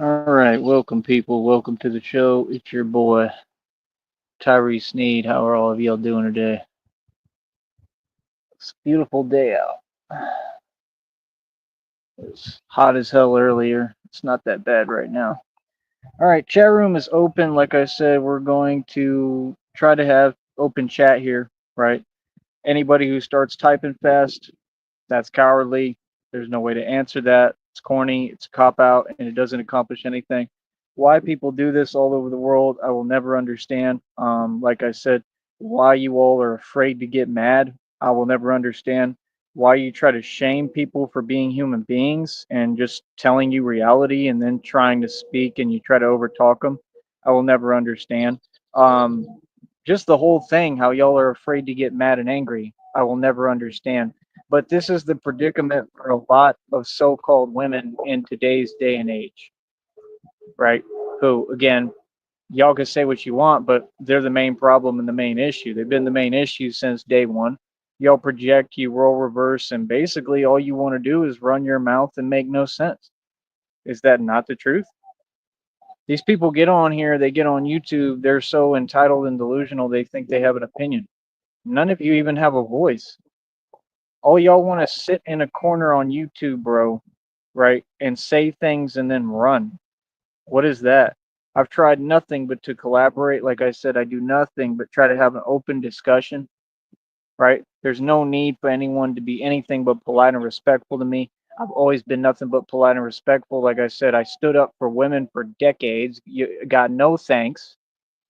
All right, welcome people. Welcome to the show. It's your boy Tyree Sneed. How are all of y'all doing today? It's a beautiful day out. It was hot as hell earlier. It's not that bad right now. All right, chat room is open. Like I said, we're going to try to have open chat here, right? Anybody who starts typing fast, that's cowardly. There's no way to answer that. It's corny, it's a cop out, and it doesn't accomplish anything. Why people do this all over the world, I will never understand. Like I said, why you all are afraid to get mad, I will never understand. Why you try to shame people for being human beings and just telling you reality and then trying to speak and you try to overtalk them, I will never understand. Um, just the whole thing, how y'all are afraid to get mad and angry, I will never understand. But this is the predicament for a lot of so called women in today's day and age, right? Who, again, y'all can say what you want, but they're the main problem and the main issue. They've been the main issue since day one. Y'all project, you role reverse, and basically all you want to do is run your mouth and make no sense. Is that not the truth? These people get on here, they get on YouTube, they're so entitled and delusional, they think they have an opinion. None of you even have a voice. All y'all want to sit in a corner on YouTube, bro, right? And say things and then run. What is that? I've tried nothing but to collaborate. Like I said, I do nothing but try to have an open discussion, right? There's no need for anyone to be anything but polite and respectful to me. I've always been nothing but polite and respectful. Like I said, I stood up for women for decades. You got no thanks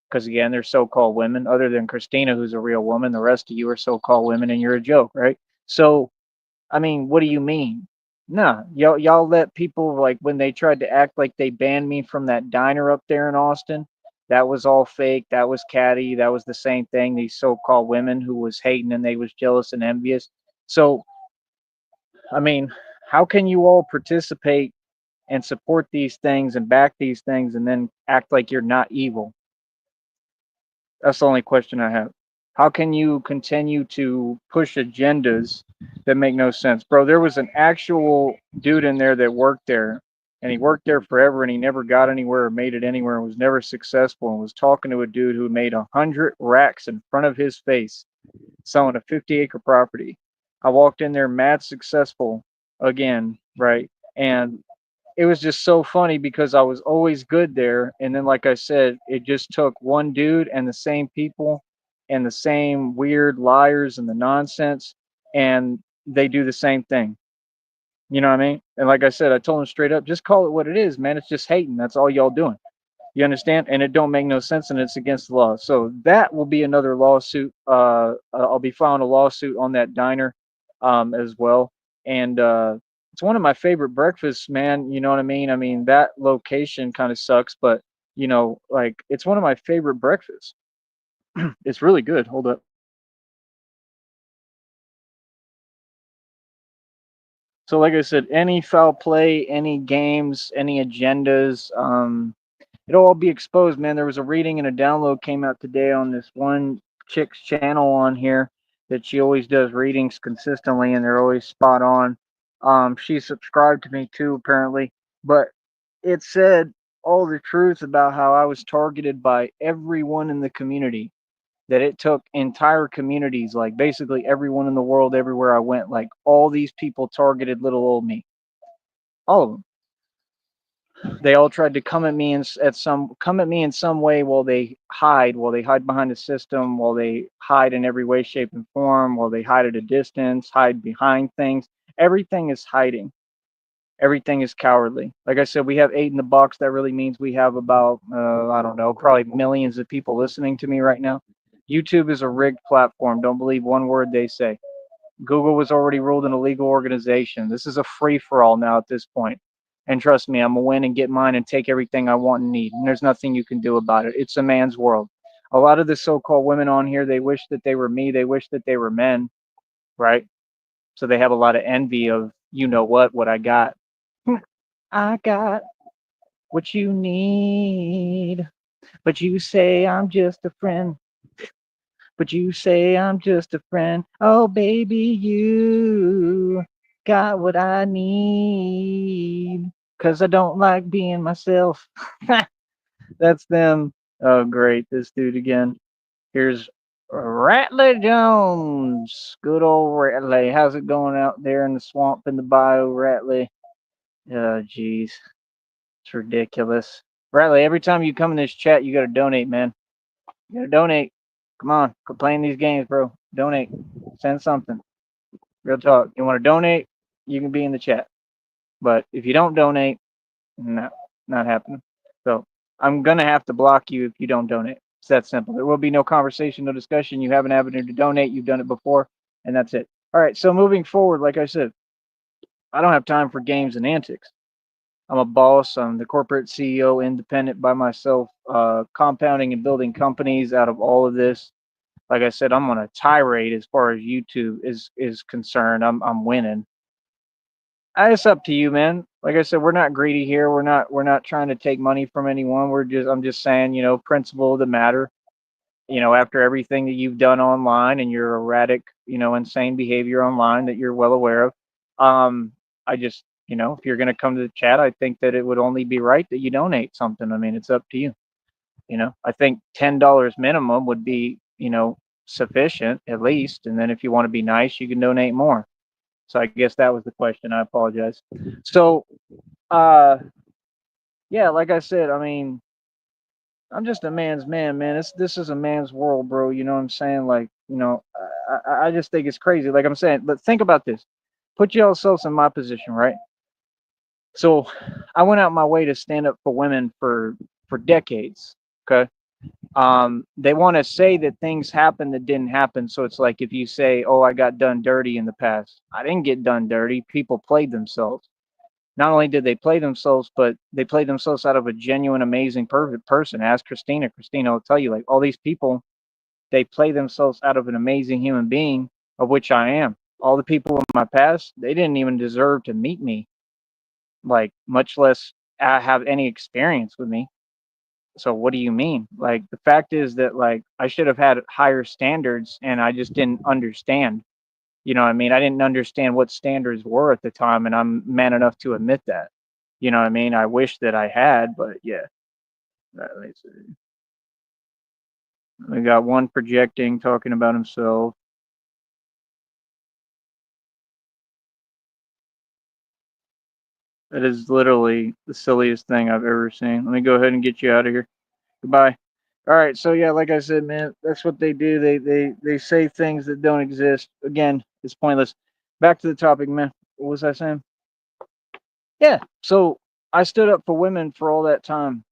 because, again, they're so called women, other than Christina, who's a real woman. The rest of you are so called women and you're a joke, right? So, I mean, what do you mean? Nah, y'all let people like when they tried to act like they banned me from that diner up there in Austin. That was all fake. That was catty. That was the same thing. These so-called women who was hating and they was jealous and envious. So, I mean, how can you all participate and support these things and back these things and then act like you're not evil? That's the only question I have. How can you continue to push agendas that make no sense? Bro, there was an actual dude in there that worked there, and he worked there forever and he never got anywhere or made it anywhere and was never successful and was talking to a dude who made 100 racks in front of his face selling a 50-acre property. I walked in there mad successful again, right? And it was just so funny because I was always good there. And then, like I said, it just took one dude and the same people and the same weird liars and the nonsense, and they do the same thing. You know what I mean? And like I said, I told him straight up, just call it what it is, man. It's just hating. That's all y'all doing. You understand? And it don't make no sense, and it's against the law. So that will be another lawsuit. I'll be filing a lawsuit on that diner, as well. And it's one of my favorite breakfasts, man. You know what I mean? I mean that location kind of sucks, but like it's one of my favorite breakfasts. It's really good. Hold up. So, like I said, any foul play, any games, any agendas, it'll all be exposed, man. There was a reading and a download came out today on this one chick's channel on here that she always does readings consistently, and they're always spot on. She subscribed to me too, apparently, but it said all the truth about how I was targeted by everyone in the community. That it took entire communities, like basically everyone in the world, everywhere I went, like all these people targeted little old me, all of them. They all tried to come at me come at me in some way while they hide behind the system, while they hide in every way, shape, and form, while they hide at a distance, hide behind things. Everything is hiding. Everything is cowardly. Like I said, we have eight in the box. That really means we have about I don't know, probably millions of people listening to me right now. YouTube is a rigged platform. Don't believe one word they say. Google was already ruled an illegal organization. This is a free for all now at this point. And trust me, I'm gonna win and get mine and take everything I want and need. And there's nothing you can do about it. It's a man's world. A lot of the so-called women on here, they wish that they were me. They wish that they were men, right? So they have a lot of envy of what I got. I got what you need, but you say I'm just a friend. But you say I'm just a friend. Oh, baby, you got what I need. 'cause I don't like being myself. That's them. Oh, great. This dude again. Here's Ratley Jones. Good old Ratley. How's it going out there in the swamp in the bio, Ratley? Oh, jeez. It's ridiculous. Ratley, every time you come in this chat, you got to donate, man. You got to donate. Come on. Quit playing these games, bro. Donate. Send something. Real talk. You want to donate? You can be in the chat. But if you don't donate, no, not happening. So I'm gonna have to block you if you don't donate. It's that simple. There will be no conversation, no discussion. You have an avenue to donate. You've done it before, and that's it. All right. So moving forward, like I said, I don't have time for games and antics. I'm a boss. I'm the corporate CEO, independent by myself, compounding and building companies out of all of this. Like I said, I'm on a tirade as far as YouTube is concerned. I'm winning. It's up to you, man. Like I said, we're not greedy here. We're not trying to take money from anyone. I'm just saying, principle of the matter. After everything that you've done online and your erratic, insane behavior online that you're well aware of, I just, if you're gonna come to the chat, I think that it would only be right that you donate something. I mean, it's up to you. I think $10 minimum would be, sufficient at least. And then if you want to be nice, you can donate more. So I guess that was the question. I apologize. So, uh, yeah, like I said, I mean, I'm just a man's man, man. This is a man's world, bro. You know what I'm saying? Like, I just think it's crazy. Like I'm saying, but think about this. Put yourselves in my position, right? So, I went out my way to stand up for women for decades. Okay. They want to say that things happened that didn't happen. So it's like if you say, "Oh, I got done dirty in the past," I didn't get done dirty. People played themselves. Not only did they play themselves, but they played themselves out of a genuine, amazing, perfect person. Ask Christina. Christina will tell you, like, all these people, they play themselves out of an amazing human being, of which I am. All the people in my past, they didn't even deserve to meet me, like, much less have any experience with me. So what do you mean? Like, the fact is that, like, I should have had higher standards and I just didn't understand. You know what I mean? I didn't understand what standards were at the time, and I'm man enough to admit that. You know what I mean? I wish that I had, but yeah. Let me see. We got one projecting, talking about himself. That is literally the silliest thing I've ever seen. Let me go ahead and get you out of here. Goodbye. All right, so yeah, like I said, man, that's what they do. They say things that don't exist. Again, it's pointless. Back to the topic, man. What was I saying? Yeah. So I stood up for women for all that time,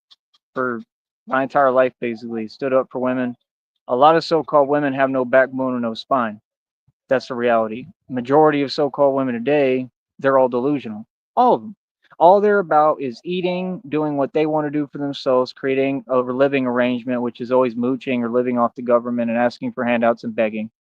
for my entire life, basically. Stood up for women. A lot of so-called women have no backbone or no spine. That's the reality. Majority of so-called women today, they're all delusional. All of them. All they're about is eating, doing what they want to do for themselves, creating a living arrangement, which is always mooching or living off the government and asking for handouts and begging.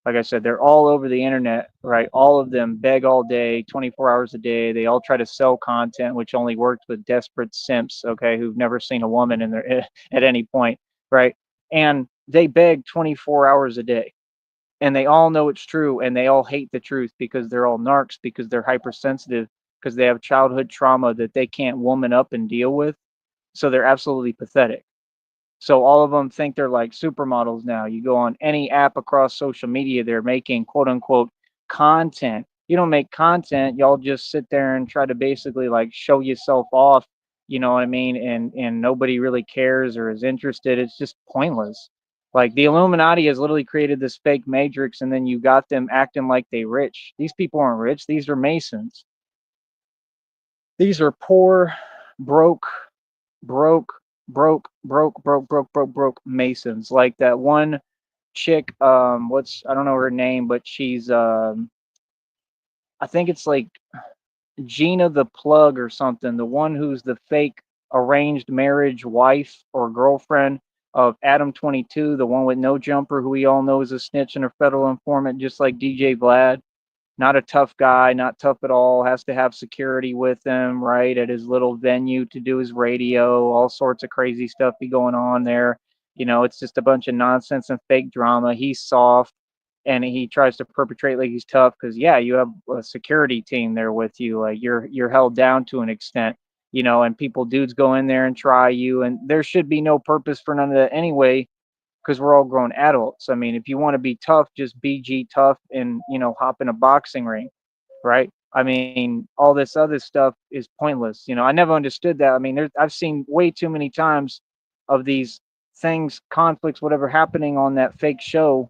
Like I said, they're all over the internet, right? All of them beg all day, 24 hours a day. They all try to sell content, which only works with desperate simps, okay, who've never seen a woman in their at any point, right? And they beg 24 hours a day, and they all know it's true, and they all hate the truth because they're all narcs, because they're hypersensitive, because they have childhood trauma that they can't woman up and deal with. So they're absolutely pathetic. So all of them think they're like supermodels now. You go on any app across social media, they're making quote unquote content. You don't make content, y'all just sit there and try to basically like show yourself off, you know what I mean? And nobody really cares or is interested. It's just pointless. Like the Illuminati has literally created this fake matrix, and then you got them acting like they rich. These people aren't rich, these are Masons. These are poor, broke, broke, broke Masons. Like that one chick, what's I don't know her name, but she's I think it's like Gina the Plug or something, the one who's the fake arranged marriage wife or girlfriend of Adam 22, the one with no jumper, who we all know is a snitch and a federal informant, just like DJ Vlad. Not a tough guy, not tough at all, has to have security with him, right, at his little venue to do his radio, all sorts of crazy stuff be going on there. It's just a bunch of nonsense and fake drama. He's soft, and he tries to perpetrate like he's tough because, yeah, you have a security team there with you. Like you're held down to an extent. and dudes go in there and try you, and there should be no purpose for none of that anyway, because we're all grown adults. I mean, if you want to be tough, just BG tough and, hop in a boxing ring, right? I mean, all this other stuff is pointless. I never understood that. I mean, I've seen way too many times of these things, conflicts, whatever happening on that fake show.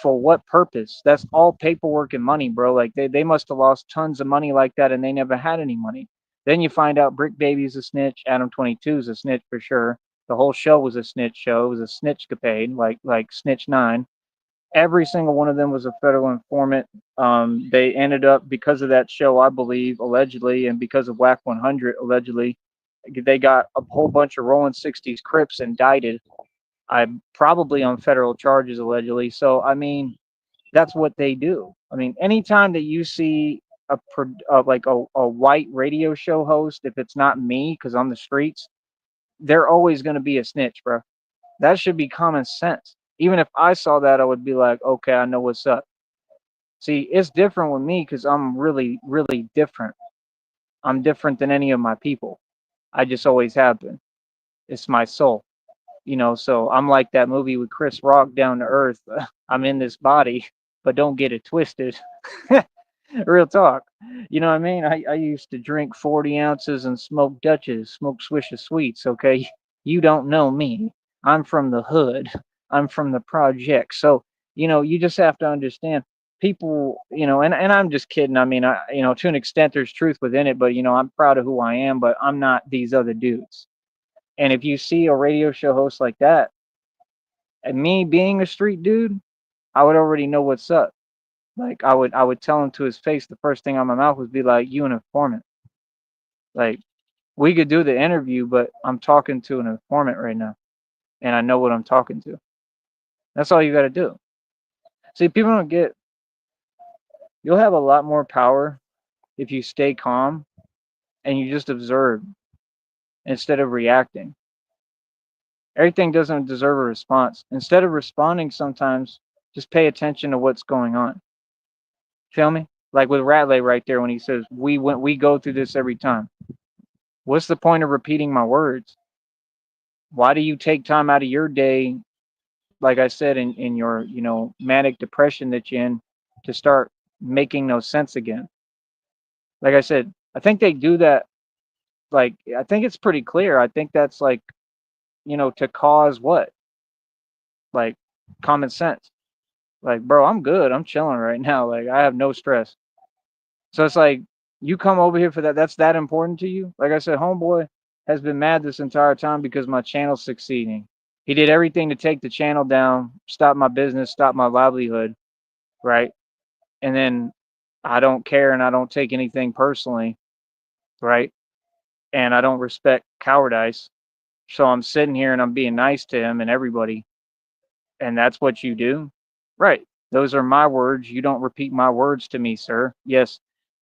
For what purpose? That's all paperwork and money, bro. Like they must have lost tons of money like that, and they never had any money. Then you find out Brick Baby's a snitch, Adam 22 is a snitch for sure. The whole show was a snitch show. It was a snitchcapade, like Snitch 9. Every single one of them was a federal informant. They ended up, because of that show, I believe, allegedly, and because of WAC 100, allegedly, they got a whole bunch of Rolling 60s Crips indicted. I'm probably on federal charges, allegedly. So, I mean, that's what they do. I mean, anytime that you see like a white radio show host, if it's not me, because I'm the streets, they're always going to be a snitch, bro. That should be common sense. Even if I saw that, I would be like, okay, I know what's up. See, it's different with me because I'm really, really different. I'm different than any of my people. I just always have been. It's my soul. So I'm like that movie with Chris Rock, Down to Earth. I'm in this body, but don't get it twisted. Real talk. You know what I mean? I used to drink 40 ounces and smoke Dutches, smoke Swisher Sweets, okay? You don't know me. I'm from the hood. I'm from the project. So, you just have to understand people, and I'm just kidding. I mean, to an extent, there's truth within it, but, I'm proud of who I am, but I'm not these other dudes. And if you see a radio show host like that, and me being a street dude, I would already know what's up. Like I would tell him to his face. The first thing on my mouth would be like, "You an informant." Like we could do the interview, but I'm talking to an informant right now, and I know what I'm talking to. That's all you got to do. See, people don't get. You'll have a lot more power if you stay calm and you just observe instead of reacting. Everything doesn't deserve a response. Instead of responding, sometimes just pay attention to what's going on. Feel me? Like with Ratley right there when he says we go through this every time. What's the point of repeating my words? Why do you take time out of your day, like I said, in your, manic depression that you're in, to start making no sense again? Like I said, I think they do that. Like, I think it's pretty clear. I think that's like, to cause what? Like common sense. Like, bro, I'm good. I'm chilling right now. Like, I have no stress. So it's like, you come over here for that. That's that important to you. Like I said, homeboy has been mad this entire time because my channel's succeeding. He did everything to take the channel down, stop my business, stop my livelihood, right? And then I don't care and I don't take anything personally, right? And I don't respect cowardice. So I'm sitting here and I'm being nice to him and everybody. And that's what you do? Right. Those are my words. You don't repeat my words to me, sir. Yes,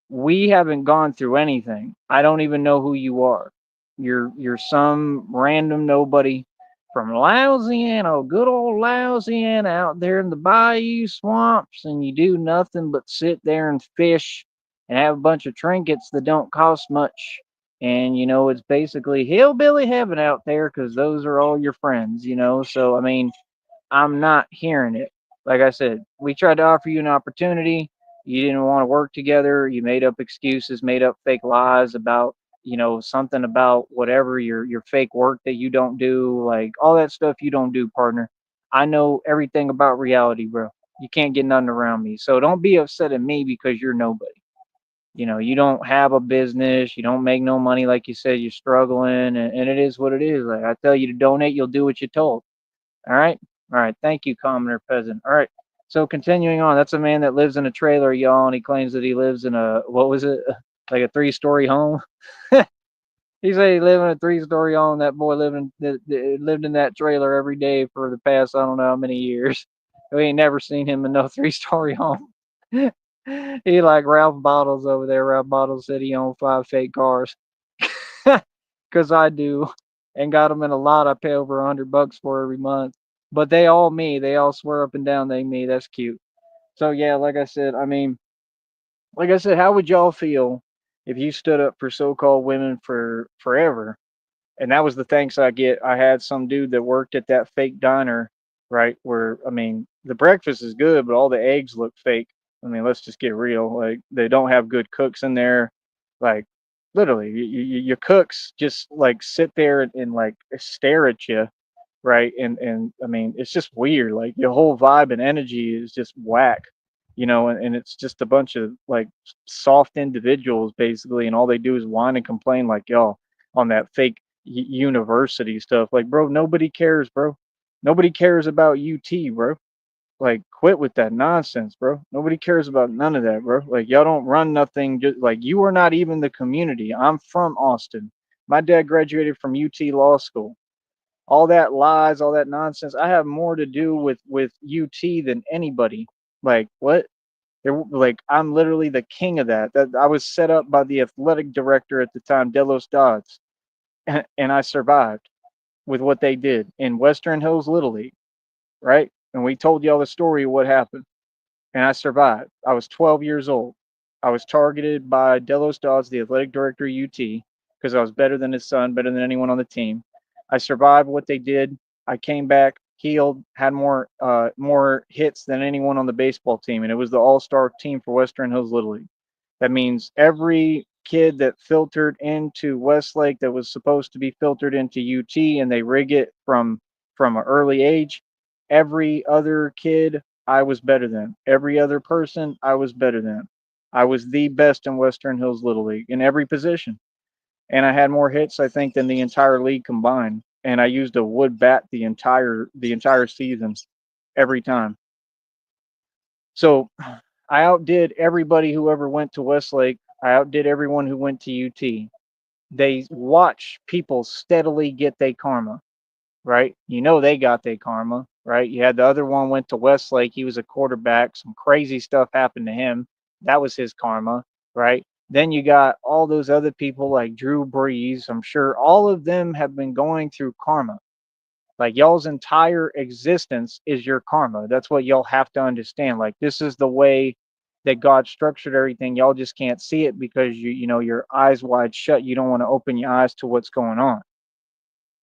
we haven't gone through anything. I don't even know who you are. You're some random nobody from Louisiana, good old Louisiana, out there in the bayou swamps, and you do nothing but sit there and fish and have a bunch of trinkets that don't cost much. And it's basically hillbilly heaven out there because those are all your friends. So I mean, I'm not hearing it. Like I said, we tried to offer you an opportunity. You didn't want to work together. You made up excuses, made up fake lies about, something about whatever your fake work that you don't do, like all that stuff you don't do, partner. I know everything about reality, bro. You can't get nothing around me. So don't be upset at me because you're nobody. You don't have a business, you don't make no money, like you said, you're struggling, and it is what it is. Like I tell you to donate, you'll do what you're told. All right. All right. Thank you, commoner peasant. All right. So continuing on, that's a man that lives in a trailer, y'all, and he claims that he lives in a, what was it, like a 3-story home. He said he lived in a 3-story home. That boy lived in that trailer every day for the past I don't know how many years. We ain't never seen him in no 3-story home. He like Ralph Bottles over there. Ralph Bottles said he owned 5 fake cars. Cause I do, and got them in a lot I pay over $100 for every month. But they all me. They all swear up and down they me. That's cute. So yeah, like I said, how would y'all feel if you stood up for so-called women for forever, and that was the thanks I get. I had some dude that worked at that fake diner, right? Where I mean, the breakfast is good, but all the eggs look fake. I mean, let's just get real. Like they don't have good cooks in there. Like literally, your cooks just like sit there and like stare at you, right? And I mean, it's just weird. Like your whole vibe and energy is just whack, and it's just a bunch of like soft individuals basically, and all they do is whine and complain like y'all on that fake university stuff. Like, bro, nobody cares, bro. Nobody cares about UT, bro. Like, quit with that nonsense, bro. Nobody cares about none of that, bro. Like, y'all don't run nothing. Just like you are not even the community. I'm from Austin. My dad graduated from UT Law School. All that lies, all that nonsense. I have more to do with UT than anybody. Like what? Like I'm literally the king of that. That I was set up by the athletic director at the time, Delos Dodds, and I survived with what they did in Western Hills Little League, right? And we told y'all the story of what happened, and I survived. I was 12 years old. I was targeted by Delos Dodds, the athletic director of UT, because I was better than his son, better than anyone on the team. I survived what they did. I came back, healed, had more hits than anyone on the baseball team, and it was the all-star team for Western Hills Little League. That means every kid that filtered into Westlake that was supposed to be filtered into UT, and they rig it from an early age. Every other kid I was better than. Every other person I was better than. I was the best in Western Hills Little League in every position, and I had more hits I think than the entire league combined. And I used a wood bat the entire season every time. So I outdid everybody who ever went to Westlake. I outdid everyone who went to UT. They watch people steadily get their karma, right? They got their karma, right? You had the other one went to Westlake. He was a quarterback. Some crazy stuff happened to him. That was his karma, right? Then you got all those other people like Drew Brees. I'm sure all of them have been going through karma. Like y'all's entire existence is your karma. That's what y'all have to understand. Like this is the way that God structured everything. Y'all just can't see it because your eyes wide shut. You don't want to open your eyes to what's going on.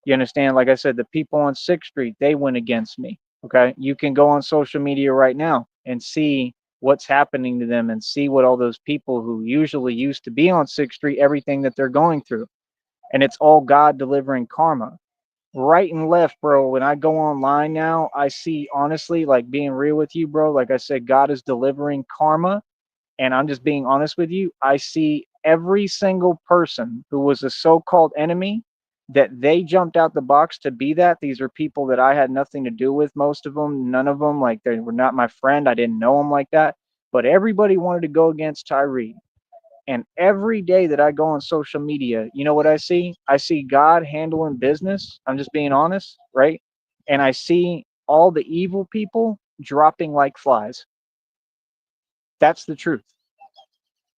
You understand? Like I said, the people on 6th Street, they went against me. Okay. You can go on social media right now and see what's happening to them and see what all those people who usually used to be on 6th Street, everything that they're going through. And it's all God delivering karma right and left, bro. When I go online now, I see honestly, like being real with you, bro. Like I said, God is delivering karma. And I'm just being honest with you. I see every single person who was a so called enemy that they jumped out the box to be that. These are people that I had nothing to do with, most of them, none of them. Like they were not my friend. I didn't know them like that. But everybody wanted to go against Tyree. And every day that I go on social media, you know what I see? I see God handling business. I'm just being honest, right? And I see all the evil people dropping like flies. That's the truth.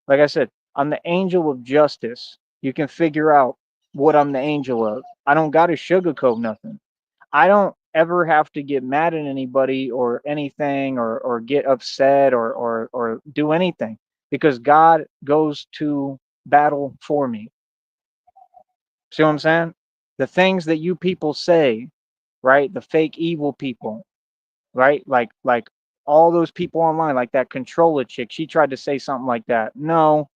Like I said, I'm the angel of justice. You can figure out what I'm the angel of. I don't got to sugarcoat nothing. I don't ever have to get mad at anybody or anything or get upset or do anything because God goes to battle for me. See what I'm saying? The things that you people say, right? The fake evil people, right? Like all those people online, like that controller chick, she tried to say something like that. No,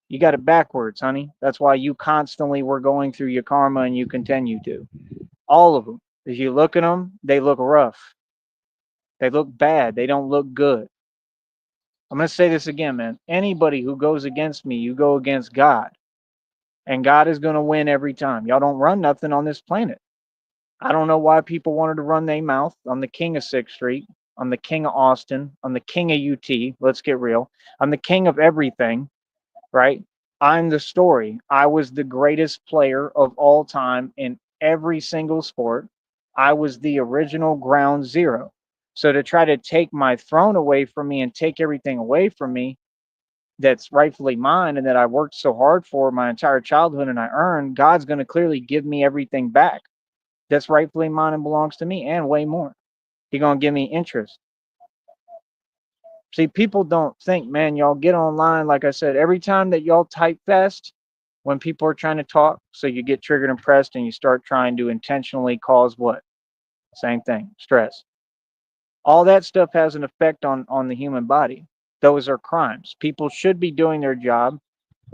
you got it backwards, honey. That's why you constantly were going through your karma and you continue to. All of them. If you look at them, they look rough. They look bad. They don't look good. I'm going to say this again, man. Anybody who goes against me, you go against God. And God is going to win every time. Y'all don't run nothing on this planet. I don't know why people wanted to run their mouth. I'm the king of 6th Street. I'm the king of Austin. I'm the king of UT. Let's get real. I'm the king of everything, right? I'm the story. I was the greatest player of all time in every single sport. I was the original ground zero. So to try to take my throne away from me and take everything away from me that's rightfully mine and that I worked so hard for my entire childhood and I earned, God's going to clearly give me everything back that's rightfully mine and belongs to me and way more. He's going to give me interest. See, people don't think, man, y'all get online. Like I said, every time that y'all type fast when people are trying to talk, so you get triggered and pressed and you start trying to intentionally cause what? Same thing, stress. All that stuff has an effect on the human body. Those are crimes. People should be doing their job,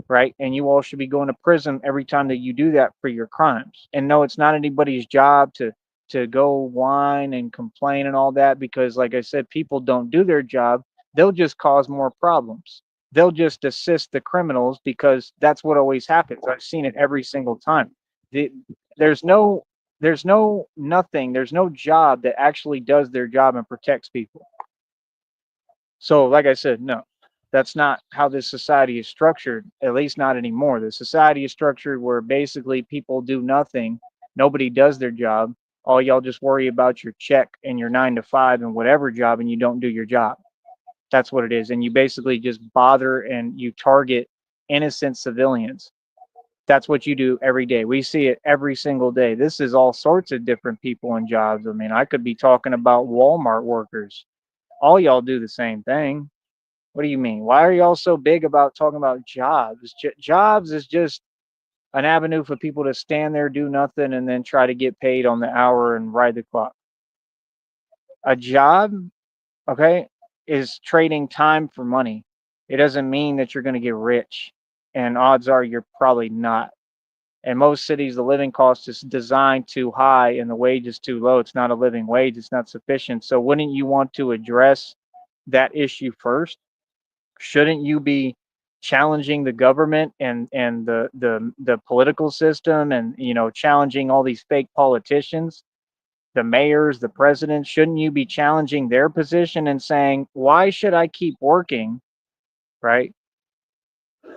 right? And you all should be going to prison every time that you do that for your crimes. And no, it's not anybody's job to go whine and complain and all that, because like I said, people don't do their job. They'll just cause more problems. They'll just assist the criminals because that's what always happens. I've seen it every single time. The, there's no there's no job that actually does their job and protects people. So, like I said, no, that's not how this society is structured, at least not anymore. The society is structured where basically people do nothing, nobody does their job. All y'all just worry about your check and your 9 to 5 and whatever job, and you don't do your job. That's what it is. And you basically just bother and you target innocent civilians. That's what you do every day. We see it every single day. This is all sorts of different people and jobs. I mean, I could be talking about Walmart workers. All y'all do the same thing. What do you mean? Why are y'all so big about talking about jobs? Jobs is just an avenue for people to stand there, do nothing, and then try to get paid on the hour and ride the clock. A job, okay, is trading time for money. It doesn't mean that you're going to get rich, and odds are you're probably not. In most cities, the living cost is designed too high and the wage is too low. It's not a living wage, it's not sufficient. So, wouldn't you want to address that issue first? Shouldn't you be challenging the government and the political system, and challenging all these fake politicians, the mayors, the presidents? Shouldn't you be challenging their position and saying, why should I keep working, right,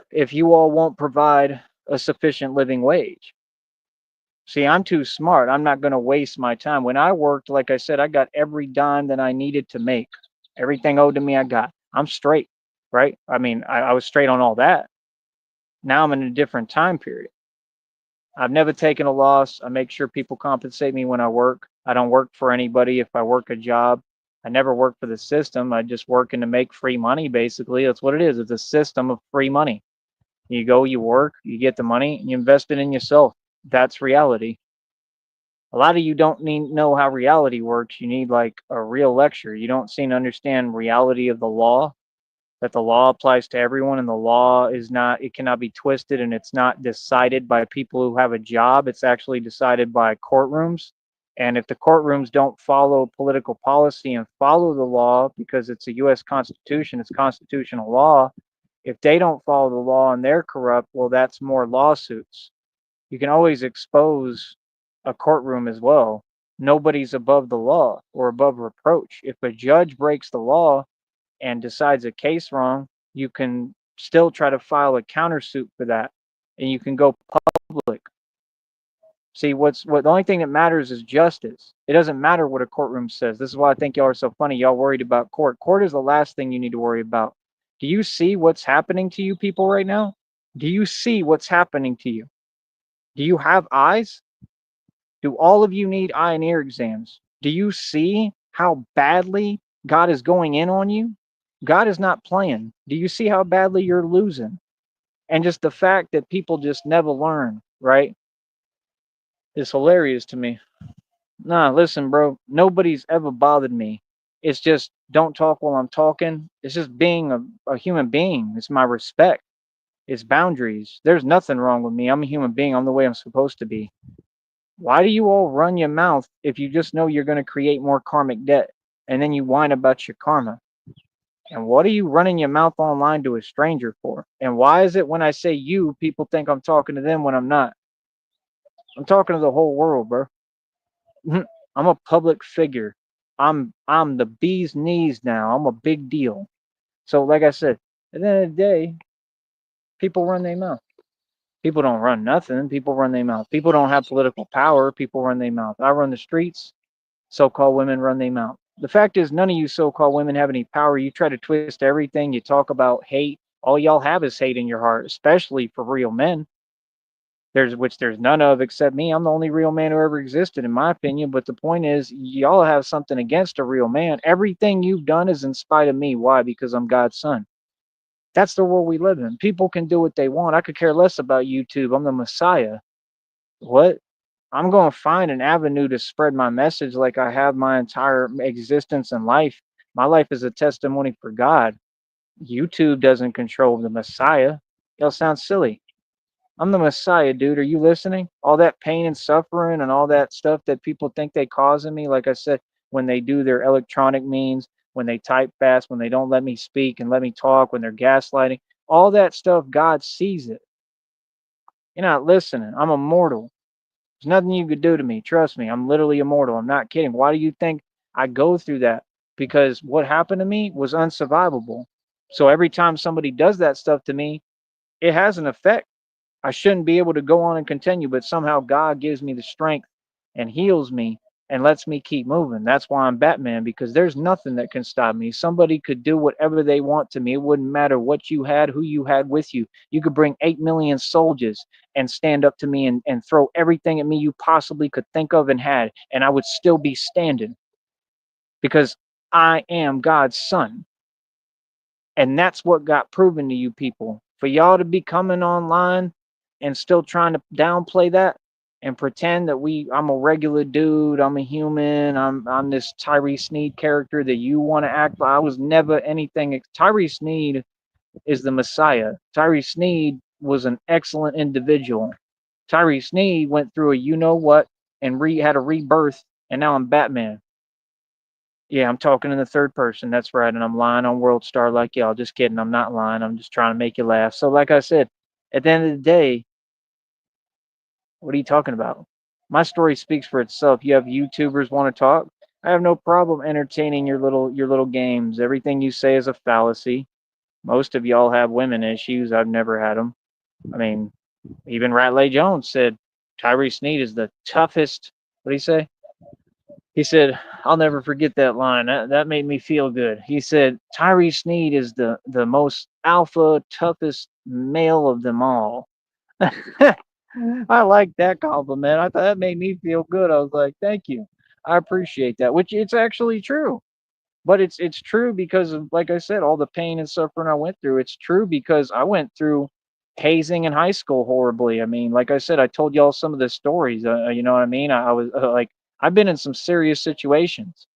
if you all won't provide a sufficient living wage? See, I'm too smart. I'm not going to waste my time. When I worked, like I said, I got every dime that I needed to make. Everything owed to me, I got. I'm straight, right? I mean, I was straight on all that. Now I'm in a different time period. I've never taken a loss. I make sure people compensate me when I work. I don't work for anybody if I work a job. I never work for the system. I just working to make free money, basically. That's what it is. It's a system of free money. You go, you work, you get the money, and you invest it in yourself. That's reality. A lot of you don't need know how reality works. You need like a real lecture. You don't seem to understand reality of the law, that the law applies to everyone, and the law is not, it cannot be twisted, and it's not decided by people who have a job. It's actually decided by courtrooms. And if the courtrooms don't follow political policy and follow the law, because it's a US Constitution, it's constitutional law, if they don't follow the law and they're corrupt, well, that's more lawsuits. You can always expose a courtroom as well. Nobody's above the law or above reproach. If a judge breaks the law and decides a case wrong, you can still try to file a countersuit for that, and you can go public. See, the only thing that matters is justice. It doesn't matter what a courtroom says. This is why I think y'all are so funny. Y'all worried about court. Court is the last thing you need to worry about. Do you see what's happening to you people right now? Do you see what's happening to you? Do you have eyes? Do all of you need eye and ear exams? Do you see how badly God is going in on you? God is not playing. Do you see how badly you're losing? And just the fact that people just never learn, right, is hilarious to me. Nah, listen, bro, nobody's ever bothered me. It's just don't talk while I'm talking. It's just being a human being. It's my respect. It's boundaries. There's nothing wrong with me. I'm a human being. I'm the way I'm supposed to be. Why do you all run your mouth if you just know you're going to create more karmic debt, and then you whine about your karma? And what are you running your mouth online to a stranger for? And why is it when I say you, people think I'm talking to them when I'm not? I'm talking to the whole world, bro. I'm a public figure. I'm the bee's knees now. I'm a big deal. So like I said, at the end of the day, people run their mouth. People don't run nothing. People run their mouth. People don't have political power. People run their mouth. I run the streets. So-called women run their mouth. The fact is, none of you so-called women have any power. You try to twist everything. You talk about hate. All y'all have is hate in your heart, especially for real men. there's none of except me. I'm the only real man who ever existed, in my opinion. But the point is, y'all have something against a real man. Everything you've done is in spite of me. Why? Because I'm God's son. That's the world we live in. People can do what they want. I could care less about YouTube. I'm the Messiah. What? I'm going to find an avenue to spread my message like I have my entire existence and life. My life is a testimony for God. YouTube doesn't control the Messiah. Y'all sound silly. I'm the Messiah, dude. Are you listening? All that pain and suffering and all that stuff that people think they causing me, like I said, when they do their electronic means, when they type fast, when they don't let me speak and let me talk, when they're gaslighting, all that stuff, God sees it. You're not listening. I'm immortal. There's nothing you could do to me. Trust me. I'm literally immortal. I'm not kidding. Why do you think I go through that? Because what happened to me was unsurvivable. So every time somebody does that stuff to me, it has an effect. I shouldn't be able to go on and continue, but somehow God gives me the strength and heals me and lets me keep moving. That's why I'm Batman, because there's nothing that can stop me. Somebody could do whatever they want to me. It wouldn't matter what you had, who you had with you. You could bring 8 million soldiers and stand up to me and throw everything at me you possibly could think of and had, and I would still be standing because I am God's son. And that's what got proven to you people. For y'all to be coming online and still trying to downplay that and pretend that I'm a regular dude, I'm a human, I'm this Tyree Sneed character that you want to act like. I was never anything. Tyree Sneed is the Messiah. Tyree Sneed was an excellent individual. Tyree Sneed went through a you know what and had a rebirth, and now I'm Batman. Yeah, I'm talking in the third person. That's right. And I'm lying on World Star like y'all. Just kidding. I'm not lying. I'm just trying to make you laugh. So, like I said, at the end of the day, what are you talking about? My story speaks for itself. You have YouTubers want to talk. I have no problem entertaining your little games. Everything you say is a fallacy. Most of y'all have women issues. I've never had them. I mean, even Ratley Jones said Tyree Sneed is the toughest. What do you say? He said, I'll never forget that line. That made me feel good. He said, Tyree Sneed is the most alpha, toughest male of them all. I like that compliment. I thought that made me feel good. I was like, thank you. I appreciate that, which it's actually true. But it's true because of, like I said, all the pain and suffering I went through. It's true because I went through hazing in high school horribly. I mean, like I said, I told y'all some of the stories. You know what I mean? I was like, I've been in some serious situations.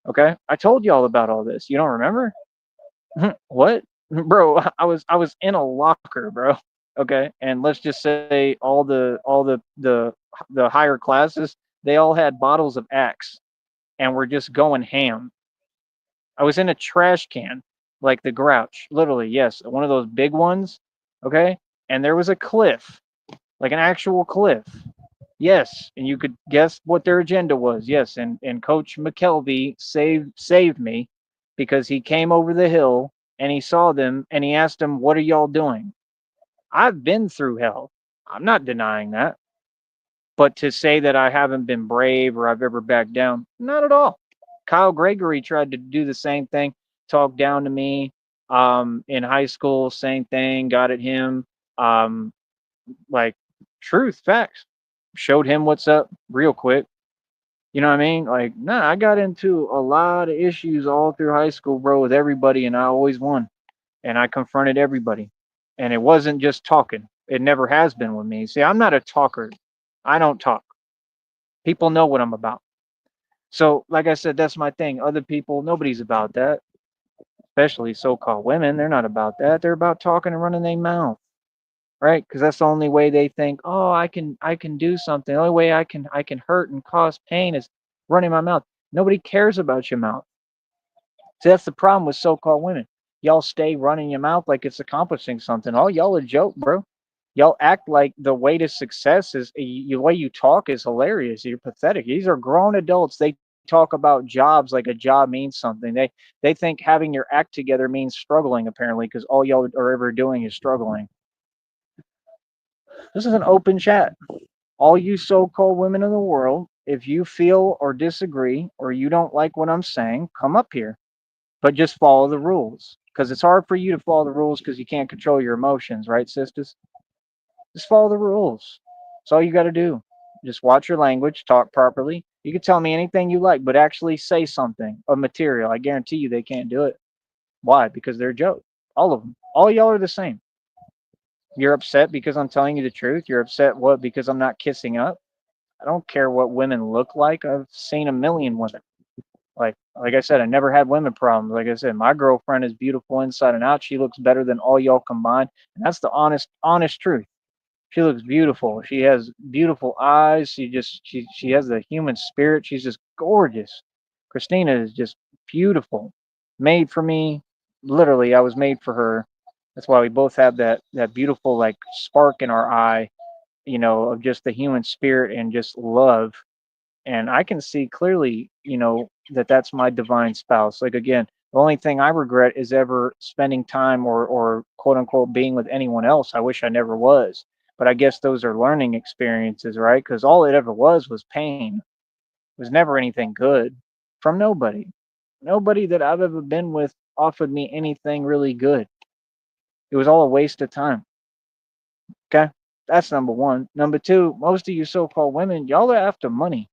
Okay, I told y'all about all this. You don't remember? What, bro? I was in a locker, bro. Okay, and let's just say all the higher classes, they all had bottles of Axe and were just going ham. I was in a trash can, like the Grouch, literally, yes, one of those big ones, okay? And there was a cliff, like an actual cliff. Yes, and you could guess what their agenda was. Yes, and Coach McKelvey saved me because he came over the hill and he saw them and he asked them, "What are y'all doing?" I've been through hell. I'm not denying that. But to say that I haven't been brave or I've ever backed down, not at all. Kyle Gregory tried to do the same thing, talk down to me in high school, same thing, got at him. Um, like, truth, facts. Showed him what's up real quick. You know what I mean? Like, nah, I got into a lot of issues all through high school, bro, with everybody, and I always won. And I confronted everybody. And it wasn't just talking. It never has been with me. See, I'm not a talker. I don't talk. People know what I'm about. So, like I said, that's my thing. Other people, nobody's about that, especially so-called women. They're not about that. They're about talking and running their mouth, right? Because that's the only way they think. Oh, I can do something. The only way I can hurt and cause pain is running my mouth. Nobody cares about your mouth. See, that's the problem with so-called women. Y'all stay running your mouth like it's accomplishing something. Oh, y'all a joke, bro. Y'all act like the way to success is the way you talk is hilarious. You're pathetic. These are grown adults. They talk about jobs like a job means something. They think having your act together means struggling apparently because all y'all are ever doing is struggling. This is an open chat. All you so-called women in the world, if you feel or disagree or you don't like what I'm saying, come up here, but just follow the rules because it's hard for you to follow the rules because you can't control your emotions, right, sisters? Just follow the rules. That's all you got to do. Just watch your language, talk properly. You can tell me anything you like, but actually say something of material. I guarantee you they can't do it. Why? Because they're a joke. All of them. All y'all are the same. You're upset because I'm telling you the truth. You're upset what? Because I'm not kissing up. I don't care what women look like. I've seen a million women. Like I said, I never had women problems. Like I said, my girlfriend is beautiful inside and out. She looks better than all y'all combined, and that's the honest truth. She looks beautiful. She has beautiful eyes. She has the human spirit. She's just gorgeous. Christina is just beautiful, made for me. Literally, I was made for her. That's why we both have that beautiful like spark in our eye, of just the human spirit and just love. And I can see clearly, that that's my divine spouse. Like again, the only thing I regret is ever spending time or quote unquote being with anyone else. I wish I never was. But I guess those are learning experiences, right? Because all it ever was pain. It was never anything good from nobody. Nobody that I've ever been with offered me anything really good. It was all a waste of time. Okay. That's number one. Number two, most of you so called women, y'all are after money.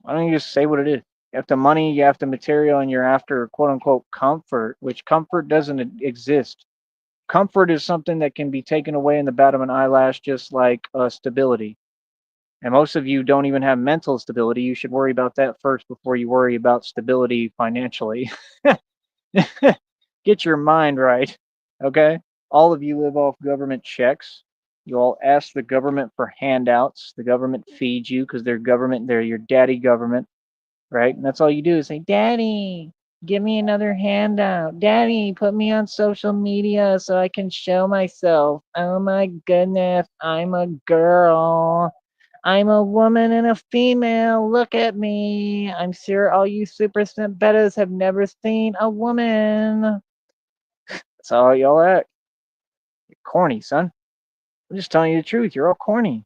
Why don't you just say what it is? You have the money, you have the material, and you're after quote unquote comfort, which comfort doesn't exist. Comfort is something that can be taken away in the bat of an eyelash, just like stability. And most of you don't even have mental stability. You should worry about that first before you worry about stability financially. Get your mind right. Okay? All of you live off government checks. You all ask the government for handouts. The government feeds you because they're government, they're your daddy government, right? And that's all you do is say, Daddy, give me another handout. Daddy, put me on social media so I can show myself. Oh my goodness, I'm a girl. I'm a woman and a female. Look at me. I'm sure all you super simp bettas have never seen a woman. That's how y'all act. You're corny, son. I'm just telling you the truth. You're all corny.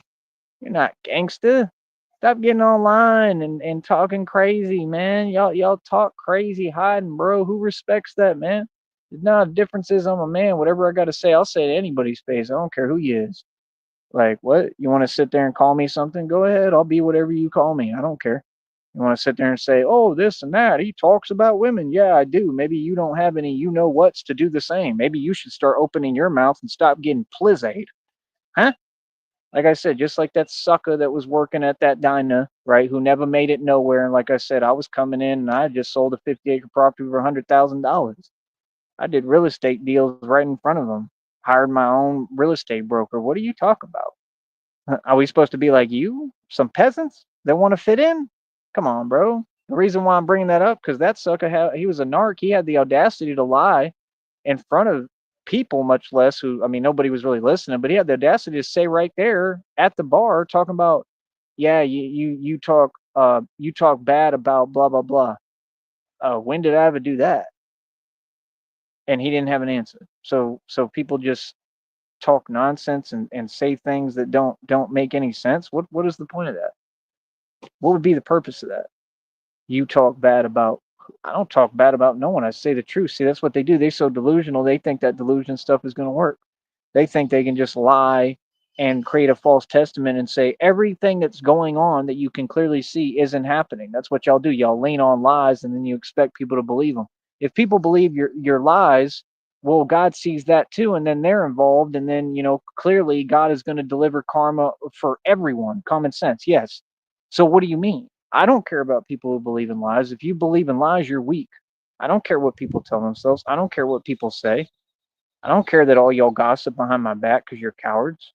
You're not gangsta. Stop getting online and talking crazy, man. Y'all talk crazy, hiding, bro. Who respects that, man? There's not a difference is I'm a man. Whatever I gotta say, I'll say to anybody's face. I don't care who you is. Like, what? You want to sit there and call me something? Go ahead. I'll be whatever you call me. I don't care. You want to sit there and say, oh, this and that. He talks about women. Yeah, I do. Maybe you don't have any you know what's to do the same. Maybe you should start opening your mouth and stop getting plizzade. Huh? Like I said, just like that sucker that was working at that diner, right? Who never made it nowhere. And like I said, I was coming in and I just sold a 50-acre property for $100,000. I did real estate deals right in front of them. Hired my own real estate broker. What do you talk about? Are we supposed to be like you? Some peasants that want to fit in? Come on, bro. The reason why I'm bringing that up because that sucker he was a narc. He had the audacity to lie in front of people, much less who. I mean, nobody was really listening, but he had the audacity to say right there at the bar, talking about, yeah, you talk bad about blah blah blah. When did I ever do that? And he didn't have an answer. So people just talk nonsense and say things that don't make any sense. What is the point of that? What would be the purpose of that? You talk bad about I don't talk bad about no one. I say the truth. See, that's what they do. They're so delusional. They think that delusion stuff is going to work. They think they can just lie and create a false testament and say everything that's going on that you can clearly see isn't happening. That's what y'all do. Y'all lean on lies and then you expect people to believe them. If people believe your lies, well, God sees that too, and then they're involved, and then clearly God is going to deliver karma for everyone. Common sense, yes. So what do you mean? I don't care about people who believe in lies. If you believe in lies, you're weak. I don't care what people tell themselves. I don't care what people say. I don't care that all y'all gossip behind my back because you're cowards.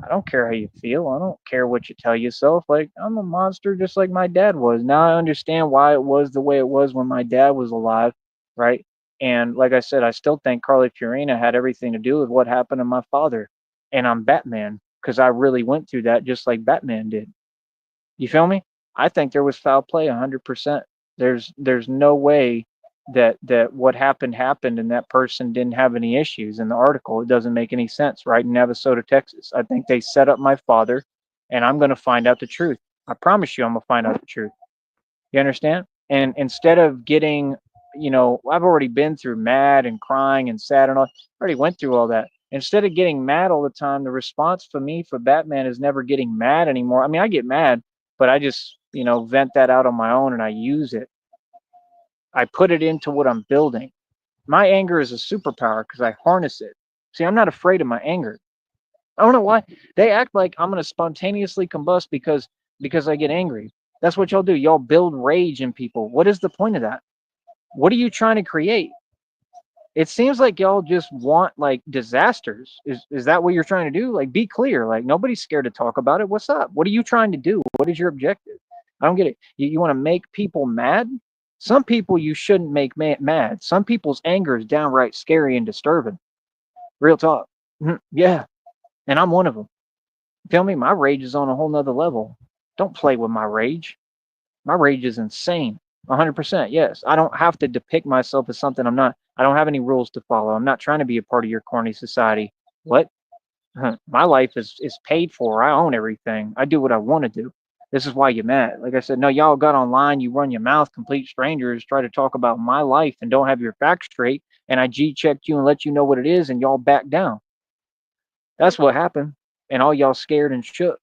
I don't care how you feel. I don't care what you tell yourself. Like, I'm a monster just like my dad was. Now I understand why it was the way it was when my dad was alive, right? And like I said, I still think Carly Fiorina had everything to do with what happened to my father. And I'm Batman because I really went through that just like Batman did. You feel me? I think there was foul play 100%. There's no way that what happened and that person didn't have any issues in the article. It doesn't make any sense, right? In Navasota, Texas. I think they set up my father and I'm going to find out the truth. I promise you I'm going to find out the truth. You understand? And instead of getting, I've already been through mad and crying and sad and all. I already went through all that. Instead of getting mad all the time, the response for me for Batman is never getting mad anymore. I mean, I get mad, but I just, vent that out on my own and I use it. I put it into what I'm building. My anger is a superpower because I harness it. See, I'm not afraid of my anger. I don't know why they act like I'm gonna spontaneously combust because I get angry. That's what y'all do. Y'all build rage in people. What is the point of that? What are you trying to create? It seems like y'all just want like disasters. Is that what you're trying to do? Like, be clear. Like, nobody's scared to talk about it. What's up? What are you trying to do? What is your objective? I don't get it. You want to make people mad? Some people you shouldn't make mad. Some people's anger is downright scary and disturbing. Real talk. Yeah, and I'm one of them. Feel me? My rage is on a whole nother level. Don't play with my rage. My rage is insane. 100%. Yes. I don't have to depict myself as something I'm not. I don't have any rules to follow. I'm not trying to be a part of your corny society. What? My life is paid for. I own everything. I do what I want to do. This is why you're mad. Like I said, no, y'all got online, you run your mouth, complete strangers try to talk about my life and don't have your facts straight. And I G checked you and let you know what it is, and y'all back down. That's what happened. And all y'all scared and shook.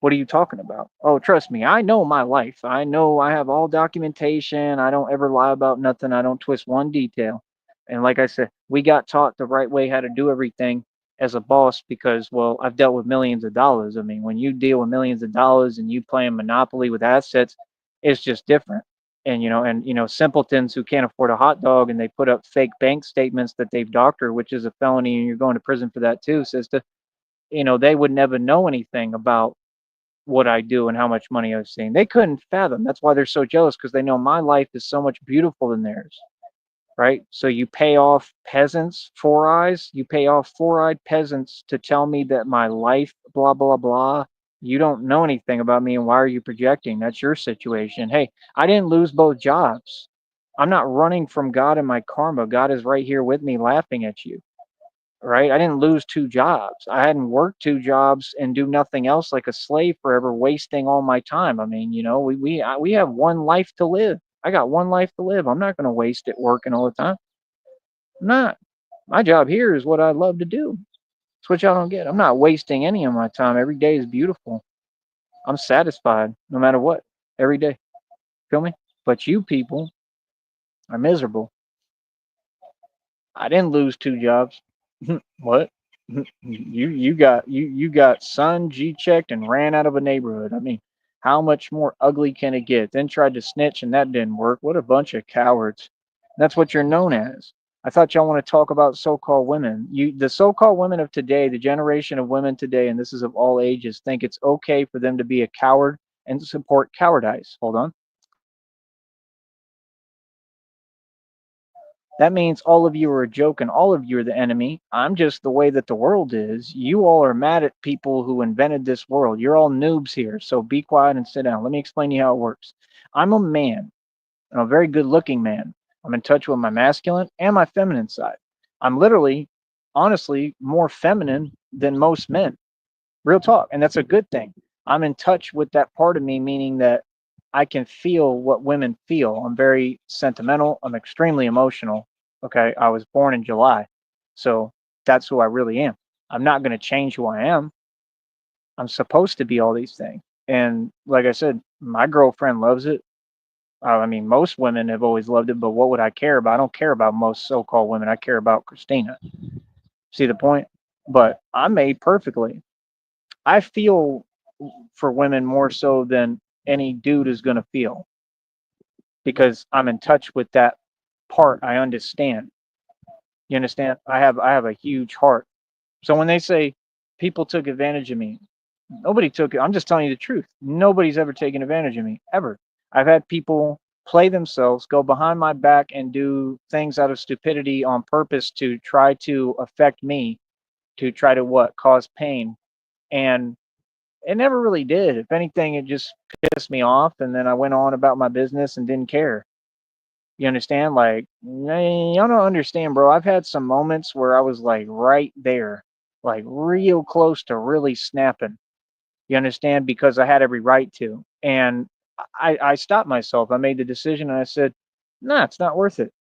What are you talking about? Oh, trust me, I know my life. I know I have all documentation. I don't ever lie about nothing. I don't twist one detail. And like I said, we got taught the right way how to do everything as a boss because, well, I've dealt with millions of dollars. I mean, when you deal with millions of dollars and you play a monopoly with assets, it's just different. And simpletons who can't afford a hot dog and they put up fake bank statements that they've doctored, which is a felony, and you're going to prison for that too, sister. They would never know anything about what I do and how much money I've seen. They couldn't fathom. That's why they're so jealous because they know my life is so much beautiful than theirs, right? So you pay off peasants, four eyes, you pay off four-eyed peasants to tell me that my life, blah, blah, blah. You don't know anything about me, and why are you projecting? That's your situation. Hey, I didn't lose both jobs. I'm not running from God and my karma. God is right here with me laughing at you, right? I didn't lose two jobs. I hadn't worked two jobs and do nothing else like a slave forever, wasting all my time. I mean, we have one life to live. I got one life to live. I'm not going to waste it working all the time. I'm not. My job here is what I love to do. It's what y'all don't get. I'm not wasting any of my time. Every day is beautiful. I'm satisfied no matter what. Every day. Feel me? But you people are miserable. I didn't lose two jobs. What? You got son G checked and ran out of a neighborhood. I mean, how much more ugly can it get? Then tried to snitch and that didn't work. What a bunch of cowards. That's what you're known as. I thought y'all want to talk about so-called women. The so-called women of today, the generation of women today, and this is of all ages, think it's okay for them to be a coward and support cowardice. Hold on. That means all of you are a joke and all of you are the enemy. I'm just the way that the world is. You all are mad at people who invented this world. You're all noobs here, so be quiet and sit down. Let me explain to you how it works. I'm a man, and a very good looking man. I'm in touch with my masculine and my feminine side. I'm literally, honestly, more feminine than most men. Real talk. And that's a good thing. I'm in touch with that part of me, meaning that I can feel what women feel. I'm very sentimental. I'm extremely emotional. Okay. I was born in July. So that's who I really am. I'm not going to change who I am. I'm supposed to be all these things. And like I said, my girlfriend loves it. I mean, most women have always loved it, but what would I care about? I don't care about most so called women. I care about Christina. See the point? But I'm made perfectly. I feel for women more so than any dude is going to feel because I'm in touch with that part. I understand. You understand? I have a huge heart. So when they say people took advantage of me, nobody took it. I'm just telling you the truth. Nobody's ever taken advantage of me ever. I've had people play themselves, go behind my back and do things out of stupidity on purpose to try to affect me, to try to what? Cause pain. And it never really did. If anything, it just pissed me off, and then I went on about my business and didn't care. You understand? Like, y'all don't understand, bro. I've had some moments where I was like right there, like real close to really snapping. You understand? Because I had every right to. And I stopped myself. I made the decision and I said, nah, it's not worth it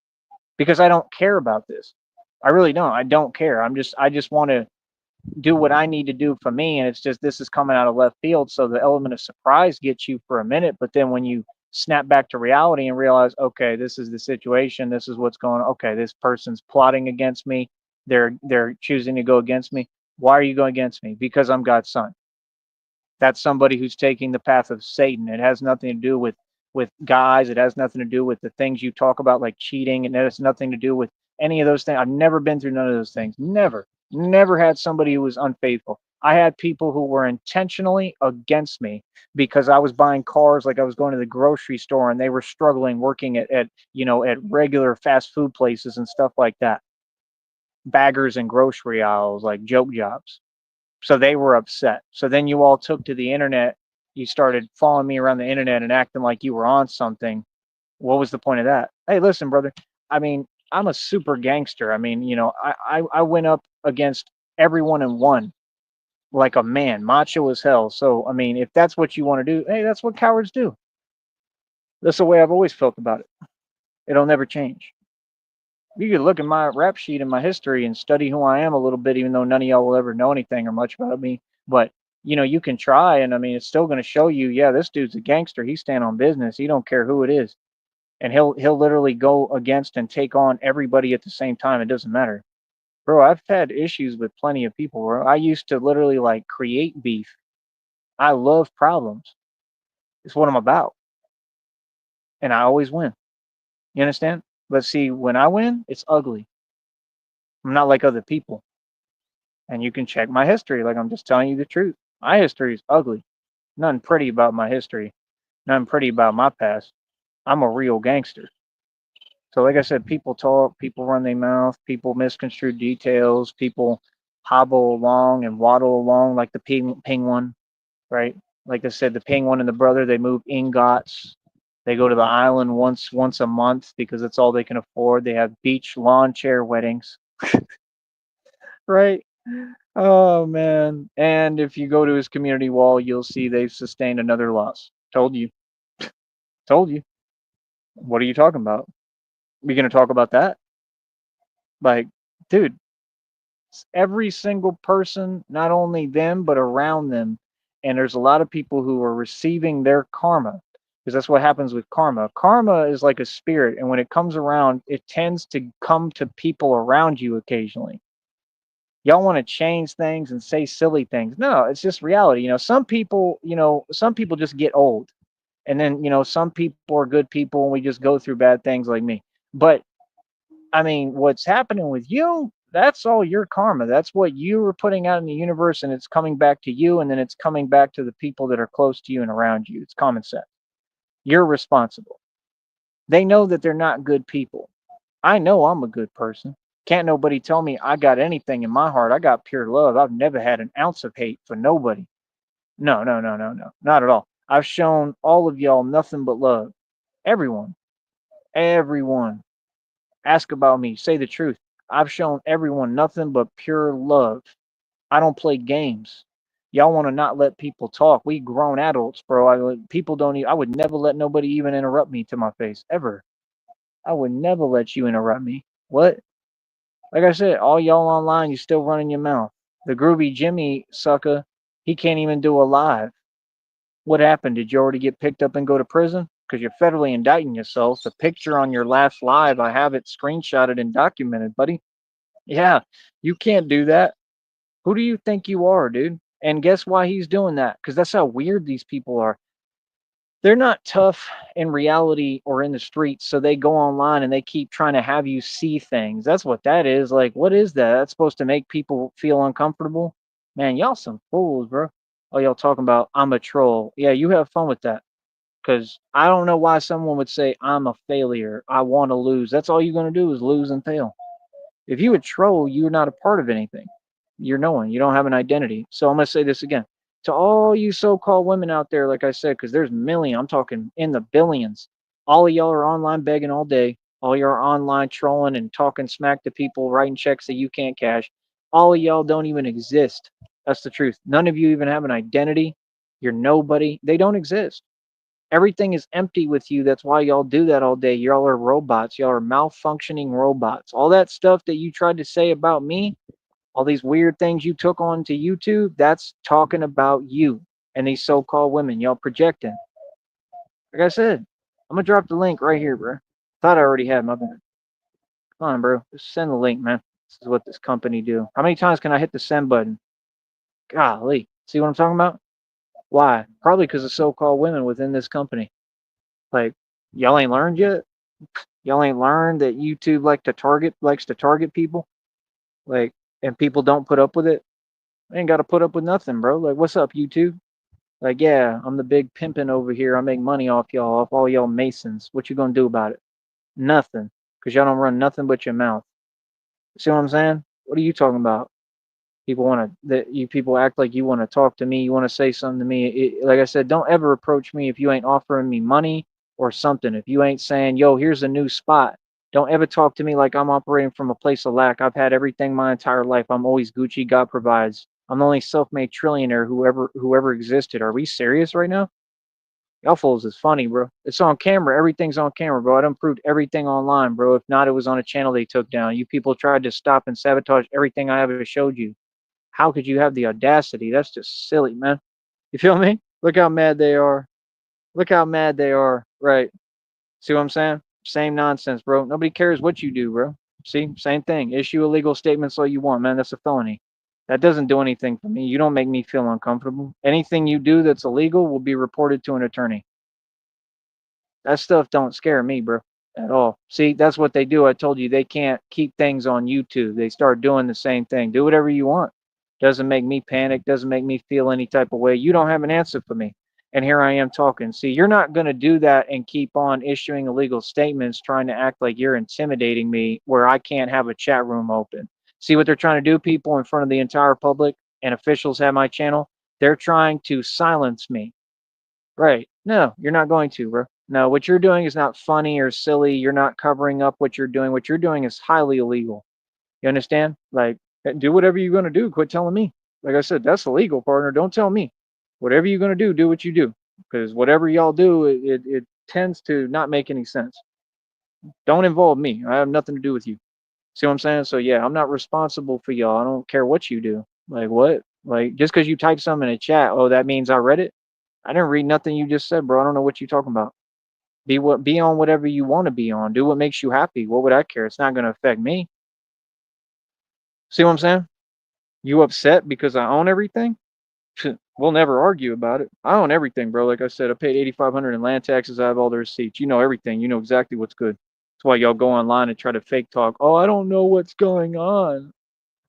because I don't care about this. I really don't. I don't care. I just want to do what I need to do for me. And it's just, this is coming out of left field. So the element of surprise gets you for a minute. But then when you snap back to reality and realize, okay, this is the situation. This is what's going on. Okay, this person's plotting against me. They're choosing to go against me. Why are you going against me? Because I'm God's son. That's somebody who's taking the path of Satan. It has nothing to do with guys. It has nothing to do with the things you talk about, like cheating, and it has nothing to do with any of those things. I've never been through none of those things. Never had somebody who was unfaithful. I had people who were intentionally against me because I was buying cars, like I was going to the grocery store, and they were struggling working at at regular fast food places and stuff like that, baggers and grocery aisles, like joke jobs. So they were upset. So then you all took to the internet. You started following me around the internet and acting like you were on something. What was the point of that? Hey, listen, brother. I mean, I'm a super gangster. I mean, I went up against everyone and won like a man, macho as hell. So, I mean, if that's what you want to do, hey, that's what cowards do. That's the way I've always felt about it. It'll never change. You could look at my rap sheet and my history and study who I am a little bit, even though none of y'all will ever know anything or much about me. But you can try, and I mean, it's still going to show you, yeah, this dude's a gangster. He stand on business. He don't care who it is, and he'll literally go against and take on everybody at the same time. It doesn't matter, bro. I've had issues with plenty of people, bro. I used to literally like create beef. I love problems. It's what I'm about, and I always win. You understand? But see, when I win, it's ugly. I'm not like other people. And you can check my history. Like, I'm just telling you the truth. My history is ugly. Nothing pretty about my history. Nothing pretty about my past. I'm a real gangster. So, like I said, people talk, people run their mouth, people misconstrue details, people hobble along and waddle along like the penguin, right? Like I said, the penguin and the brother, they move ingots. They go to the island once a month because that's all they can afford. They have beach lawn chair weddings, right? Oh man. And if you go to his community wall, you'll see they've sustained another loss. Told you. Told you. What are you talking about? We gonna talk about that? Like, dude, every single person, not only them, but around them. And there's a lot of people who are receiving their karma. Because that's what happens with karma. Karma is like a spirit, and when it comes around, it tends to come to people around you occasionally. Y'all want to change things and say silly things. No, it's just reality. Some people just get old. And then, some people are good people and we just go through bad things like me. But I mean, what's happening with you, that's all your karma. That's what you were putting out in the universe and it's coming back to you and then it's coming back to the people that are close to you and around you. It's common sense. You're responsible. They know that they're not good people. I know I'm a good person. Can't nobody tell me I got anything in my heart. I got pure love. I've never had an ounce of hate for nobody. No, no, no, no, no. Not at all. I've shown all of y'all nothing but love. Everyone. Everyone. Ask about me. Say the truth. I've shown everyone nothing but pure love. I don't play games. Y'all want to not let people talk. We grown adults, bro. People don't even, I would never let nobody even interrupt me to my face. Ever. I would never let you interrupt me. What? Like I said, all y'all online, you still running your mouth. The Groovy Jimmy sucker, he can't even do a live. What happened? Did you already get picked up and go to prison? Because you're federally indicting yourself. The picture on your last live, I have it screenshotted and documented, buddy. Yeah, you can't do that. Who do you think you are, dude? And guess why he's doing that? Because that's how weird these people are. They're not tough in reality or in the streets, so they go online and they keep trying to have you see things. That's what that is. Like, what is that? That's supposed to make people feel uncomfortable. Man, y'all some fools, bro. Oh, y'all talking about I'm a troll. Yeah, you have fun with that. Because I don't know why someone would say I'm a failure. I want to lose. That's all you're going to do is lose and fail. If you would troll, you're not a part of anything. You're no one. You don't have an identity. So I'm going to say this again. To all you so-called women out there, like I said, because there's millions, I'm talking in the billions. All of y'all are online begging all day. All y'all are online trolling and talking smack to people, writing checks that you can't cash. All of y'all don't even exist. That's the truth. None of you even have an identity. You're nobody. They don't exist. Everything is empty with you. That's why y'all do that all day. Y'all are robots. Y'all are malfunctioning robots. All that stuff that you tried to say about me, all these weird things you took onto YouTube, that's talking about you and these so-called women. Y'all projecting. Like I said, I'm gonna drop the link right here, bro. Thought I already had my bad. Come on, bro. Just send the link, man. This is what this company do. How many times can I hit the send button? Golly. See what I'm talking about? Why? Probably because of so-called women within this company. Like, y'all ain't learned yet? Y'all ain't learned that YouTube likes to target people? Like, and people don't put up with it? They ain't gotta put up with nothing, bro. Like, what's up, YouTube? Like, yeah, I'm the big pimpin' over here. I make money off y'all, off all y'all Masons. What you gonna do about it? Nothing. Because y'all don't run nothing but your mouth. See what I'm saying? What are you talking about? People want to that you people act like you want to talk to me, you want to say something to me. Like I said, don't ever approach me if you ain't offering me money or something. If you ain't saying, "Yo, here's a new spot." Don't ever talk to me like I'm operating from a place of lack. I've had everything my entire life. I'm always Gucci. God provides. I'm the only self-made trillionaire whoever existed. Are we serious right now? Y'all fools is funny, bro. It's on camera. Everything's on camera, bro. I done proved everything online, bro. If not, it was on a channel they took down. You people tried to stop and sabotage everything I ever showed you. How could you have the audacity? That's just silly, man. You feel me? Look how mad they are. Look how mad they are. Right. See what I'm saying? Same nonsense, bro. Nobody cares what you do, bro. See, same thing. Issue illegal statements all you want, man. That's a felony. That doesn't do anything for me. You don't make me feel uncomfortable. Anything you do that's illegal will be reported to an attorney. That stuff don't scare me, bro, at all. See, that's what they do. I told you they can't keep things on YouTube. They start doing the same thing. Do whatever you want. Doesn't make me panic, doesn't make me feel any type of way. You don't have an answer for me. And here I am talking. See, you're not going to do that and keep on issuing illegal statements trying to act like you're intimidating me where I can't have a chat room open. See what they're trying to do, people, in front of the entire public and officials have my channel? They're trying to silence me. Right. No, you're not going to, bro. No, what you're doing is not funny or silly. You're not covering up what you're doing. What you're doing is highly illegal. You understand? Like, do whatever you're going to do. Quit telling me. Like I said, that's illegal, partner. Don't tell me. Whatever you're going to do what you do. Because whatever y'all do, it tends to not make any sense. Don't involve me. I have nothing to do with you. See what I'm saying? So, yeah, I'm not responsible for y'all. I don't care what you do. Like, what? Like, just because you type something in a chat, oh, that means I read it? I didn't read nothing you just said, bro. I don't know what you're talking about. Be on whatever you want to be on. Do what makes you happy. What would I care? It's not going to affect me. See what I'm saying? You upset because I own everything? We'll never argue about it. I own everything, bro. Like I said, I paid 8,500 in land taxes. I have all the receipts. You know everything. You know exactly what's good. That's why y'all go online and try to fake talk. Oh, I don't know what's going on.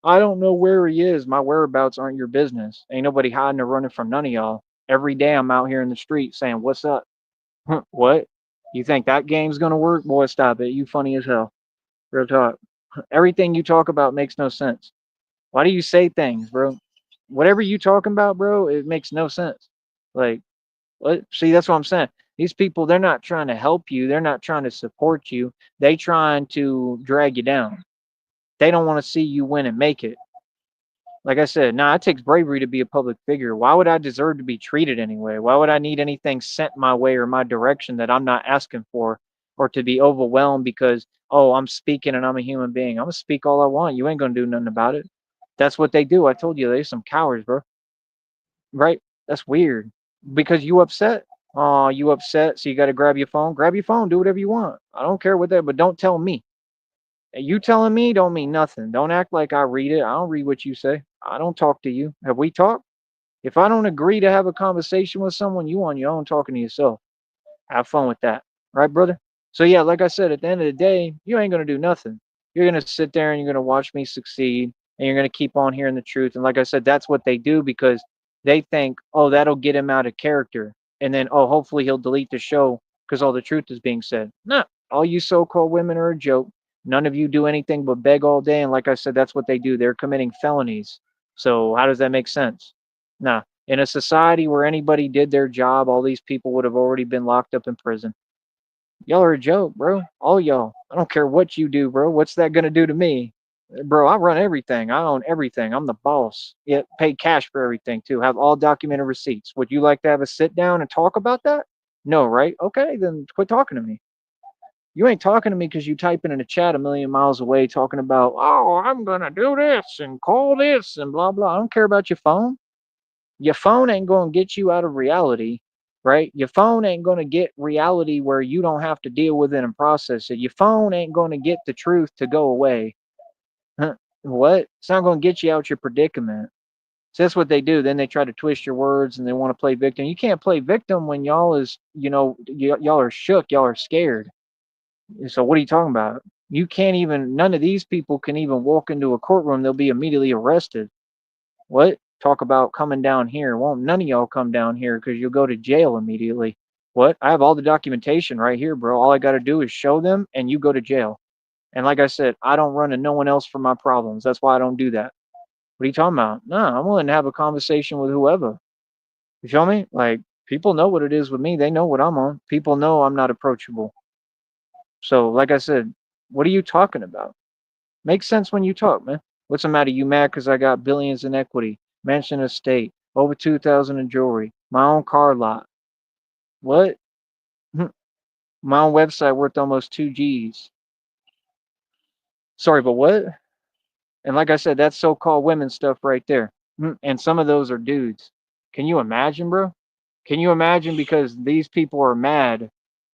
I don't know where he is. My whereabouts aren't your business. Ain't nobody hiding or running from none of y'all. Every day I'm out here in the street saying, "What's up?" What? You think that game's gonna work? Boy, stop it. You funny as hell. Real talk. Everything you talk about makes no sense. Why do you say things, bro? Whatever you talking about, bro, it makes no sense. Like, what? See, that's what I'm saying. These people, they're not trying to help you. They're not trying to support you. They trying to drag you down. They don't want to see you win and make it. Like I said, nah, it takes bravery to be a public figure. Why would I deserve to be treated anyway? Why would I need anything sent my way or my direction that I'm not asking for, or to be overwhelmed because, oh, I'm speaking and I'm a human being? I'm gonna speak all I want. You ain't gonna do nothing about it. That's what they do. I told you, they're some cowards, bro. Right? That's weird. Because you upset. Oh, you upset, so you got to grab your phone. Grab your phone. Do whatever you want. I don't care what that, but don't tell me. You telling me don't mean nothing. Don't act like I read it. I don't read what you say. I don't talk to you. Have we talked? If I don't agree to have a conversation with someone, you on your own talking to yourself. Have fun with that. Right, brother? So yeah, like I said, at the end of the day, you ain't gonna do nothing. You're gonna sit there and you're gonna watch me succeed and you're gonna keep on hearing the truth. And like I said, that's what they do because they think, oh, that'll get him out of character. And then, oh, hopefully he'll delete the show because all the truth is being said. Nah, all you so-called women are a joke. None of you do anything but beg all day. And like I said, that's what they do. They're committing felonies. So how does that make sense? Nah. In a society where anybody did their job, all these people would have already been locked up in prison. Y'all are a joke, bro. All y'all. I don't care what you do, bro. What's that gonna do to me? Bro, I run everything. I own everything. I'm the boss. Yeah, pay cash for everything too. Have all documented receipts. Would you like to have a sit down and talk about that? No, right? Okay, then quit talking to me. You ain't talking to me because you typing in a chat a million miles away talking about, oh, I'm gonna do this and call this and blah blah. I don't care about your phone. Your phone ain't gonna get you out of reality, right? Your phone ain't gonna get reality where you don't have to deal with it and process it. Your phone ain't gonna get the truth to go away. Huh? What? It's not gonna get you out your predicament. So that's what they do. Then they try to twist your words and they want to play victim. You can't play victim when y'all is, y'all are shook, y'all are scared. So what are you talking about? You can't even, none of these people can even walk into a courtroom. They'll be immediately arrested. What? Talk about coming down here. Won't none of y'all come down here because you'll go to jail immediately. What? I have all the documentation right here, bro. All I got to do is show them and you go to jail. And like I said, I don't run to no one else for my problems. That's why I don't do that. What are you talking about? No, I'm willing to have a conversation with whoever. You feel me? Like, people know what it is with me. They know what I'm on. People know I'm not approachable. So, like I said, what are you talking about? Makes sense when you talk, man. What's the matter? You mad because I got billions in equity, mansion estate, over 2,000 in jewelry, my own car lot. What? My own website worth almost 2 G's. Sorry, but what? And like I said, that's so-called women stuff right there. And some of those are dudes. Can you imagine, bro? Can you imagine? Because these people are mad.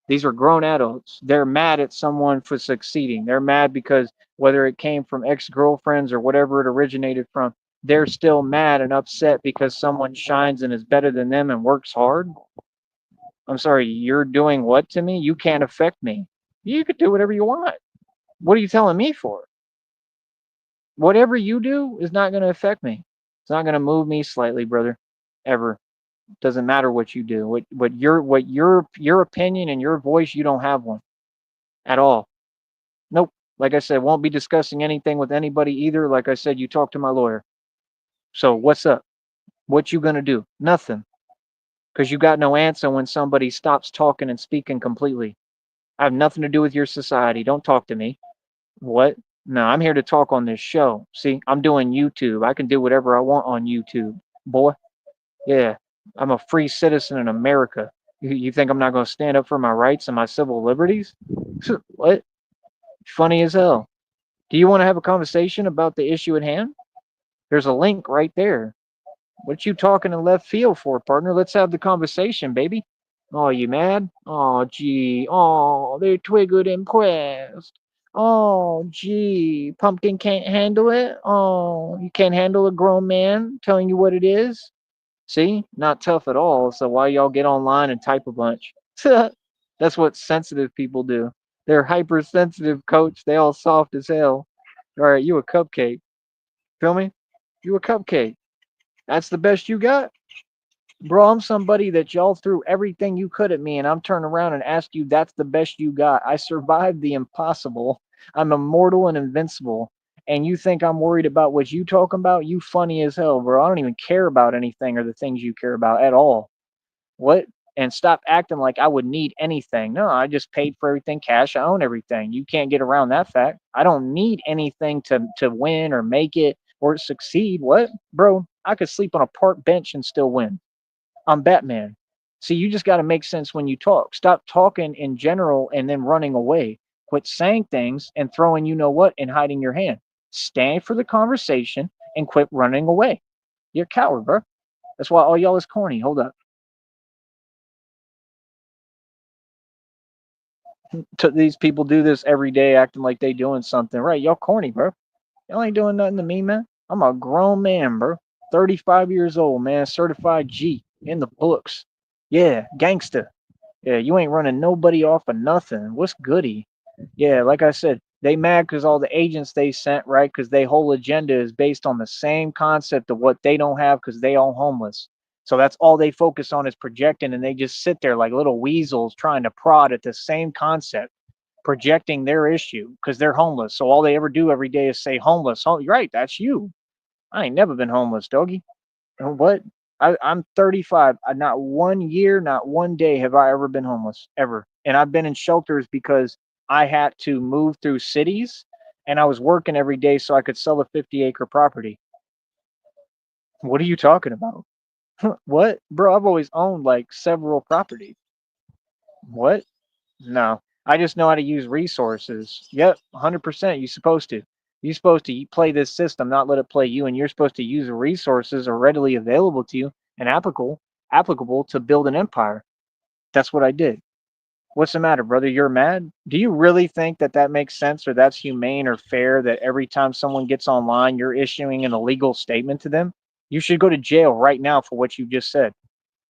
These are grown adults. They're mad at someone for succeeding. They're mad because whether it came from ex-girlfriends or whatever it originated from, they're still mad and upset because someone shines and is better than them and works hard. I'm sorry, you're doing what to me? You can't affect me. You could do whatever you want. What are you telling me for? Whatever you do is not going to affect me. It's not going to move me slightly, brother. Ever. Doesn't matter what you do. What your opinion and your voice, you don't have one at all. Nope. Like I said, won't be discussing anything with anybody either. Like I said, you talk to my lawyer. So what's up? What you gonna do? Nothing. Because you got no answer when somebody stops talking and speaking completely. I have nothing to do with your society. Don't talk to me. What? No, I'm here to talk on this show. See, I'm doing YouTube. I can do whatever I want on YouTube. Boy, yeah. I'm a free citizen in America. You think I'm not going to stand up for my rights and my civil liberties? What? Funny as hell. Do you want to have a conversation about the issue at hand? There's a link right there. What you talking in left field for, partner? Let's have the conversation, baby. Oh, you mad? Oh, gee. Oh, they're triggered and pressed. Oh, gee. Pumpkin can't handle it. Oh, you can't handle a grown man telling you what it is. See? Not tough at all. So why y'all get online and type a bunch? That's what sensitive people do. They're hypersensitive, coach. They all soft as hell. All right, you a cupcake. Feel me? You a cupcake. That's the best you got? Bro, I'm somebody that y'all threw everything you could at me, and I'm turning around and ask you, that's the best you got. I survived the impossible. I'm immortal and invincible. And you think I'm worried about what you talking about? You funny as hell, bro. I don't even care about anything or the things you care about at all. What? And stop acting like I would need anything. No, I just paid for everything cash. I own everything. You can't get around that fact. I don't need anything to win or make it or succeed. What? Bro, I could sleep on a park bench and still win. I'm Batman. See, you just got to make sense when you talk. Stop talking in general and then running away. Quit saying things and throwing you know what and hiding your hand. Stand for the conversation and quit running away. You're a coward, bro. That's why all y'all is corny. Hold up. These people do this every day, acting like they doing something. Right? Y'all corny, bro. Y'all ain't doing nothing to me, man. I'm a grown man, bro. 35 years old, man. Certified G in the books. Yeah, gangster. Yeah, you ain't running nobody off of nothing. What's goody? Yeah, like I said, they mad because all the agents they sent, right? Because their whole agenda is based on the same concept of what they don't have because they all homeless. So that's all they focus on is projecting, and they just sit there like little weasels trying to prod at the same concept, projecting their issue because they're homeless. So all they ever do every day is say homeless. Oh, right, that's you. I ain't never been homeless, doggy. What? I'm 35. Not 1 year, not one day have I ever been homeless, ever. And I've been in shelters because I had to move through cities and I was working every day so I could sell a 50-acre property. What are you talking about? What? Bro, I've always owned like several properties. What? No. I just know how to use resources. Yep, 100%. You're supposed to. You're supposed to play this system, not let it play you, and you're supposed to use the resources are readily available to you and applicable to build an empire. That's what I did. What's the matter, brother? You're mad? Do you really think that that makes sense or that's humane or fair that every time someone gets online, you're issuing an illegal statement to them? You should go to jail right now for what you just said.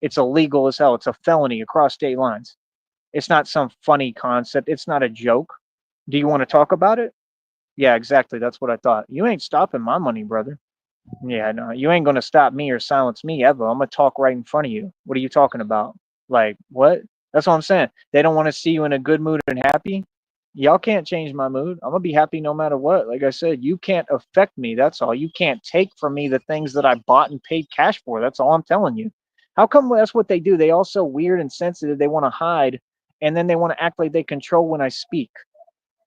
It's illegal as hell. It's a felony across state lines. It's not some funny concept. It's not a joke. Do you want to talk about it? Yeah, exactly. That's what I thought. You ain't stopping my money, brother. Yeah, no, you ain't gonna stop me or silence me ever. I'm gonna talk right in front of you. What are you talking about? Like, what? That's what I'm saying. They don't want to see you in a good mood and happy. Y'all can't change my mood. I'm gonna be happy no matter what. Like I said, you can't affect me. That's all. You can't take from me the things that I bought and paid cash for. That's all I'm telling you. How come that's what they do? They all so weird and sensitive. They want to hide, and then they want to act like they control when I speak.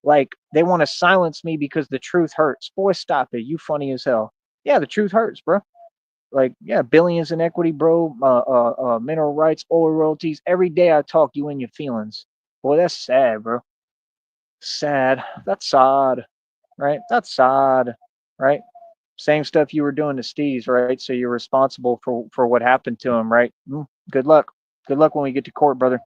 Like they want to silence me because the truth hurts. Boy, stop it. You funny as hell. Yeah, the truth hurts, bro. Like, yeah, billions in equity, bro. Mineral rights, oil royalties. Every day I talk, you in your feelings. Boy, that's sad, bro. Sad. That's sad, right? That's sad, right? Same stuff you were doing to Steve's, right? So you're responsible for what happened to him, right? Good luck. Good luck when we get to court, brother.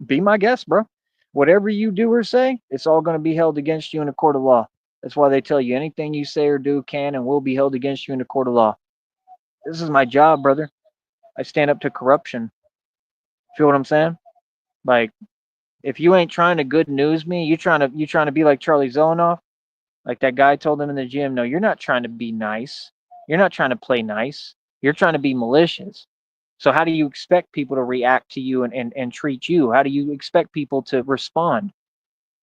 Be my guest, bro. Whatever you do or say, it's all going to be held against you in a court of law. That's why they tell you anything you say or do can and will be held against you in a court of law. This is my job, brother. I stand up to corruption. Feel what I'm saying? Like, if you ain't trying to good news me, you trying to be like Charlie Zelenoff, like that guy told him in the gym. No, you're not trying to be nice. You're not trying to play nice. You're trying to be malicious. So how do you expect people to react to you and treat you? How do you expect people to respond?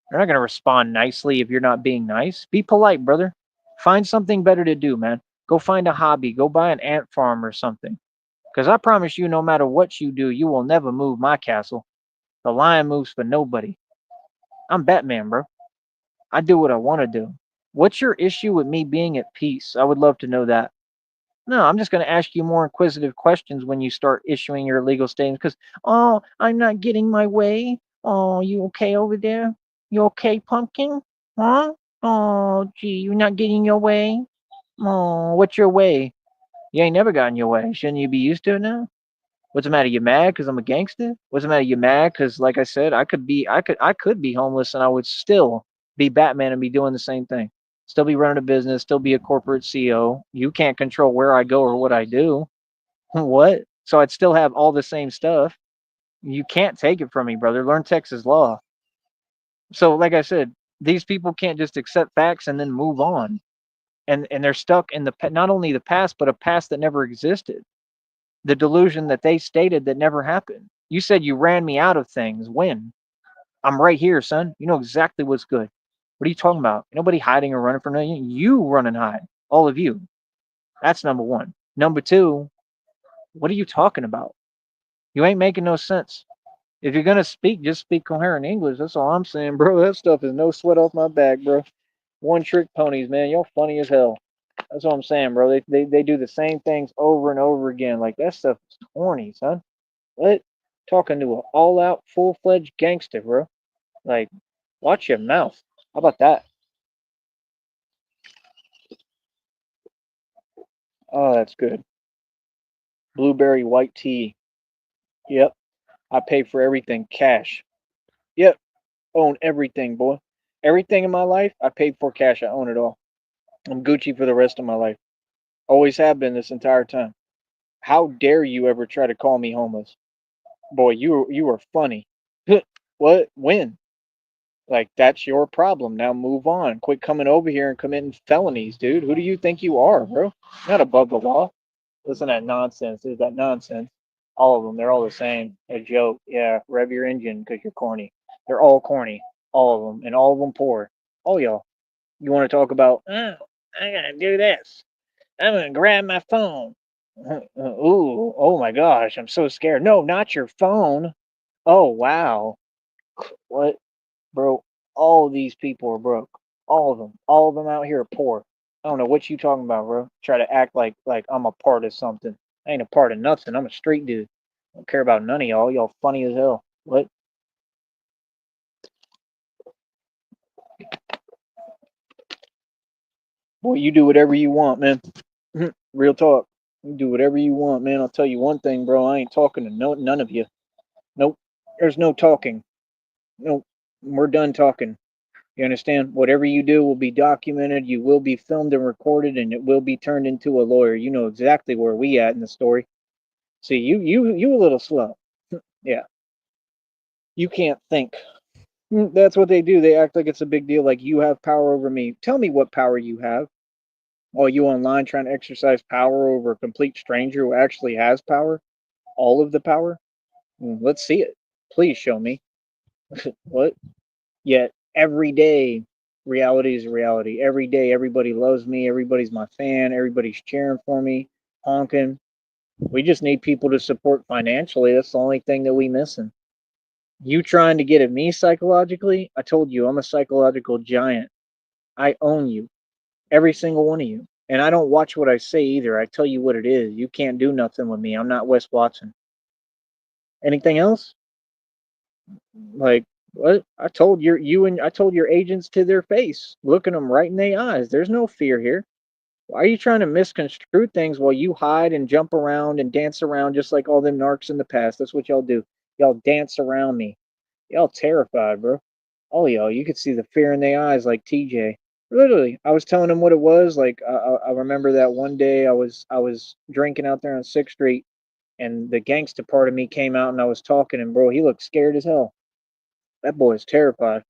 They're not going to respond nicely if you're not being nice. Be polite, brother. Find something better to do, man. Go find a hobby. Go buy an ant farm or something. Because I promise you, no matter what you do, you will never move my castle. The lion moves for nobody. I'm Batman, bro. I do what I want to do. What's your issue with me being at peace? I would love to know that. No, I'm just going to ask you more inquisitive questions when you start issuing your legal statements. Because, oh, I'm not getting my way. Oh, you okay over there? You okay, pumpkin? Huh? Oh, gee, you're not getting your way? Oh, what's your way? You ain't never gotten your way. Shouldn't you be used to it now? What's the matter? You mad because I'm a gangster? What's the matter? You mad because, like I said, I could be homeless and I would still be Batman and be doing the same thing. Still be running a business, still be a corporate CEO. You can't control where I go or what I do. What? So I'd still have all the same stuff. You can't take it from me, brother. Learn Texas law. So, like I said, these people can't just accept facts and then move on. And they're stuck in not only the past, but a past that never existed. The delusion that they stated that never happened. You said you ran me out of things. When? I'm right here, son. You know exactly what's good. What are you talking about? Ain't nobody hiding or running from nothing. You run and hide. All of you. That's number one. Number two, what are you talking about? You ain't making no sense. If you're gonna speak, just speak coherent English. That's all I'm saying, bro. That stuff is no sweat off my back, bro. One trick ponies, man. You're funny as hell. That's what I'm saying, bro. They do the same things over and over again. Like that stuff is corny, son. What? Talking to an all out, full fledged gangster, bro. Like, watch your mouth. How about that? Oh, that's good. Blueberry white tea. Yep. I pay for everything cash. Yep. Own everything, boy. Everything in my life, I paid for cash. I own it all. I'm Gucci for the rest of my life. Always have been this entire time. How dare you ever try to call me homeless? Boy, you are funny. What? When? Like that's your problem. Now move on. Quit coming over here and committing felonies, dude. Who do you think you are, bro? You're not above the law. Listen to that nonsense. Is that nonsense? All of them. They're all the same. A joke. Yeah. Rev your engine because you're corny. They're all corny. All of them. And all of them poor. All y'all. You want to talk about, oh, I got to do this. I'm going to grab my phone. Ooh. Oh my gosh. I'm so scared. No, not your phone. Oh, wow. What? Bro, all of these people are broke. All of them. All of them out here are poor. I don't know what you talking about, bro. Try to act like I'm a part of something. I ain't a part of nothing. I'm a street dude. I don't care about none of y'all. Y'all funny as hell. What? Boy, you do whatever you want, man. Real talk. You do whatever you want, man. I'll tell you one thing, bro. I ain't talking to none of you. Nope. There's no talking. Nope. We're done talking. You understand? Whatever you do will be documented. You will be filmed and recorded, and it will be turned into a lawyer. You know exactly where we at in the story. See, you a little slow. Yeah. You can't think. That's what they do. They act like it's a big deal. Like you have power over me. Tell me what power you have. While you online trying to exercise power over a complete stranger who actually has power, all of the power. Let's see it. Please show me. What? Yet every day, reality is reality. Every day, everybody loves me. Everybody's my fan. Everybody's cheering for me, honking. We just need people to support financially. That's the only thing that we missing. You trying to get at me psychologically? I told you I'm a psychological giant. I own you, every single one of you. And I don't watch what I say either. I tell you what it is. You can't do nothing with me. I'm not Wes Watson. Anything else? Like what? I told your agents to their face, looking them right in the eyes. There's no fear here. Why are you trying to misconstrue things while you hide and jump around and dance around just like all them narcs in the past? That's what y'all do. Y'all dance around me. Y'all terrified, bro. All y'all, you could see the fear in their eyes, like TJ. Literally, I was telling him what it was. Like I remember that one day I was drinking out there on Sixth Street, and the gangster part of me came out, and I was talking, and bro, he looked scared as hell. That boy is terrified.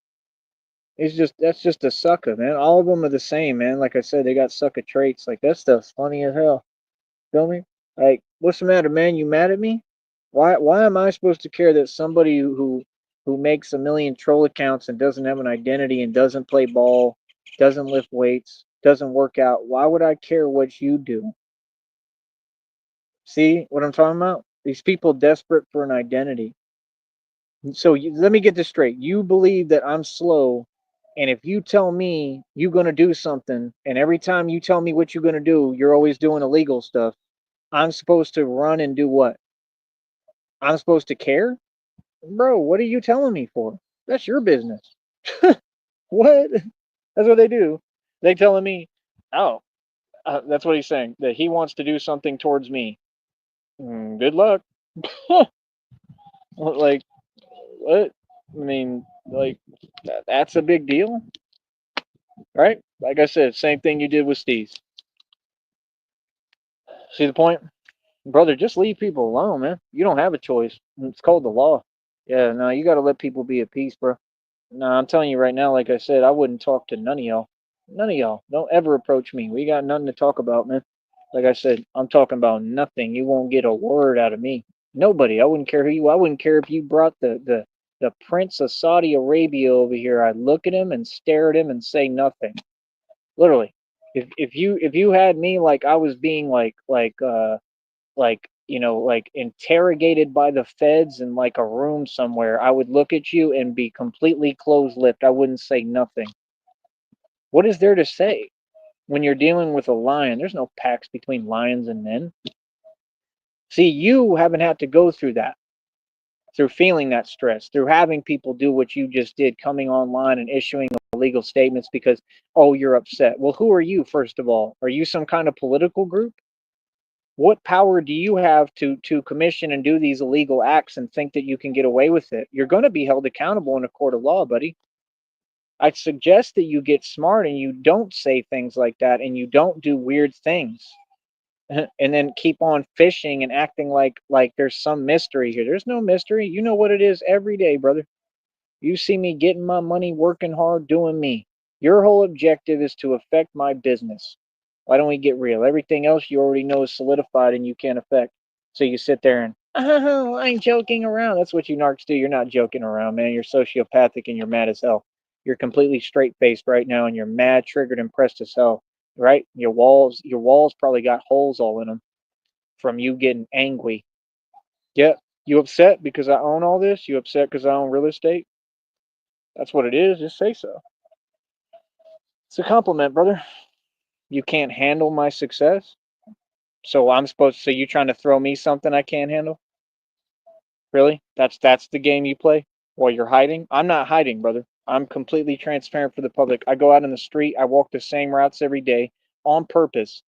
That's just a sucker, man. All of them are the same, man. Like I said, they got sucker traits. Like that stuff's funny as hell. Feel me? Like, what's the matter, man? You mad at me? Why am I supposed to care that somebody who makes a million troll accounts and doesn't have an identity and doesn't play ball, doesn't lift weights, doesn't work out? Why would I care what you do? See what I'm talking about? These people desperate for an identity. So let me get this straight. You believe that I'm slow, and if you tell me you're gonna do something, and every time you tell me what you're gonna do, you're always doing illegal stuff. I'm supposed to run and do what? I'm supposed to care? Bro, what are you telling me for? That's your business. What? That's what they do. They telling me, oh, that's what he's saying, that he wants to do something towards me. Good luck. Like, what? I mean, like, that's a big deal, right? Like I said, same thing you did with Steve. See the point? Brother, just leave people alone, man. You don't have a choice. It's called the law. Yeah, no, you got to let people be at peace, bro. No, I'm telling you right now, like I said, I wouldn't talk to none of y'all. None of y'all. Don't ever approach me. We got nothing to talk about, man. Like I said, I'm talking about nothing. You won't get a word out of me. Nobody. I wouldn't care who you. I wouldn't care if you brought the Prince of Saudi Arabia over here. I'd look at him and stare at him and say nothing. Literally. If you had me like I was being like like interrogated by the feds in like a room somewhere, I would look at you and be completely closed-lipped. I wouldn't say nothing. What is there to say when you're dealing with a lion? There's no pacts between lions and men. See, you haven't had to go through that, through feeling that stress, through having people do what you just did, coming online and issuing illegal statements because, oh, you're upset. Well, who are you, first of all? Are you some kind of political group? What power do you have to commission and do these illegal acts and think that you can get away with it? You're going to be held accountable in a court of law, buddy. I'd suggest that you get smart and you don't say things like that and you don't do weird things and then keep on fishing and acting like there's some mystery here. There's no mystery. You know what it is every day, brother. You see me getting my money, working hard, doing me. Your whole objective is to affect my business. Why don't we get real? Everything else you already know is solidified and you can't affect. So you sit there and, oh, I'm joking around. That's what you narcs do. You're not joking around, man. You're sociopathic and you're mad as hell. You're completely straight faced right now and you're mad, triggered, and pressed as hell. Right? Your walls probably got holes all in them from you getting angry. Yep. You upset because I own all this? You upset because I own real estate? That's what it is. Just say so. It's a compliment, brother. You can't handle my success. So you trying to throw me something I can't handle? Really? That's the game you play while you're hiding? I'm not hiding, brother. I'm completely transparent for the public. I go out in the street, I walk the same routes every day on purpose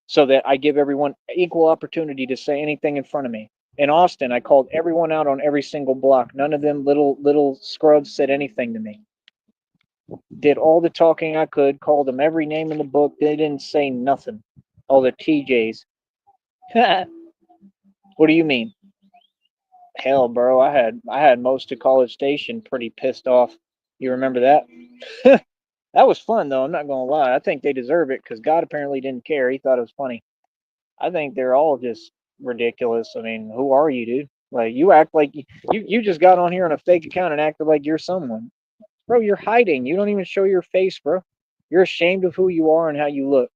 so that I give everyone equal opportunity to say anything in front of me. In Austin, I called everyone out on every single block. None of them little scrubs said anything to me. Did all the talking I could, called them every name in the book. They didn't say nothing. All the TJs. What do you mean? Hell, bro, I had most of College Station pretty pissed off. You remember that? That was fun though. I'm not gonna lie. I think they deserve it because God apparently didn't care. He thought it was funny. I think they're all just ridiculous. I mean, who are you, dude? Like you act like you just got on here on a fake account and acted like you're someone. Bro, you're hiding. You don't even show your face, bro. You're ashamed of who you are and how you look.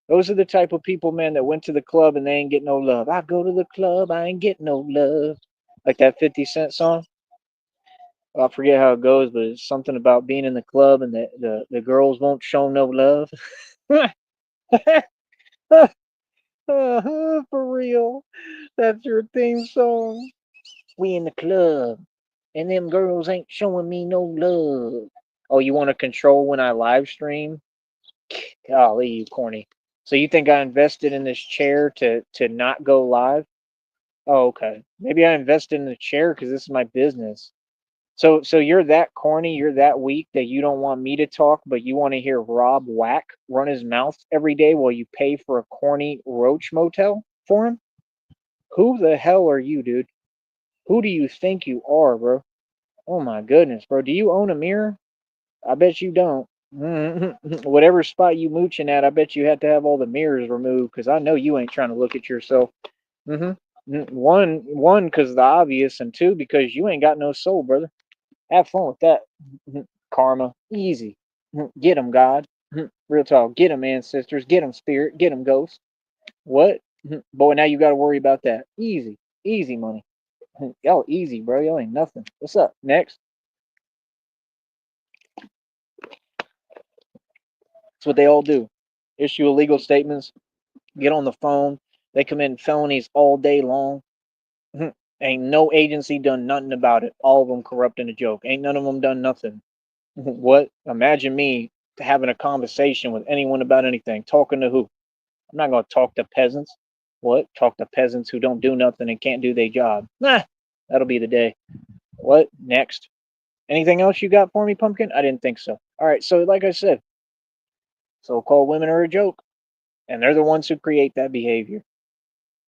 Those are the type of people, man, that went to the club and they ain't get no love. I go to the club, I ain't get no love. Like that 50 Cent song. I forget how it goes, but it's something about being in the club and the girls won't show no love. For real. That's your theme song. We in the club, and them girls ain't showing me no love. Oh, you want to control when I live stream? Golly, you corny. So you think I invested in this chair to not go live? Oh, okay. Maybe I invested in the chair because this is my business. So you're that corny, you're that weak that you don't want me to talk, but you want to hear Rob Whack run his mouth every day while you pay for a corny roach motel for him? Who the hell are you, dude? Who do you think you are, bro? Oh my goodness, bro. Do you own a mirror? I bet you don't. Whatever spot you mooching at, I bet you had to have all the mirrors removed because I know you ain't trying to look at yourself. hmm One, because the obvious, and two, because you ain't got no soul, brother. Have fun with that. Karma, easy. Get them, God. Real talk. Get them, ancestors. Get them, spirit. Get them, ghost. What? Boy, now you got to worry about that. Easy, easy money. Y'all easy, bro. Y'all ain't nothing. What's up? Next. That's what they all do. Issue illegal statements. Get on the phone. They commit felonies all day long. Ain't no agency done nothing about it. All of them corrupt in a joke. Ain't none of them done nothing. What? Imagine me having a conversation with anyone about anything. Talking to who? I'm not going to talk to peasants. What? Talk to peasants who don't do nothing and can't do their job. Nah, that'll be the day. What? Next. Anything else you got for me, Pumpkin? I didn't think so. All right, so like I said, so-called women are a joke, and they're the ones who create that behavior.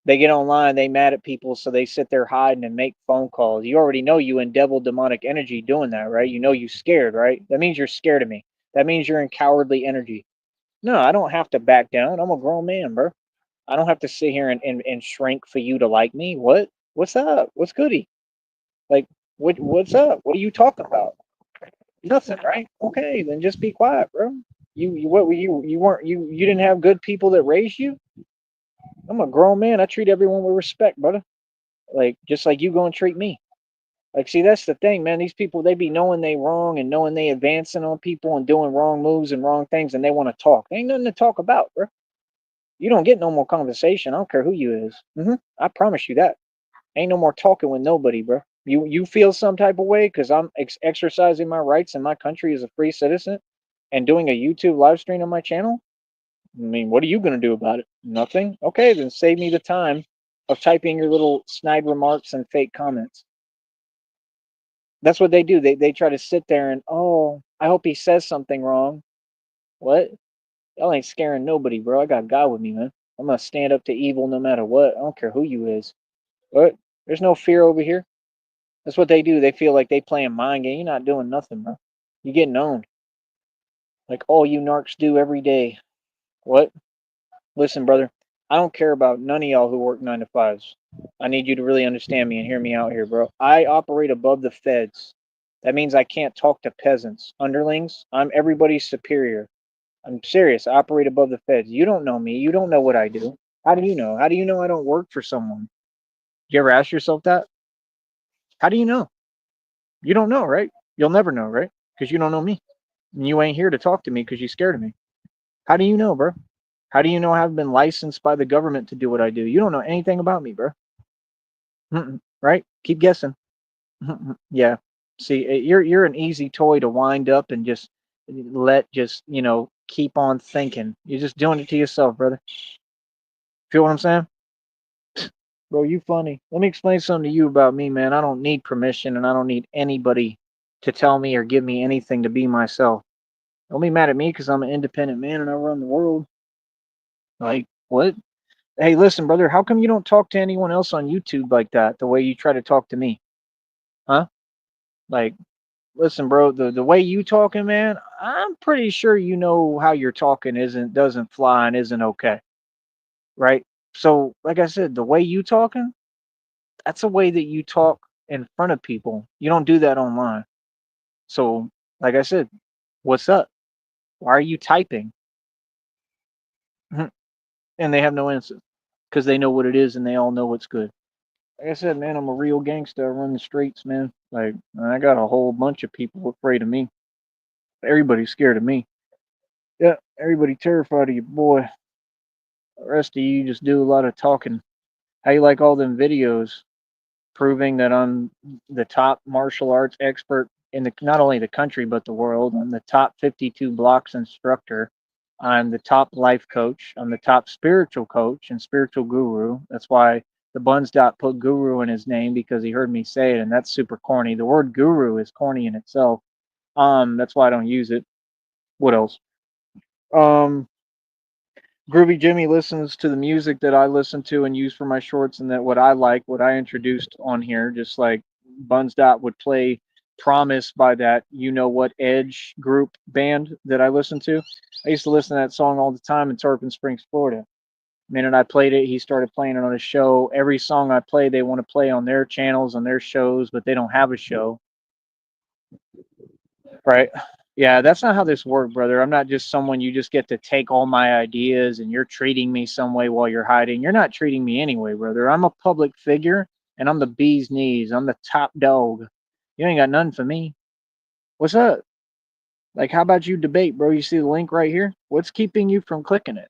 They get online, they mad at people, so they sit there hiding and make phone calls. You already know you in devil demonic energy doing that, right? You know you scared, right? That means you're scared of me. That means you're in cowardly energy. No, I don't have to back down. I'm a grown man, bro. I don't have to sit here and shrink for you to like me. What? What's up? What's goody? Like, what's up? What are you talking about? Nothing, right? Okay, then just be quiet, bro. You what were you weren't you didn't have good people that raised you? I'm a grown man. I treat everyone with respect, brother. Like just like you gonna treat me. Like, see, that's the thing, man. These people, they be knowing they wrong and knowing they advancing on people and doing wrong moves and wrong things, and they want to talk. Ain't nothing to talk about, bro. You don't get no more conversation. I don't care who you is. I promise you that. Ain't no more talking with nobody, bro. You feel some type of way because I'm exercising my rights in my country as a free citizen and doing a YouTube live stream on my channel? I mean, what are you going to do about it? Nothing? Okay, then save me the time of typing your little snide remarks and fake comments. That's what they do. They try to sit there and, oh, I hope he says something wrong. What? Y'all ain't scaring nobody, bro. I got God with me, man. I'm going to stand up to evil no matter what. I don't care who you is. What? There's no fear over here. That's what they do. They feel like they playing mind game. You're not doing nothing, bro. You getting owned. Like all you narcs do every day. What? Listen, brother. I don't care about none of y'all who work 9 to 5s. I need you to really understand me and hear me out here, bro. I operate above the feds. That means I can't talk to peasants, underlings. I'm everybody's superior. I'm serious. I operate above the feds. You don't know me. You don't know what I do. How do you know? How do you know I don't work for someone? You ever ask yourself that? How do you know? You don't know, right? You'll never know, right? Because you don't know me. And you ain't here to talk to me because you're scared of me. How do you know, bro? How do you know I've been licensed by the government to do what I do? You don't know anything about me, bro. Right? Keep guessing. Yeah. See, you're an easy toy to wind up and just keep on thinking. You're just doing it to yourself, brother. Feel what I'm saying? Bro, you funny. Let me explain something to you about me, man. I don't need permission and I don't need anybody to tell me or give me anything to be myself. Don't be mad at me because I'm an independent man and I run the world. Like, what? Hey, listen, brother, how come you don't talk to anyone else on YouTube like that, the way you try to talk to me? Huh? Like, listen, bro, the way you talking, man, I'm pretty sure you know how you're talking doesn't fly and isn't okay, right? So, like I said, the way you talking, that's a way that you talk in front of people. You don't do that online. So, like I said, what's up? Why are you typing? And they have no answer because they know what it is and they all know what's good. Like I said, man, I'm a real gangster. I run the streets, man. Like, I got a whole bunch of people afraid of me. Everybody's scared of me. Yeah, everybody terrified of you, boy. The rest of you just do a lot of talking. How you like all them videos proving that I'm the top martial arts expert in not only the country but the world. I'm the top 52 blocks instructor. I'm the top life coach. I'm the top spiritual coach and spiritual guru. That's why the Buns Dot put guru in his name because he heard me say it, and that's super corny. The word guru is corny in itself. That's why I don't use it. What else? Um, Groovy Jimmy listens to the music that I listen to and use for my shorts, and that what I like, what I introduced on here, just like Buns Dot would play Promise by that You Know What Edge group band that I listen to. I used to listen to that song all the time in Tarpon Springs, Florida. The minute I played it, he started playing it on his show. Every song I play, they want to play on their channels, on their shows, but they don't have a show. Right. Yeah, that's not how this works, brother. I'm not just someone you just get to take all my ideas and you're treating me some way while you're hiding. You're not treating me anyway, brother. I'm a public figure and I'm the bee's knees. I'm the top dog. You ain't got nothing for me. What's up? Like, how about you debate, bro? You see the link right here? What's keeping you from clicking it?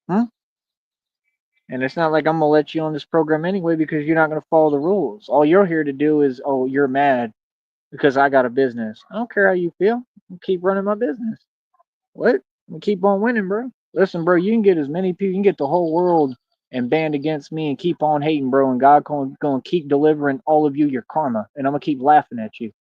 Hmm? And it's not like I'm gonna let you on this program anyway because you're not gonna follow the rules. All you're here to do is, oh, you're mad because I got a business. I don't care how you feel. I'll keep running my business. What? We keep on winning, bro. Listen, bro, you can get as many people, you can get the whole world and band against me and keep on hating, bro. And God going to keep delivering all of you your karma. And I'm going to keep laughing at you.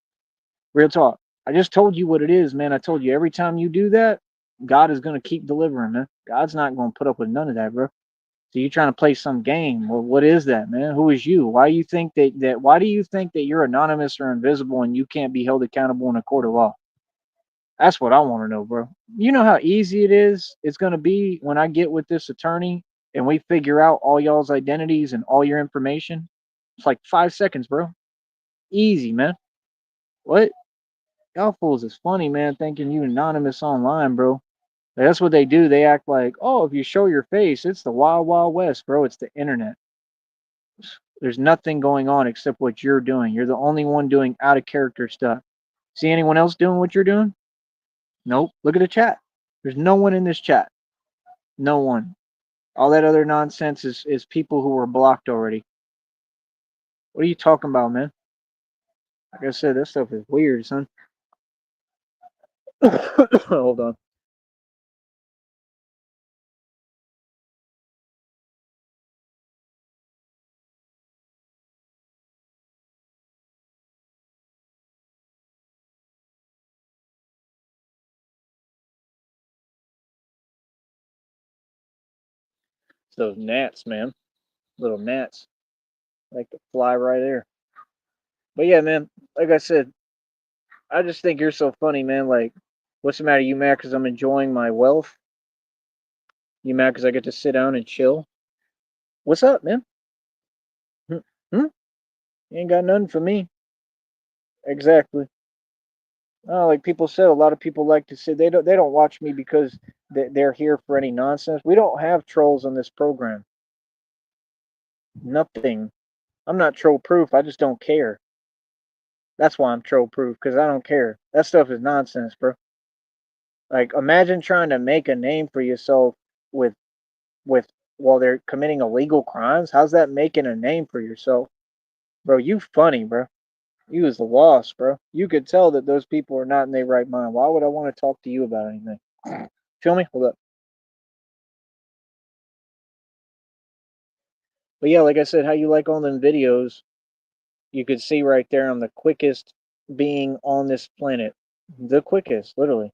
Real talk. I just told you what it is, man. I told you every time you do that, God is going to keep delivering, man. God's not going to put up with none of that, bro. So you trying to play some game? Well, what is that, man? Who is you? Why do you think that? Why do you think that you're anonymous or invisible and you can't be held accountable in a court of law? That's what I want to know, bro. You know how easy it's going to be when I get with this attorney and we figure out all y'all's identities and all your information? It's like 5 seconds, bro. Easy, man. What? Y'all fools is funny, man, thinking you anonymous online, bro. Like, that's what they do. They act like, oh, if you show your face, it's the wild, wild west, bro. It's the internet. There's nothing going on except what you're doing. You're the only one doing out of character stuff. See anyone else doing what you're doing? Nope. Look at the chat. There's no one in this chat. No one. All that other nonsense is people who were blocked already. What are you talking about, man? Like I said, this stuff is weird, son. Hold on. It's those gnats, man. Little gnats. Like to fly right there. But yeah, man, like I said, I just think you're so funny, man. Like, what's the matter? You mad because I'm enjoying my wealth? You mad because I get to sit down and chill? What's up, man? Hmm? Hmm? You ain't got nothing for me. Exactly. Oh, like people said, a lot of people like to say they don't watch me because they're here for any nonsense. We don't have trolls on this program. Nothing. I'm not troll proof. I just don't care. That's why I'm troll proof because I don't care. That stuff is nonsense, bro. Like imagine trying to make a name for yourself with with while they're committing illegal crimes. How's that making a name for yourself, bro? You funny, bro. You was the lost, bro. You could tell that those people are not in their right mind. Why would I want to talk to you about anything? Feel me? Hold up. But yeah, like I said, how you like all them videos, you could see right there I'm the quickest being on this planet. The quickest, literally.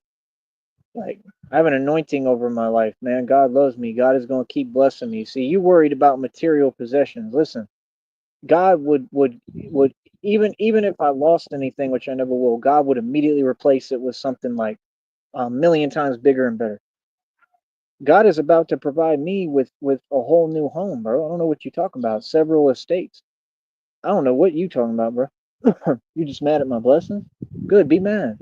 Like, I have an anointing over my life, man. God loves me. God is going to keep blessing me. See, you worried about material possessions. Listen, God would even if I lost anything, which I never will, God would immediately replace it with something like a million times bigger and better. God is about to provide me with a whole new home, bro. I don't know what you're talking about. Several estates. I don't know what you talking about, bro. You just mad at my blessings? Good, be mad.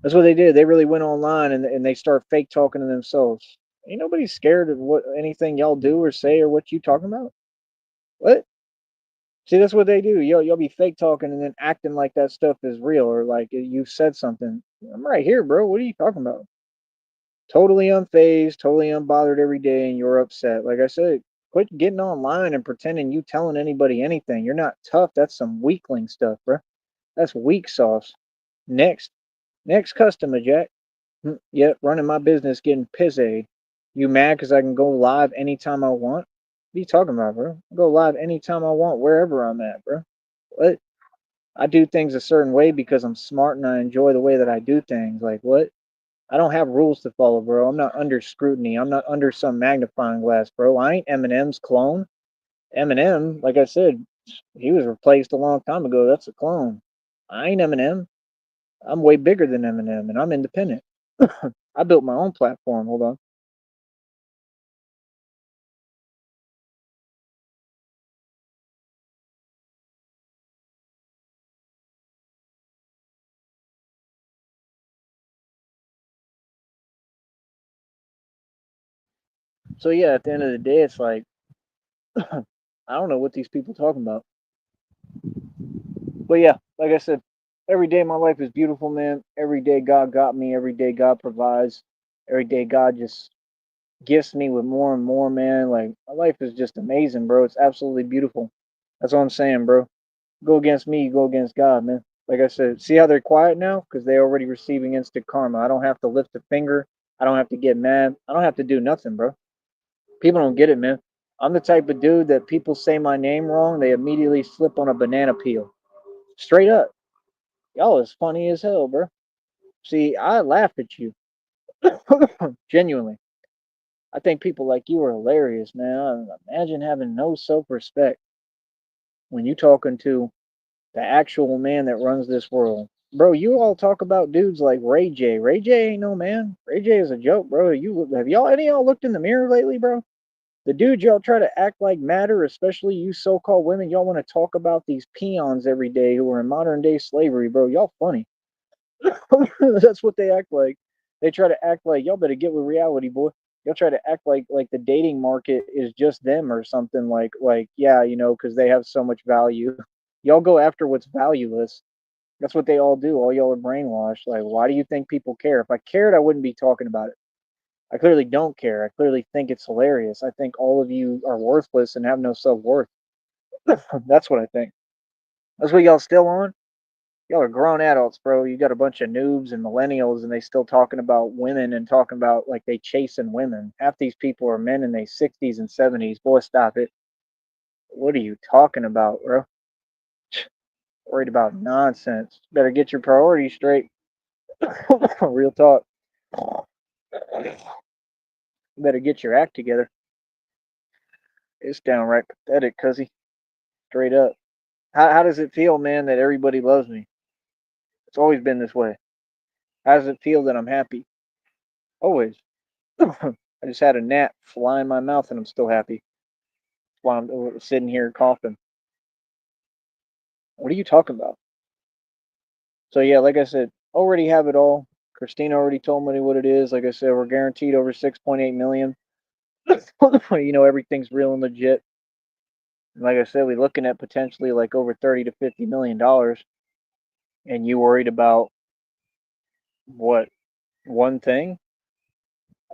That's what they did. They really went online and they start fake talking to themselves. Ain't nobody scared of what anything y'all do or say or what you talking about. What? See, that's what they do. Y'all be fake talking and then acting like that stuff is real or like you said something. I'm right here, bro. What are you talking about? Totally unfazed, totally unbothered every day, and you're upset. Like I said, quit getting online and pretending you telling anybody anything. You're not tough. That's some weakling stuff, bro. That's weak sauce. Next, next customer, Jack. Yep, running my business, getting pissy. You mad because I can go live anytime I want? What are you talking about, bro? I go live anytime I want, wherever I'm at, bro. What? I do things a certain way because I'm smart and I enjoy the way that I do things. Like what? I don't have rules to follow, bro. I'm not under scrutiny. I'm not under some magnifying glass, bro. I ain't Eminem's clone. Eminem, like I said, he was replaced a long time ago. That's a clone. I ain't Eminem. I'm way bigger than Eminem, and I'm independent. I built my own platform. Hold on. So yeah, at the end of the day, it's like I don't know what these people talking about. But yeah, like I said, every day my life is beautiful, man. Every day God got me. Every day God provides. Every day God just gifts me with more and more, man. Like my life is just amazing, bro. It's absolutely beautiful. That's what I'm saying, bro. Go against me, you go against God, man. Like I said, see how they're quiet now because they already receiving instant karma. I don't have to lift a finger. I don't have to get mad. I don't have to do nothing, bro. People don't get it, man. I'm the type of dude that people say my name wrong, they immediately slip on a banana peel. Straight up. Y'all is funny as hell, bro. See, I laugh at you. Genuinely. I think people like you are hilarious, man. Imagine having no self respect when you talking to the actual man that runs this world. Bro, you all talk about dudes like Ray J. Ray J ain't no man. Ray J is a joke, bro. You have y'all any of y'all looked in the mirror lately, bro? The dude y'all try to act like matter, especially you so-called women, y'all want to talk about these peons every day who are in modern day slavery, bro. Y'all funny. That's what they act like. They try to act like y'all better get with reality, boy. Y'all try to act like the dating market is just them or something like yeah, you know, because they have so much value. Y'all go after what's valueless. That's what they all do. All y'all are brainwashed. Like, why do you think people care? If I cared, I wouldn't be talking about it. I clearly don't care. I clearly think it's hilarious. I think all of you are worthless and have no self worth. That's what I think. That's what y'all still on. Y'all are grown adults, bro. You got a bunch of noobs and millennials, and they still talking about women and talking about like they chasing women. Half these people are men in their 60s and 70s. Boy, stop it. What are you talking about, bro? Worried about nonsense. Better get your priorities straight. Real talk. Better get your act together. It's downright pathetic, cuzzy. Straight up. How does it feel, man, that everybody loves me? It's always been this way. How does it feel that I'm happy? Always. I just had a gnat fly in my mouth and I'm still happy. While I'm sitting here coughing. What are you talking about? So yeah, like I said, already have it all. Christina already told me what it is. Like I said, we're guaranteed over 6.8 million. You know, everything's real and legit. And like I said, we're looking at potentially like over 30 to $50 million. And you worried about what, one thing?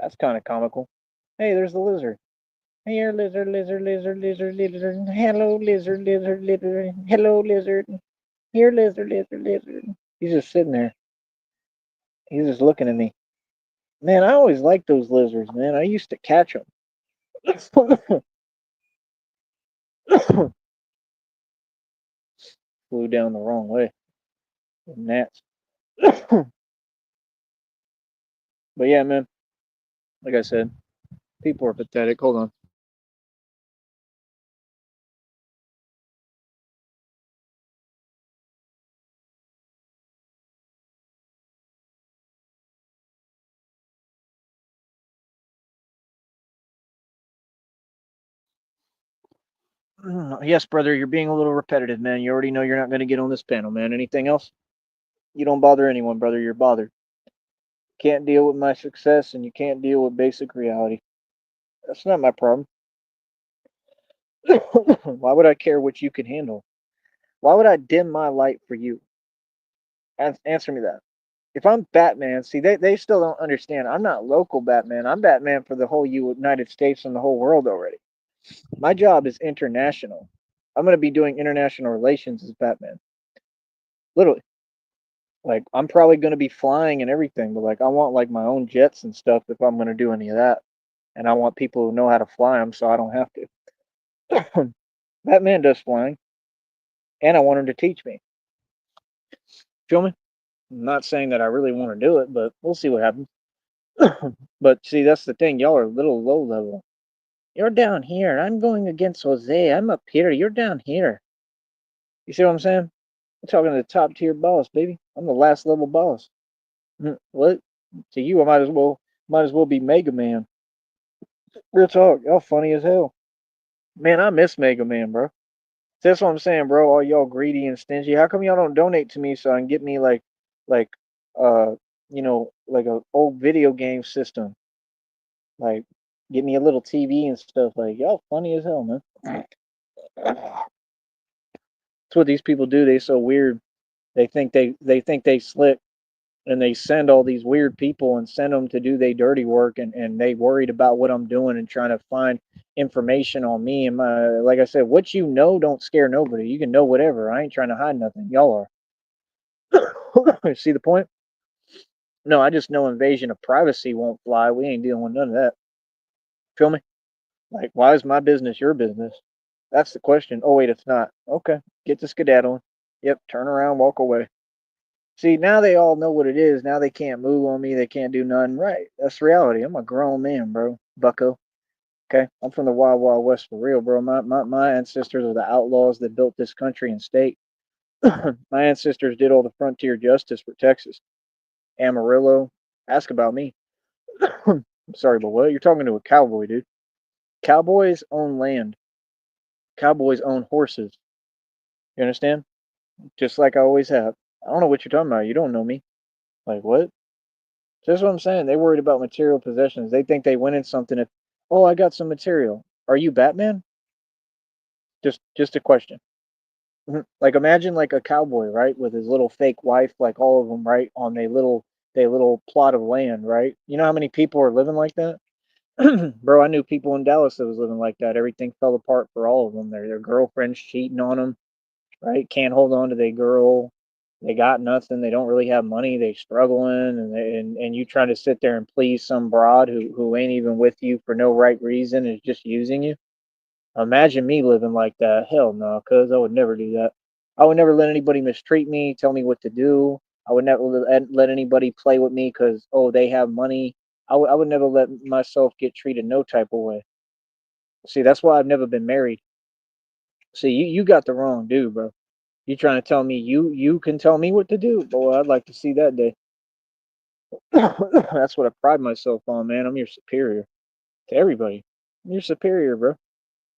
That's kind of comical. Hey, there's the lizard. Here, lizard, lizard, lizard, lizard, lizard. Hello, lizard, lizard, lizard. Hello, lizard. Here, lizard, lizard, lizard. He's just sitting there. He's just looking at me. Man, I always liked those lizards, man. I used to catch them. Flew down the wrong way. Gnats. But yeah, man. Like I said, people are pathetic. Hold on. Yes, brother, you're being a little repetitive, man. You already know you're not going to get on this panel, man. Anything else? You don't bother anyone, brother. You're bothered. Can't deal with my success and you can't deal with basic reality. That's not my problem. Why would I care what you can handle? Why would I dim my light for you? Answer me that. If I'm Batman, see, they still don't understand. I'm not local Batman. I'm Batman for the whole United States and the whole world already. My job is international. I'm going to be doing international relations as Batman. Literally. Like, I'm probably going to be flying and everything, but like, I want like my own jets and stuff if I'm going to do any of that. And I want people who know how to fly them so I don't have to. Batman does flying, and I want him to teach me. Feel me? I'm not saying that I really want to do it, but we'll see what happens. But see, that's the thing. Y'all are a little low level. You're down here. I'm going against Jose. I'm up here. You're down here. You see what I'm saying? I'm talking to the top tier boss, baby. I'm the last level boss. What? To you, I might as well be Mega Man. Real talk. Y'all funny as hell. Man, I miss Mega Man, bro. That's what I'm saying, bro. All y'all greedy and stingy. How come y'all don't donate to me so I can get me like, uh, like a old video game system? Like, get me a little TV and stuff. Like, y'all funny as hell, man. That's what these people do. They so weird. They think they slick, and they send all these weird people and send them to do their dirty work, and they worried about what I'm doing and trying to find information on me and my, like I said, what you know don't scare nobody. You can know whatever. I ain't trying to hide nothing. Y'all are. See the point? No, I just know invasion of privacy won't fly. We ain't dealing with none of that. Feel me? Like, why is my business your business? That's the question. Oh wait, it's not. Okay, get to skedaddling. Yep, turn around, walk away. See, now they all know what it is. Now they can't move on me. They can't do nothing. Right. That's reality. I'm a grown man, bro. Bucko. Okay. I'm from the Wild Wild West for real, bro. My ancestors are the outlaws that built this country and state. My ancestors did all the frontier justice for Texas. Amarillo. Ask about me. I'm sorry, but what? You're talking to a cowboy, dude. Cowboys own land. Cowboys own horses. You understand? Just like I always have. I don't know what you're talking about. You don't know me. Like, what? That's what I'm saying. They worried about material possessions. They think they win in something if, oh, I got some material. Are you Batman? Just a question. Like, imagine like a cowboy, right, with his little fake wife, like all of them, right, on their little plot of land, right? You know how many people are living like that? Bro, I knew people in Dallas that was living like that. Everything fell apart for all of them. Their girlfriends cheating on them, right? Can't hold on to their girl. They got nothing. They don't really have money. They struggling, and you trying to sit there and please some broad who ain't even with you for no right reason, is just using you. Imagine me living like that. Hell no, cuz I would never do that. I would never let anybody mistreat me, tell me what to do. I would never let anybody play with me because, oh, they have money. I would never let myself get treated no type of way. See, that's why I've never been married. See, you got the wrong dude, bro. You trying to tell me you can tell me what to do? Boy, I'd like to see that day. That's what I pride myself on, man. I'm your superior to everybody. I'm your superior, bro.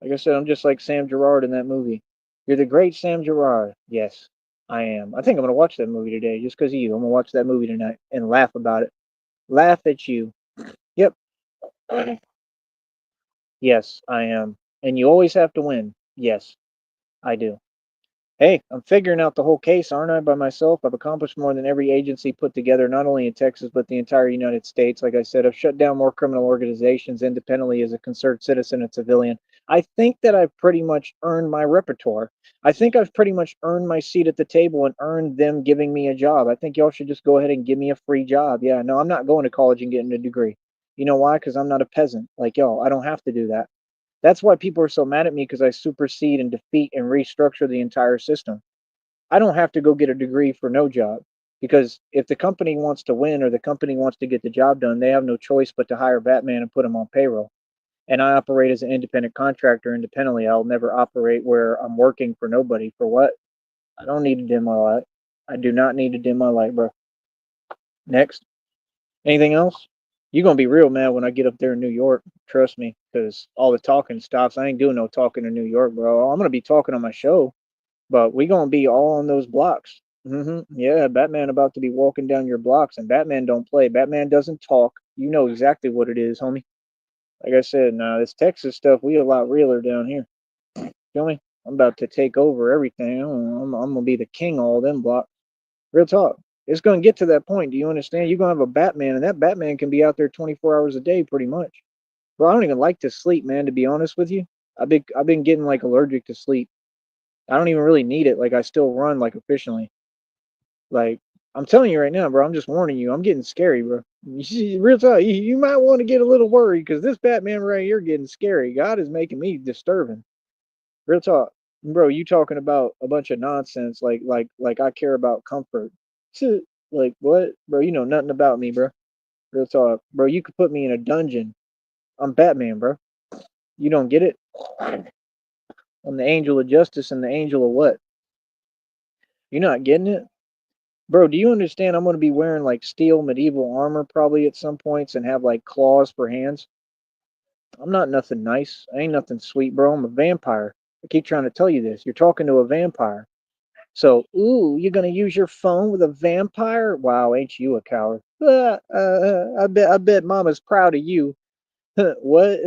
Like I said, I'm just like Sam Gerard in that movie. You're the great Sam Gerard. Yes, I am. I think I'm gonna watch that movie today just because of you. I'm gonna watch that movie tonight and laugh about it. Laugh at you. Yep. Yes, I am. And you always have to win. Yes, I do. Hey, I'm figuring out the whole case, aren't I, by myself? I've accomplished more than every agency put together, not only in Texas, but the entire United States. Like I said, I've shut down more criminal organizations independently as a concerned citizen and civilian. I think that I've pretty much earned my repertoire. I think I've pretty much earned my seat at the table and earned them giving me a job. I think y'all should just go ahead and give me a free job. Yeah, no, I'm not going to college and getting a degree. You know why? Because I'm not a peasant like y'all. I don't have to do that. That's why people are so mad at me because I supersede and defeat and restructure the entire system. I don't have to go get a degree for no job because if the company wants to win or the company wants to get the job done, they have no choice but to hire Batman and put him on payroll. And I operate as an independent contractor independently. I'll never operate where I'm working for nobody. For what? I don't need to dim my light. I do not need to dim my light, bro. Next. Anything else? You're gonna be real mad when I get up there in New York. Trust me, because all the talking stops. I ain't doing no talking in New York, bro. I'm gonna be talking on my show, but we gonna be all on those blocks. Yeah, Batman about to be walking down your blocks, and Batman don't play. Batman doesn't talk. You know exactly what it is, homie. Like I said, nah, this Texas stuff, we a lot realer down here. Feel me? I'm about to take over everything. I'm gonna be the king of all them blocks. Real talk. It's gonna get to that point. Do you understand? You're gonna have a Batman, and that Batman can be out there 24 hours a day, pretty much. Bro, I don't even like to sleep, man. To be honest with you, I've been getting like allergic to sleep. I don't even really need it. Like I still run like efficiently. Like I'm telling you right now, bro. I'm just warning you. I'm getting scary, bro. You see, real talk. You might want to get a little worried because this Batman right here getting scary. God is making me disturbing. Real talk, bro. You talking about a bunch of nonsense? Like I care about comfort. Like what, bro? You know nothing about me, bro. Real talk, bro. You could put me in a dungeon. I'm Batman, bro. You don't get it? I'm the angel of justice and the angel of what? You're not getting it? Bro, do you understand I'm gonna be wearing like steel medieval armor probably at some points and have like claws for hands? I'm not nothing nice. I ain't nothing sweet, bro. I'm a vampire. I keep trying to tell you this. You're talking to a vampire. So, ooh, you're gonna use your phone with a vampire? Wow, ain't you a coward? I bet Mama's proud of you. What?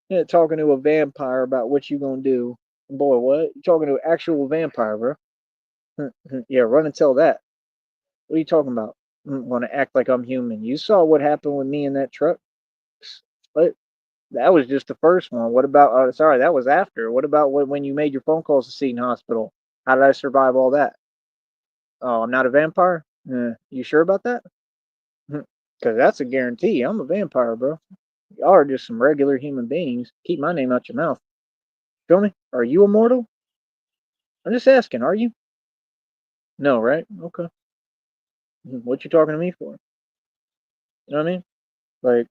Yeah, talking to a vampire about what you gonna do? Boy, what? You talking to an actual vampire, bro? Yeah, run and tell that. What are you talking about? Want to act like I'm human? You saw what happened with me in that truck. But that was just the first one. What about? Sorry, that was after. What about when you made your phone calls to Seton Hospital? How did I survive all that? Oh, I'm not a vampire. You sure about that? Because that's a guarantee. I'm a vampire, bro. Y'all are just some regular human beings. Keep my name out your mouth. Feel me? Are you immortal? I'm just asking. Are you? No, right? Okay. What you talking to me for? You know what I mean? Like,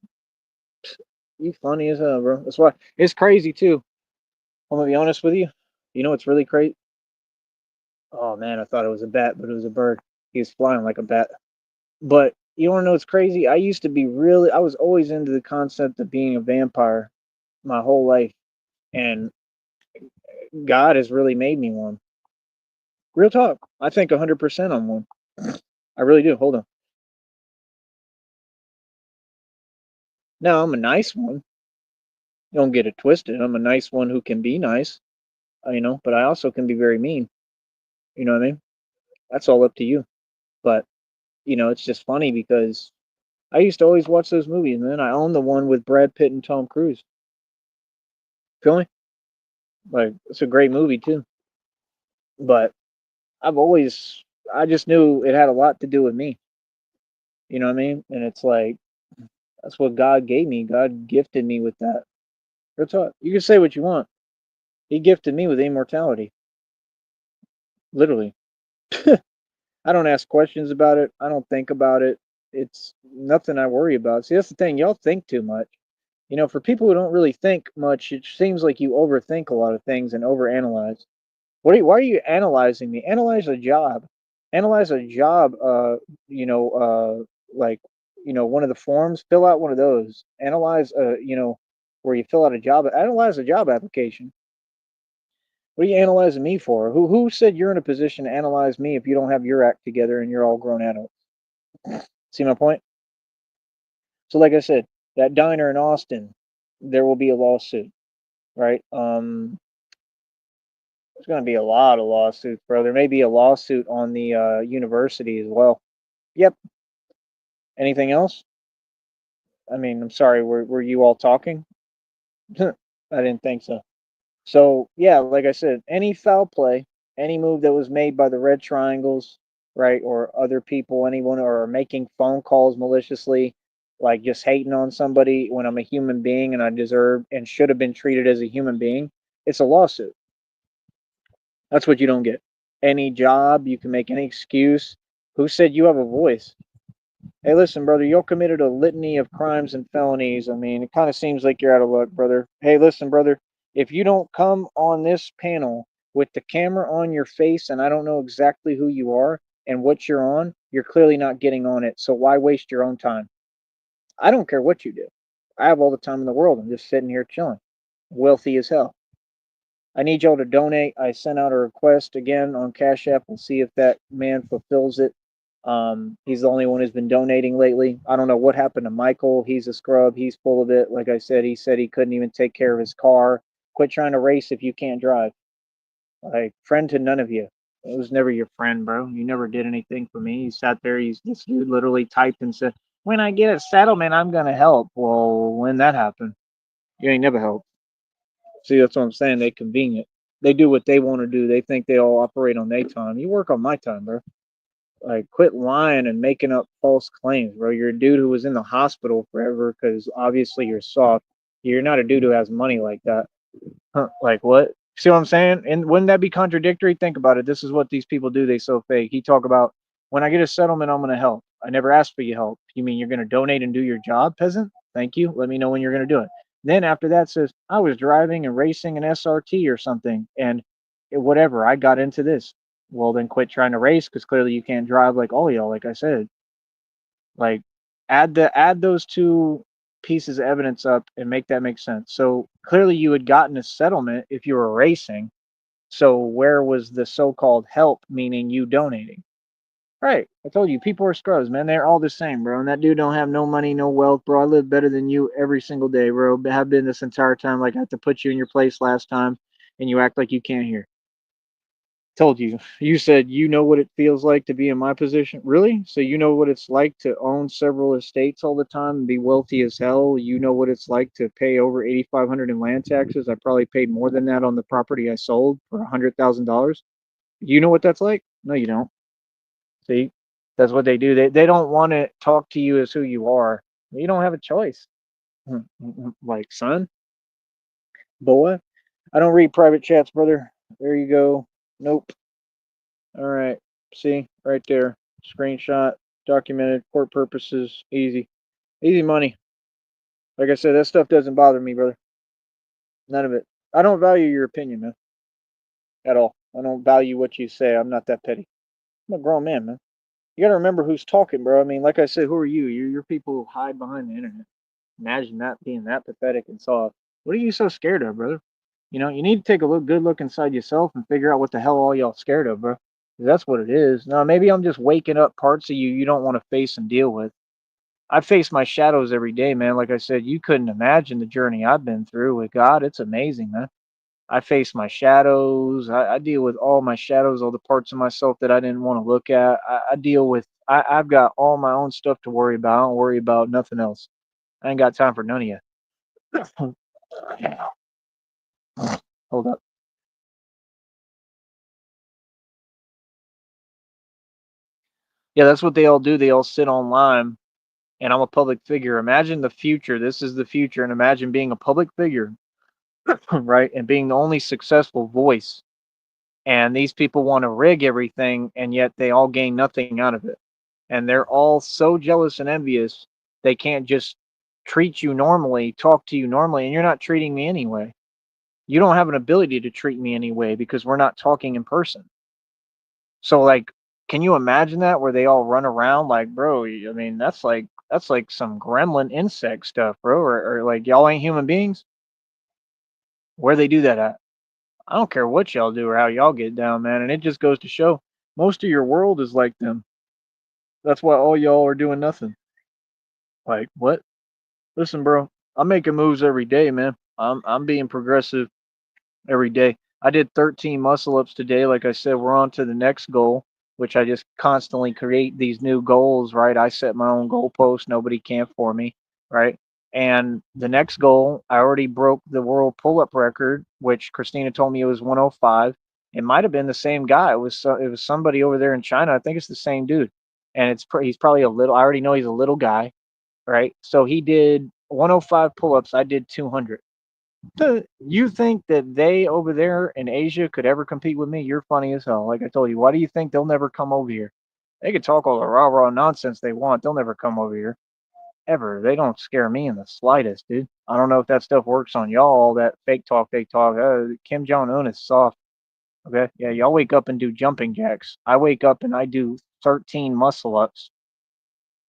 you funny as hell, bro. That's why it's crazy too. I'm gonna be honest with you. You know what's really crazy? Oh man, I thought it was a bat, but it was a bird. He was flying like a bat. But you wanna know what's crazy? I was always into the concept of being a vampire my whole life. And God has really made me one. Real talk. I think 100% I'm one. I really do. Hold on. Now, I'm a nice one. Don't get it twisted. I'm a nice one who can be nice, but I also can be very mean. You know what I mean? That's all up to you. But, it's just funny because I used to always watch those movies, man. I own the one with Brad Pitt and Tom Cruise. Feel me? Like, it's a great movie, too. But I've always, I just knew it had a lot to do with me. You know what I mean? And it's like, that's what God gave me. God gifted me with that. Real talk. You can say what you want. He gifted me with immortality. Literally. I don't ask questions about it. I don't think about it. It's nothing I worry about. See, that's the thing. Y'all think too much. For people who don't really think much, it seems like you overthink a lot of things and overanalyze. Why are you analyzing me? Analyze a job. Analyze a job. Like one of the forms. Fill out one of those. Analyze. Where you fill out a job. Analyze a job application. What are you analyzing me for? Who said you're in a position to analyze me if you don't have your act together and you're all grown adults? See my point? So, like I said, that diner in Austin, there will be a lawsuit, right? There's going to be a lot of lawsuits, bro. There may be a lawsuit on the university as well. Yep. Anything else? I mean, I'm sorry. Were you all talking? I didn't think so. So yeah, like I said, any foul play, any move that was made by the red triangles, right, or other people, anyone, or making phone calls maliciously, like just hating on somebody when I'm a human being and I deserve and should have been treated as a human being, it's a lawsuit. That's what you don't get. Any job, you can make any excuse. Who said you have a voice? Hey, listen, brother, you're committed a litany of crimes and felonies. I mean, it kind of seems like you're out of luck, brother. Hey, listen, brother, if you don't come on this panel with the camera on your face and I don't know exactly who you are and what you're on, you're clearly not getting on it. So why waste your own time? I don't care what you do. I have all the time in the world. I'm just sitting here chilling, wealthy as hell. I need y'all to donate. I sent out a request again on Cash App. We'll see if that man fulfills it. He's the only one who's been donating lately. I don't know what happened to Michael. He's a scrub. He's full of it. Like I said he couldn't even take care of his car. Quit trying to race if you can't drive. Like, friend to none of you. It was never your friend, bro. You never did anything for me. You sat there. This dude literally typed and said, "When I get a settlement, I'm gonna help." Well, when that happened, you ain't never helped. See, that's what I'm saying. They convenient. They do what they want to do. They think they all operate on their time. You work on my time, bro. Like, quit lying and making up false claims, bro. You're a dude who was in the hospital forever because obviously you're soft. You're not a dude who has money like that. Huh, like what? See what I'm saying? And wouldn't that be contradictory? Think about it. This is what these people do. They so fake. He talk about when I get a settlement, I'm gonna help. I never asked for your help. You mean you're gonna donate and do your job, peasant? Thank you. Let me know when you're gonna do it. Then after that says I was driving and racing an SRT or something, and whatever. I got into this. Well, then quit trying to race because clearly you can't drive like all y'all. Like I said, like add those two pieces of evidence up and make that make sense. So clearly you had gotten a settlement if you were racing. So where was the so-called help, meaning you donating? Right. I told you, people are scrubs, man. They're all the same, bro. And that dude don't have no money, no wealth, bro. I live better than you every single day, bro. Have been this entire time. Like I had to put you in your place last time, and you act like you can't hear. Told you. You said you know what it feels like to be in my position. Really? So you know what it's like to own several estates all the time and be wealthy as hell. You know what it's like to pay over 8,500 in land taxes. I probably paid more than that on the property I sold for $100,000. You know what that's like? No, you don't. See, that's what they do. They don't want to talk to you as who you are. You don't have a choice. Like, son, boy, I don't read private chats, brother. There you go. Nope. All right. See, right there. Screenshot, documented, court purposes, easy. Easy money. Like I said, that stuff doesn't bother me, brother. None of it. I don't value your opinion, man, at all. I don't value what you say. I'm not that petty. I'm a grown man, man. You gotta remember who's talking, bro. I mean, like I said, who are you? You're people who hide behind the internet. Imagine that being that pathetic and soft. What are you so scared of, brother? You know, you need to take a good look inside yourself and figure out what the hell all y'all scared of, bro. 'Cause that's what it is. Now, maybe I'm just waking up parts of you you don't want to face and deal with. I face my shadows every day, man. Like I said, you couldn't imagine the journey I've been through with God. It's amazing, man. I face my shadows. I deal with all my shadows, all the parts of myself that I didn't want to look at. I deal with, I've got all my own stuff to worry about. I don't worry about nothing else. I ain't got time for none of you. Hold up. Yeah, that's what they all do. They all sit online, and I'm a public figure. Imagine the future. This is the future, and imagine being a public figure, right? And being the only successful voice. And these people want to rig everything, and yet they all gain nothing out of it. And they're all so jealous and envious, they can't just treat you normally, talk to you normally, and you're not treating me anyway. You don't have an ability to treat me anyway because we're not talking in person. So like, can you imagine that where they all run around like, bro? I mean, that's like some gremlin insect stuff, bro. Or like y'all ain't human beings. Where they do that at? I don't care what y'all do or how y'all get down, man. And it just goes to show most of your world is like them. That's why all y'all are doing nothing. Like what? Listen, bro. I'm making moves every day, man. I'm being progressive every day. I did 13 muscle ups today. Like I said, we're on to the next goal, which I just constantly create these new goals, right? I set my own goalposts. Nobody can for me, right? And the next goal, I already broke the world pull-up record, which Christina told me it was 105. It might have been the same guy. It was somebody over there in China. I think it's the same dude, and he's probably a little. I already know he's a little guy, right? So he did 105 pull-ups. I did 200. You think that they over there in Asia could ever compete with me? You're funny as hell. Like I told you, why do you think they'll never come over here? They could talk all the rah rah nonsense they want. They'll never come over here ever. They don't scare me in the slightest, dude. I don't know if that stuff works on y'all. All that fake talk, fake talk. Kim Jong Un is soft. Okay, yeah, y'all wake up and do jumping jacks. I wake up and I do 13 muscle ups.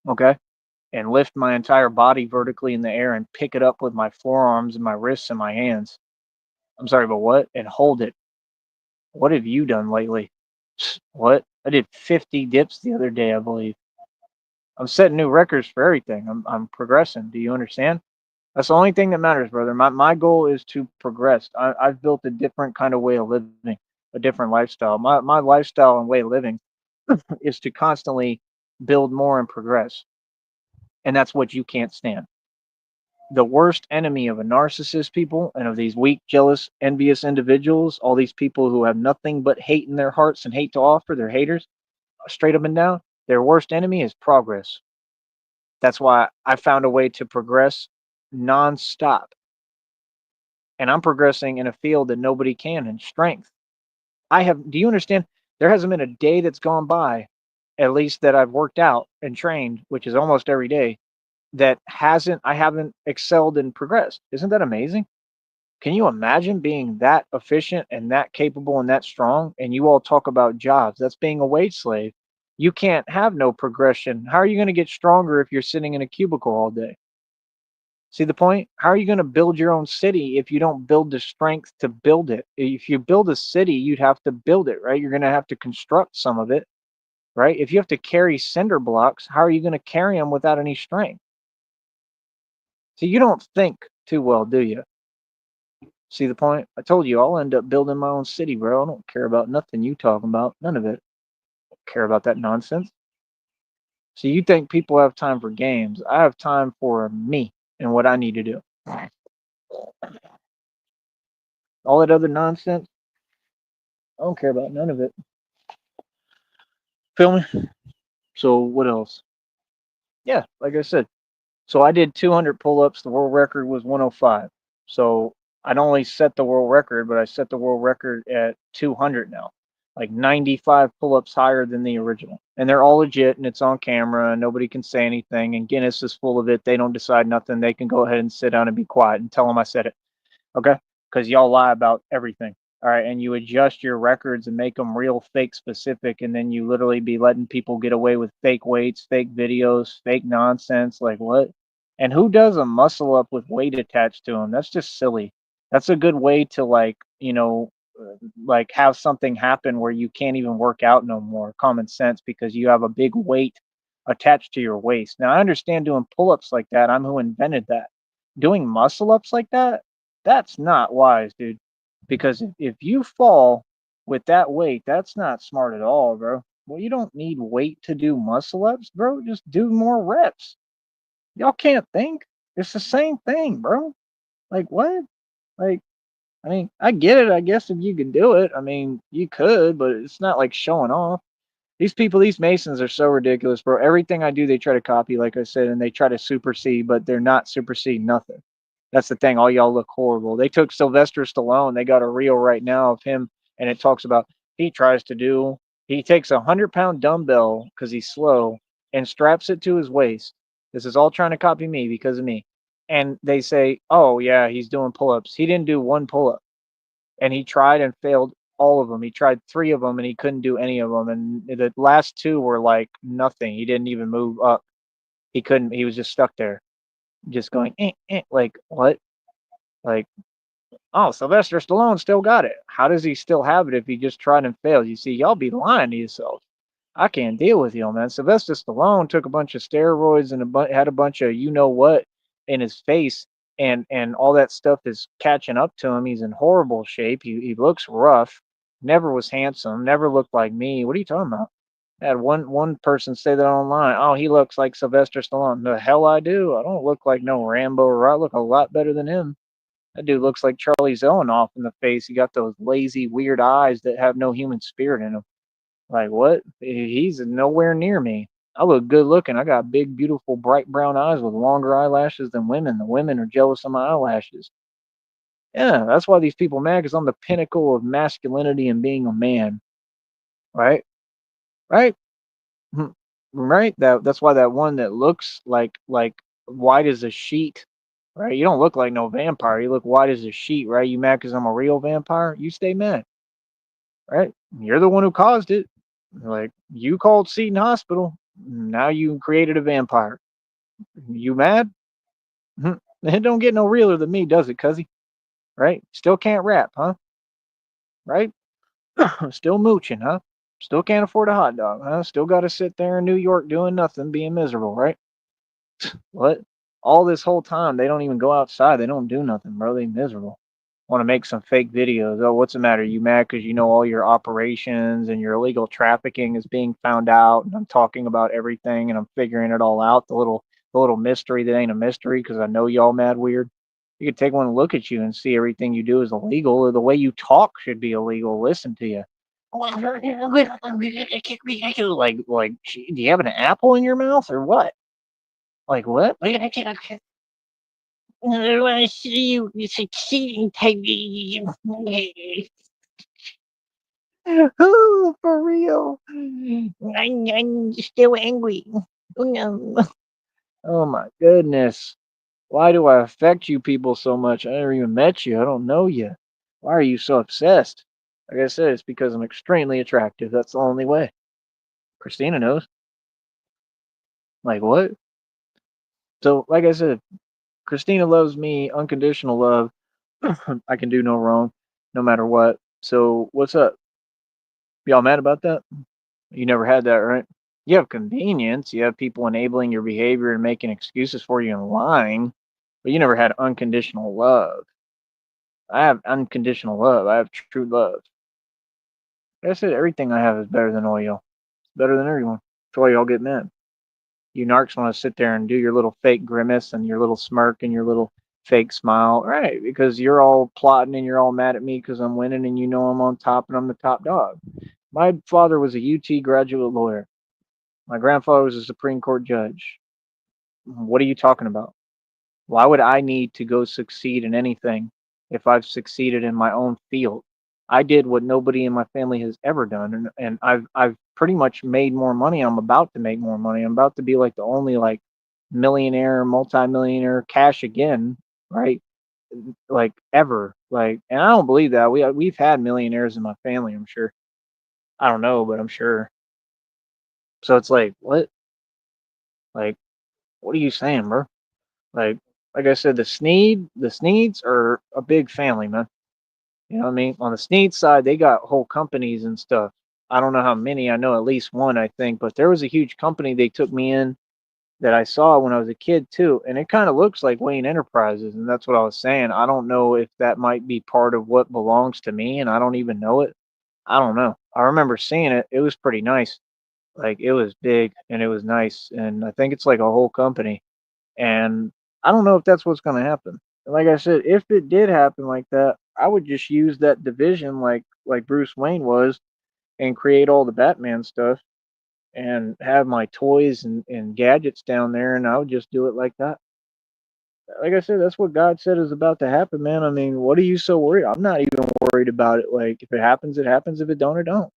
Okay, and lift my entire body vertically in the air and pick it up with my forearms and my wrists and my hands. I'm sorry, but what? And hold it. What have you done lately? What? I did 50 dips the other day, I believe. I'm setting new records for everything. I'm progressing. Do you understand? That's the only thing that matters, brother. My goal is to progress. I've built a different kind of way of living, a different lifestyle. My lifestyle and way of living is to constantly build more and progress. And that's what you can't stand. The worst enemy of a narcissist people and of these weak, jealous, envious individuals, all these people who have nothing but hate in their hearts and hate to offer, they're haters, straight up and down, their worst enemy is progress. That's why I found a way to progress nonstop. And I'm progressing in a field that nobody can in strength. Do you understand? There hasn't been a day that's gone by, at least that I've worked out and trained, which is almost every day, I haven't excelled and progressed. Isn't that amazing? Can you imagine being that efficient and that capable and that strong? And you all talk about jobs. That's being a wage slave. You can't have no progression. How are you going to get stronger if you're sitting in a cubicle all day? See the point? How are you going to build your own city if you don't build the strength to build it? If you build a city, you'd have to build it, right? You're going to have to construct some of it, right? If you have to carry cinder blocks, how are you going to carry them without any strength? See, you don't think too well, do you? See the point? I told you I'll end up building my own city, bro. I don't care about nothing you talking about. None of it. I don't care about that nonsense. So you think people have time for games. I have time for me and what I need to do. All that other nonsense, I don't care about none of it. Feel me? So what else? Yeah, like I said. So I did 200 pull-ups. The world record was 105. So I'd only set the world record, but I set the world record at 200 now. Like 95 pull-ups higher than the original. And they're all legit and it's on camera and nobody can say anything. And Guinness is full of it. They don't decide nothing. They can go ahead and sit down and be quiet and tell them I said it. Okay? Because y'all lie about everything. All right. And you adjust your records and make them real fake specific. And then you literally be letting people get away with fake weights, fake videos, fake nonsense. Like what? And who does a muscle up with weight attached to them? That's just silly. That's a good way to like have something happen where you can't even work out no more. Common sense because you have a big weight attached to your waist. Now I understand doing pull-ups like that. I'm who invented that. Doing muscle ups like that, that's not wise, dude. Because if you fall with that weight, that's not smart at all, bro. Well, you don't need weight to do muscle ups, bro. Just do more reps. Y'all can't think. It's the same thing, bro. Like what? Like I mean, I get it. I guess if you could do it, I mean, you could, but it's not like showing off. These people, these Masons are so ridiculous, bro. Everything I do, they try to copy, like I said, and they try to supersede, but they're not superseding nothing. That's the thing. All y'all look horrible. They took Sylvester Stallone. They got a reel right now of him, and it talks about he takes 100-pound dumbbell because he's slow and straps it to his waist. This is all trying to copy me because of me. And they say, oh, yeah, he's doing pull ups. He didn't do one pull up and he tried and failed all of them. He tried 3 of them and he couldn't do any of them. And the last 2 were like nothing. He didn't even move up. He couldn't. He was just stuck there, just going like what? Like oh, Sylvester Stallone still got it. How does he still have it if he just tried and failed? You see, y'all be lying to yourself. I can't deal with you, man. Sylvester Stallone took a bunch of steroids and had a bunch of you know what in his face, and all that stuff is catching up to him. He's in horrible shape. He looks rough. Never was handsome. Never looked like me. What are you talking about? I had one person say that online. Oh, he looks like Sylvester Stallone. The hell I do. I don't look like no Rambo. Or I look a lot better than him. That dude looks like Charlie Zelenoff in the face. He got those lazy, weird eyes that have no human spirit in them. Like what? He's nowhere near me. I look good looking. I got big, beautiful, bright brown eyes with longer eyelashes than women. The women are jealous of my eyelashes. Yeah, that's why these people mad because I'm the pinnacle of masculinity and being a man. Right? Right? Mhm. Right? That's why that one that looks like white as a sheet. Right? You don't look like no vampire. You look white as a sheet, right? You mad because I'm a real vampire? You stay mad. Right? You're the one who caused it. Like you called Seton Hospital. Now you created a vampire. You mad? Mhm. It don't get no realer than me, does it, cuzzy? Right? Still can't rap, huh? Right? Still mooching, huh? Still can't afford a hot dog, huh? Still got to sit there in New York doing nothing, being miserable, right? What? All this whole time, they don't even go outside. They don't do nothing, bro. They miserable. Want to make some fake videos. Oh, what's the matter? You mad because you know all your operations and your illegal trafficking is being found out? And I'm talking about everything and I'm figuring it all out. The little mystery that ain't a mystery because I know y'all mad weird. You could take one look at you and see everything you do is illegal. Or the way you talk should be illegal. Listen to you. Like, do you have an apple in your mouth or what? Like what? I want to see you succeeding, Peggy. Oh, for real. I'm still angry. Oh, no. Oh my goodness. Why do I affect you people so much? I never even met you. I don't know you. Why are you so obsessed? Like I said, it's because I'm extremely attractive. That's the only way. Christina knows. Like what? So, like I said, Christina loves me, unconditional love. I can do no wrong, no matter what. So, what's up? Y'all mad about that? You never had that, right? You have convenience. You have people enabling your behavior and making excuses for you and lying, but you never had unconditional love. I have unconditional love. I have true love. Like I said, everything I have is better than all y'all. It's better than everyone. That's why y'all get mad. You narcs want to sit there and do your little fake grimace and your little smirk and your little fake smile, right? Because you're all plotting and you're all mad at me because I'm winning and you know I'm on top and I'm the top dog. My father was a UT graduate lawyer. My grandfather was a Supreme Court judge. What are you talking about? Why would I need to go succeed in anything if I've succeeded in my own field? I did what nobody in my family has ever done, and I've pretty much made more money. I'm about to make more money. I'm about to be like the only like millionaire, multimillionaire, cash again, right? Like ever, like, and I don't believe that we've had millionaires in my family. I'm sure. I don't know, but I'm sure. So it's like, what? Like, what are you saying, bro? Like, like I said, the Sneeds are a big family, man. You know what I mean? On the Sneed side, they got whole companies and stuff. I don't know how many. I know at least one, I think. But there was a huge company they took me in that I saw when I was a kid too, and it kind of looks like Wayne Enterprises, and that's what I was saying. I don't know if that might be part of what belongs to me, and I don't even know it. I don't know. I remember seeing it. It was pretty nice. Like it was big and it was nice, and I think it's like a whole company. And I don't know if that's what's going to happen. Like I said, if it did happen like that, I would just use that division like Bruce Wayne was and create all the Batman stuff and have my toys and gadgets down there and I would just do it like that. Like I said, that's what God said is about to happen, man. I mean, what are you so worried? I'm not even worried about it. Like if it happens, it happens. If it don't, it don't.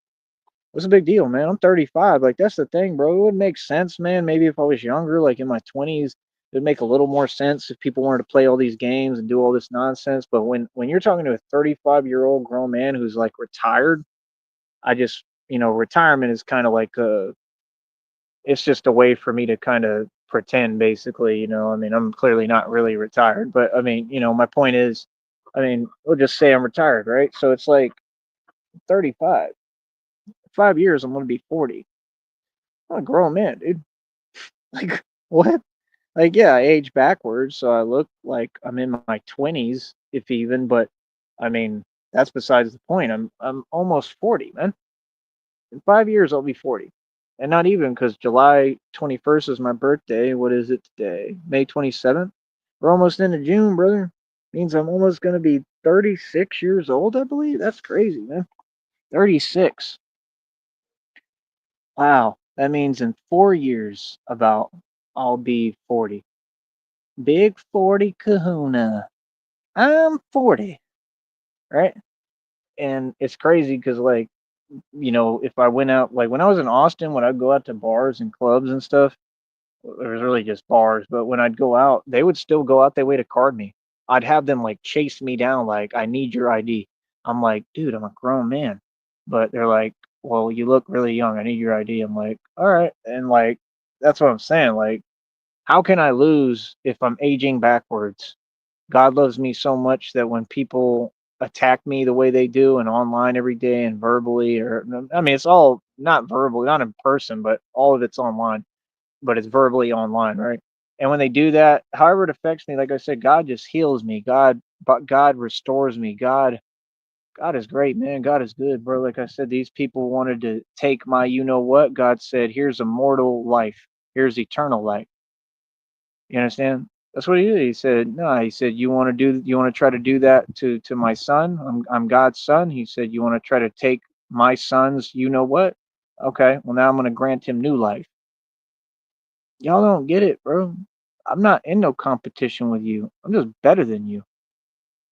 What's the big deal, man? I'm 35. Like that's the thing, bro. It would make sense, man. Maybe if I was younger, like in my 20s, it would make a little more sense if people wanted to play all these games and do all this nonsense. But when you're talking to a 35-year-old grown man who's like retired, I just, retirement is kind of like it's just a way for me to kind of pretend, basically. I mean, I'm clearly not really retired, but I mean, my point is, I mean, we'll just say I'm retired, right? So it's like 35. 5 years, I'm gonna be 40. I'm a grown man, dude. Like what? Like yeah, I age backwards, so I look like I'm in my 20s, if even. But I mean, that's besides the point. I'm almost 40, man. In 5 years, I'll be 40. And not even because July 21st is my birthday. What is it today? May 27th? We're almost into June, brother. Means I'm almost going to be 36 years old, I believe. That's crazy, man. 36. Wow. That means in 4 years, about, I'll be 40. Big 40 kahuna. I'm 40, right? And it's crazy because, like, if I went out, like when I was in Austin, when I'd go out to bars and clubs and stuff, it was really just bars. But when I'd go out, they would still go out their way to card me. I'd have them like chase me down, like, I need your ID. I'm like, dude, I'm a grown man. But they're like, well, you look really young. I need your ID. I'm like, all right. And like, that's what I'm saying. Like, how can I lose if I'm aging backwards? God loves me so much that when people attack me the way they do and online every day and verbally, or I mean, it's all not verbal, not in person, but all of it's online, but it's verbally online, right? And when they do that, however it affects me, like I said, God just heals me. God restores me. God is great, man. God is good, bro. Like I said, these people wanted to take my, you know what? God said, here's a mortal life. Here's eternal life. You understand? That's what he did. He said, no, he said, you want to try to do that to my son? I'm God's son. He said, you want to try to take my son's, you know what? Okay, well now I'm gonna grant him new life. Y'all don't get it, bro. I'm not in no competition with you. I'm just better than you.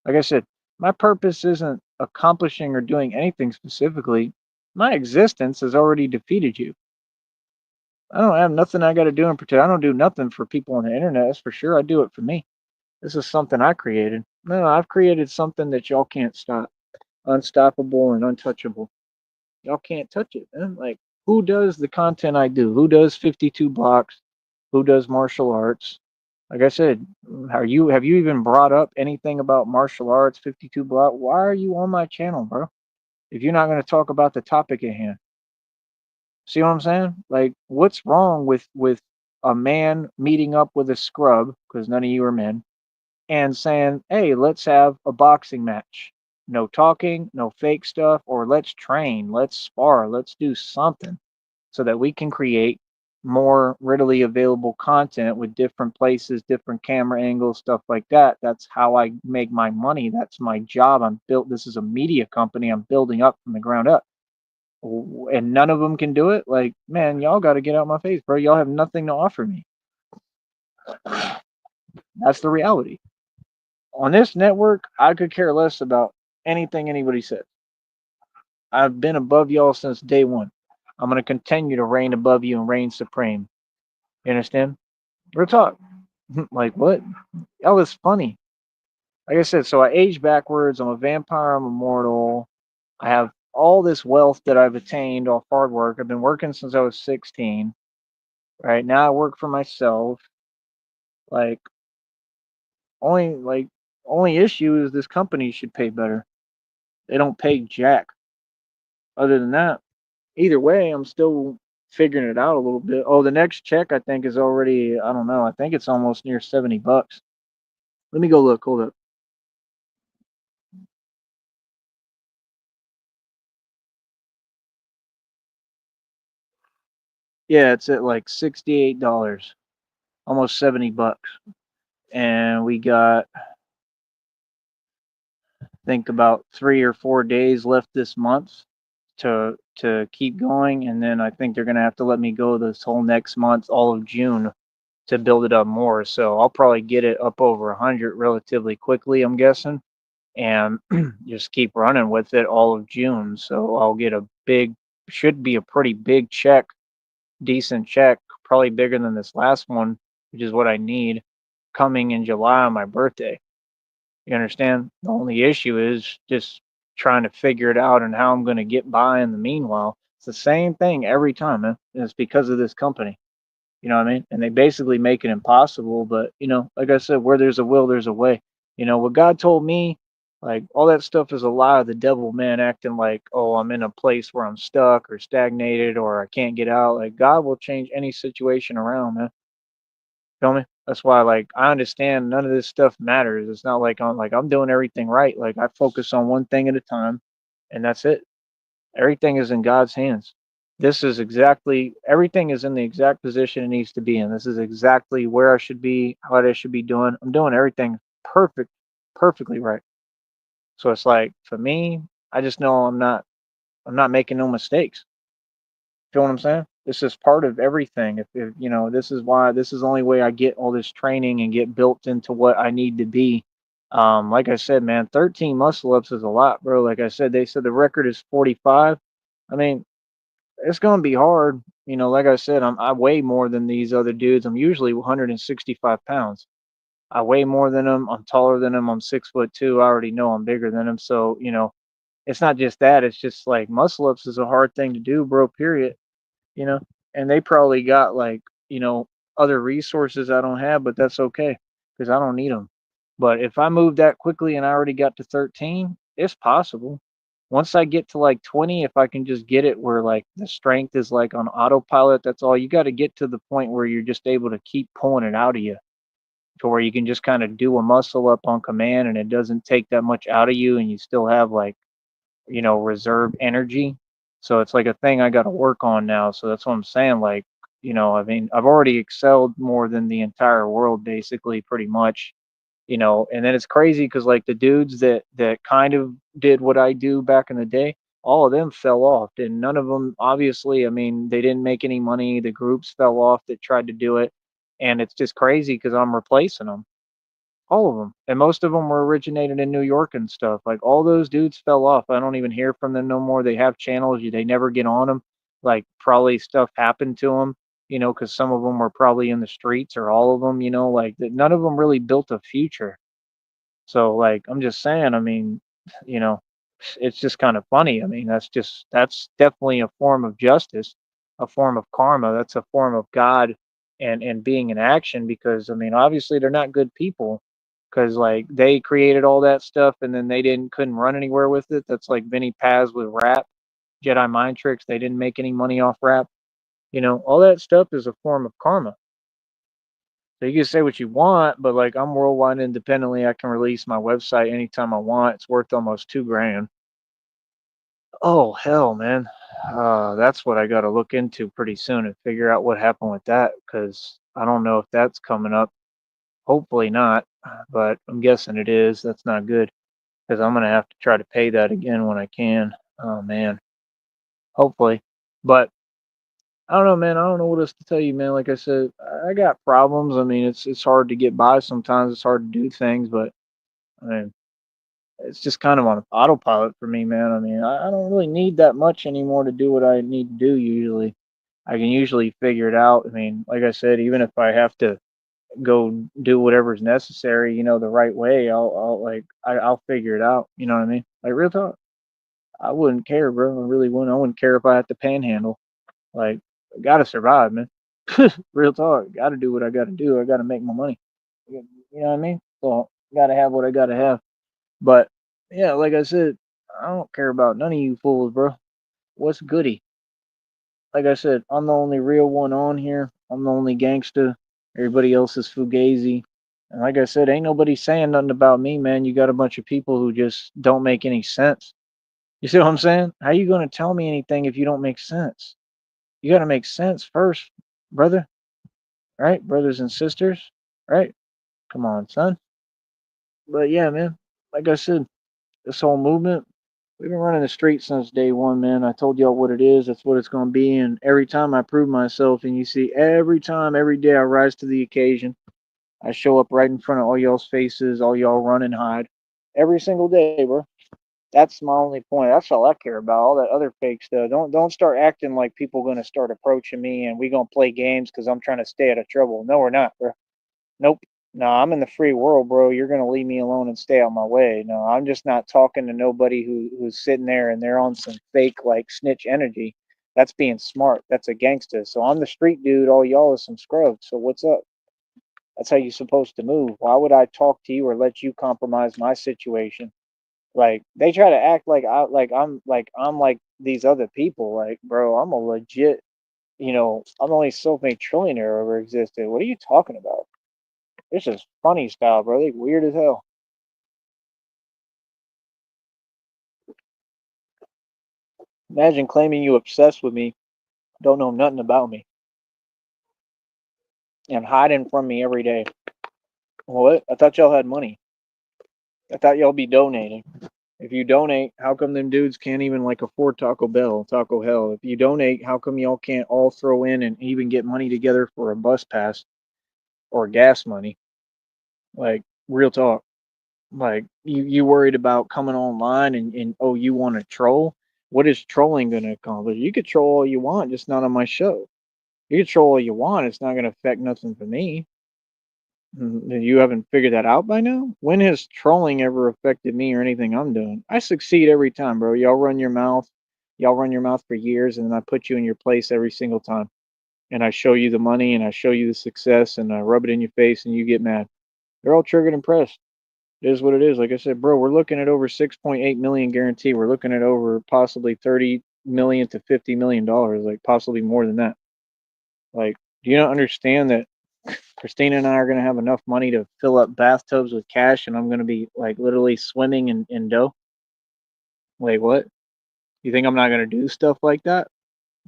Like I said, my purpose isn't accomplishing or doing anything specifically. My existence has already defeated you. I don't have nothing I got to do in particular. I don't do nothing for people on the internet. That's for sure. I do it for me. This is something I created. No, I've created something that y'all can't stop. Unstoppable and untouchable. Y'all can't touch it, man. Like, who does the content I do? Who does 52 blocks? Who does martial arts? Like I said, have you even brought up anything about martial arts, 52 block? Why are you on my channel, bro? If you're not going to talk about the topic at hand. See what I'm saying? Like, what's wrong with a man meeting up with a scrub, because none of you are men, and saying, "Hey, let's have a boxing match. No talking, no fake stuff, or let's train, let's spar, let's do something so that we can create more readily available content with different places, different camera angles, stuff like that. That's how I make my money. That's my job. This is a media company I'm building up from the ground up. And none of them can do it. Like, man, y'all got to get out my face, bro. Y'all have nothing to offer me. That's the reality. On this network, I could care less about anything anybody says. I've been above y'all since day one. I'm going to continue to reign above you and reign supreme. You understand? Real talk. Like, what? Y'all is funny. Like I said, so I age backwards. I'm a vampire. I'm immortal. I have all this wealth that I've attained off hard work. I've been working since I was 16. Right now, I work for myself. Like, only like only issue is this company should pay better. They don't pay jack. Other than that, either way, I'm still figuring it out a little bit. Oh, the next check I think is already, I don't know. I think it's almost near $70. Let me go look. Hold up. Yeah, it's at like $68, almost $70. And we got, I think, about 3 or 4 days left this month to keep going, and then I think they're gonna have to let me go this whole next month, all of June, to build it up more. So I'll probably get it up over 100 relatively quickly, I'm guessing, and just keep running with it all of June. So I'll get a should be a pretty big check, decent check, probably bigger than this last one, which is what I need, coming in July on my birthday. You understand? The only issue is just trying to figure it out and how I'm going to get by in the meanwhile. It's the same thing every time, man. And it's because of this company. You know what I mean? And they basically make it impossible. But, like I said, where there's a will, there's a way. What God told me, like, all that stuff is a lie of the devil, man, acting like, oh, I'm in a place where I'm stuck or stagnated or I can't get out. Like, God will change any situation around, man. Feel me? That's why, like, I understand none of this stuff matters. It's not like I'm doing everything right. Like, I focus on one thing at a time, and that's it. Everything is in God's hands. This is exactly everything is in the exact position it needs to be in. This is exactly where I should be, what I should be doing. I'm doing everything perfect, perfectly right. So it's like for me, I just know I'm not making no mistakes. Feel what I'm saying? This is part of everything. If you know, this is why this is the only way I get all this training and get built into what I need to be. Like I said, man, 13 muscle ups is a lot, bro. Like I said, they said the record is 45. I mean, it's gonna be hard. You know, like I said, I weigh more than these other dudes. I'm usually 165 pounds. I weigh more than them. I'm taller than them. I'm 6'2". I already know I'm bigger than them. So you know, it's not just that. It's just like muscle ups is a hard thing to do, bro. Period. You know, and they probably got like other resources I don't have, but that's okay because I don't need them. But if I move that quickly and I already got to 13, it's possible. Once I get to like 20, if I can just get it where like the strength is like on autopilot, that's all you got to get to the point where you're just able to keep pulling it out of you to where you can just kind of do a muscle up on command and it doesn't take that much out of you and you still have like reserve energy. So it's like a thing I got to work on now. So that's what I'm saying. Like, I mean, I've already excelled more than the entire world, basically, pretty much. And then it's crazy because like the dudes that kind of did what I do back in the day, all of them fell off, and none of them, obviously. I mean, they didn't make any money. The groups fell off that tried to do it, and it's just crazy because I'm replacing them. All of them, and most of them were originated in New York and stuff. Like all those dudes fell off. I don't even hear from them no more. They have channels. They never get on them. Like probably stuff happened to them. Because some of them were probably in the streets or all of them. Like none of them really built a future. So like I'm just saying. I mean, you know, it's just kind of funny. I mean, that's definitely a form of justice, a form of karma. That's a form of God and being in action because I mean, obviously they're not good people because like they created all that stuff and then they couldn't run anywhere with it. That's like Vinny Paz with rap, Jedi mind tricks. They didn't make any money off rap. All that stuff is a form of karma. So you can say what you want, but like I'm worldwide independently. I can release my website anytime I want. It's worth almost 2 grand. Oh hell, man. That's what I got to look into pretty soon and figure out what happened with that because I don't know if that's coming up. Hopefully not, but I'm guessing it is. That's not good because I'm gonna have to try to pay that again when I can. Oh man, hopefully. But I don't know, man. I don't know what else to tell you, man. Like I said, I got problems. I mean, it's hard to get by sometimes. It's hard to do things, but I mean, it's just kind of on autopilot for me, man. I mean, I don't really need that much anymore to do what I need to do. Usually, I can usually figure it out. I mean, like I said, even if I have to go do whatever's necessary, the right way, I'll figure it out. You know what I mean? Like real talk. I wouldn't care, bro. I really wouldn't. I wouldn't care if I had to panhandle. Like, I gotta survive, man. Real talk. Gotta do what I gotta do. I gotta make my money. You know what I mean? So, gotta have what I gotta have. But, yeah, like I said, I don't care about none of you fools, bro. What's goody? Like I said, I'm the only real one on here. I'm the only gangster. Everybody else is fugazi. And like I said, ain't nobody saying nothing about me, man. You got a bunch of people who just don't make any sense. You see what I'm saying? How you gonna tell me anything if you don't make sense? You gotta make sense first, brother. Right? Brothers and sisters. Right? Come on, son. But yeah, man. Like I said, this whole movement, we've been running the street since day one, man. I told y'all what it is. That's what it's gonna be. And every time I prove myself, and you see, every time, every day, I rise to the occasion. I show up right in front of all y'all's faces. All y'all run and hide every single day, bro. That's my only point. That's all I care about. All that other fake stuff. Don't start acting like people gonna start approaching me and we gonna play games because I'm trying to stay out of trouble. No, we're not, bro. Nope. No, I'm in the free world, bro. You're gonna leave me alone and stay out my way. No, I'm just not talking to nobody who's sitting there and they're on some fake like snitch energy. That's being smart. That's a gangster. So I'm the street dude. All y'all is some scrubs. So what's up? That's how you're supposed to move. Why would I talk to you or let you compromise my situation? Like they try to act like I'm like these other people. Like, bro, I'm a legit. I'm the only self-made trillionaire ever existed. What are you talking about? This is funny style, bro. They weird as hell. Imagine claiming you obsessed with me. don't know nothing about me, and hiding from me every day. What? I thought y'all had money. I thought y'all be donating. If you donate, how come them dudes can't even like afford Taco Bell, Taco Hell? If you donate, how come y'all can't all throw in and even get money together for a bus pass or gas money? Like real talk. Like you worried about coming online and oh you want to troll? What is trolling gonna accomplish? You could troll all you want, just not on my show. You can troll all you want, it's not gonna affect nothing for me. You haven't figured that out by now? When has trolling ever affected me or anything I'm doing? I succeed every time, bro. Y'all run your mouth for years, and then I put you in your place every single time. And I show you the money, and I show you the success, and I rub it in your face, and you get mad. They're all triggered and pressed. It is what it is. Like I said, bro, we're looking at over 6.8 million guarantee. We're looking at over possibly 30 million to $50 million, like possibly more than that. Like, do you not understand that Christina and I are going to have enough money to fill up bathtubs with cash, and I'm going to be like literally swimming in dough? Wait, what? You think I'm not going to do stuff like that?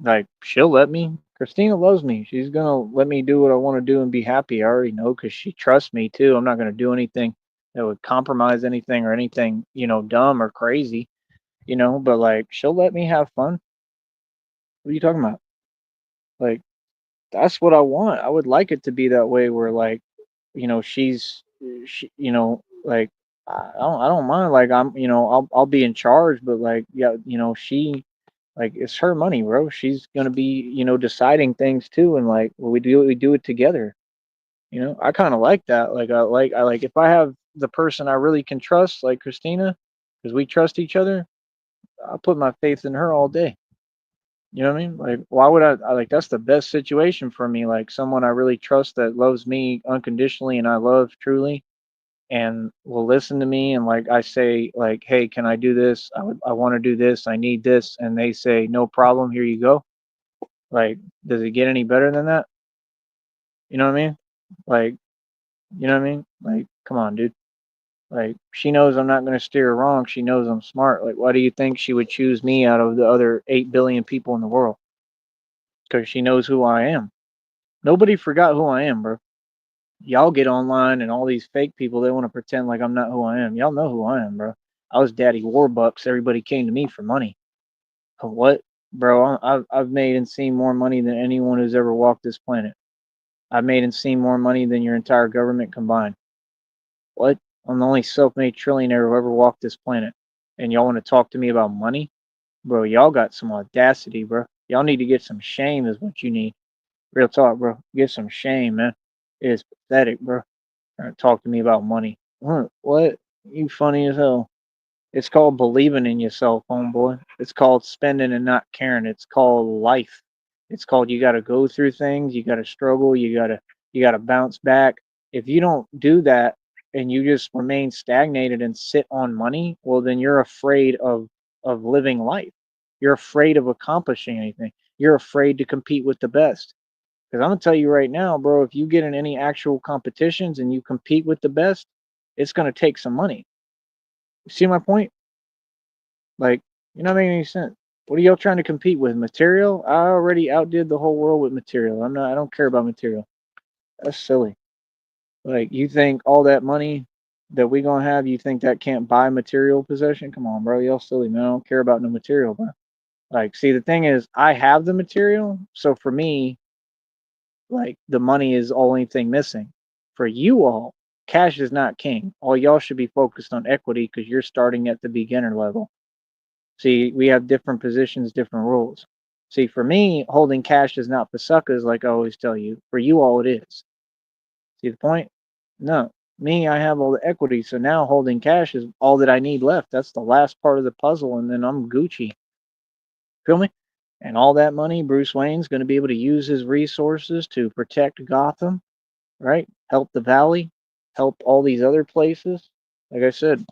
Like, she'll let me. Christina loves me. She's going to let me do what I want to do and be happy. I already know because she trusts me too. I'm not going to do anything that would compromise anything or anything, dumb or crazy, but like, she'll let me have fun. What are you talking about? Like, that's what I want. I would like it to be that way where like, she, like I don't mind. Like I'll be in charge, but like, yeah, she, like, it's her money, bro. She's gonna be, deciding things too, and like, when we do it together. I kind of like that. Like, I like if I have the person I really can trust, like Christina, because we trust each other. I'll put my faith in her all day. You know what I mean? Like, why would I like that's the best situation for me. Like, someone I really trust that loves me unconditionally and I love truly and will listen to me. And like, I say, like, hey, can I do this? I want to do this. I need this. And they say, no problem. Here you go. Like, does it get any better than that? You know what I mean? Like, you know what I mean? Like, come on, dude. Like, she knows I'm not going to steer her wrong. She knows I'm smart. Like, why do you think she would choose me out of the other 8 billion people in the world? Because she knows who I am. Nobody forgot who I am, bro. Y'all get online and all these fake people, they want to pretend like I'm not who I am. Y'all know who I am, bro. I was Daddy Warbucks. Everybody came to me for money. What? Bro, I've made and seen more money than anyone who's ever walked this planet. I've made and seen more money than your entire government combined. What? I'm the only self-made trillionaire who ever walked this planet. And y'all want to talk to me about money? Bro, y'all got some audacity, bro. Y'all need to get some shame is what you need. Real talk, bro. Get some shame, man. It is pathetic, bro. Trying to talk to me about money. What? You funny as hell. It's called believing in yourself, homeboy. It's called spending and not caring. It's called life. It's called you got to go through things. You got to struggle. You got to bounce back. If you don't do that and you just remain stagnated and sit on money, well, then you're afraid of living life. You're afraid of accomplishing anything. You're afraid to compete with the best. Because I'm gonna tell you right now, bro, if you get in any actual competitions and you compete with the best, it's gonna take some money. You see my point? Like, you're not making any sense. What are y'all trying to compete with? Material? I already outdid the whole world with material. I don't care about material. That's silly. Like, you think all that money that we gonna have, you think that can't buy material possession? Come on, bro. Y'all silly, man. I don't care about no material, bro. Like, see, the thing is, I have the material, so for me, like, the money is the only thing missing. For you all, cash is not king. All y'all should be focused on equity because you're starting at the beginner level. See, we have different positions, different rules. See, for me, holding cash is not for suckers, like I always tell you. For you all, it is. See the point? No. Me, I have all the equity, so now holding cash is all that I need left. That's the last part of the puzzle, and then I'm Gucci. Feel me? And all that money, Bruce Wayne's going to be able to use his resources to protect Gotham, right? Help the Valley, help all these other places. Like I said,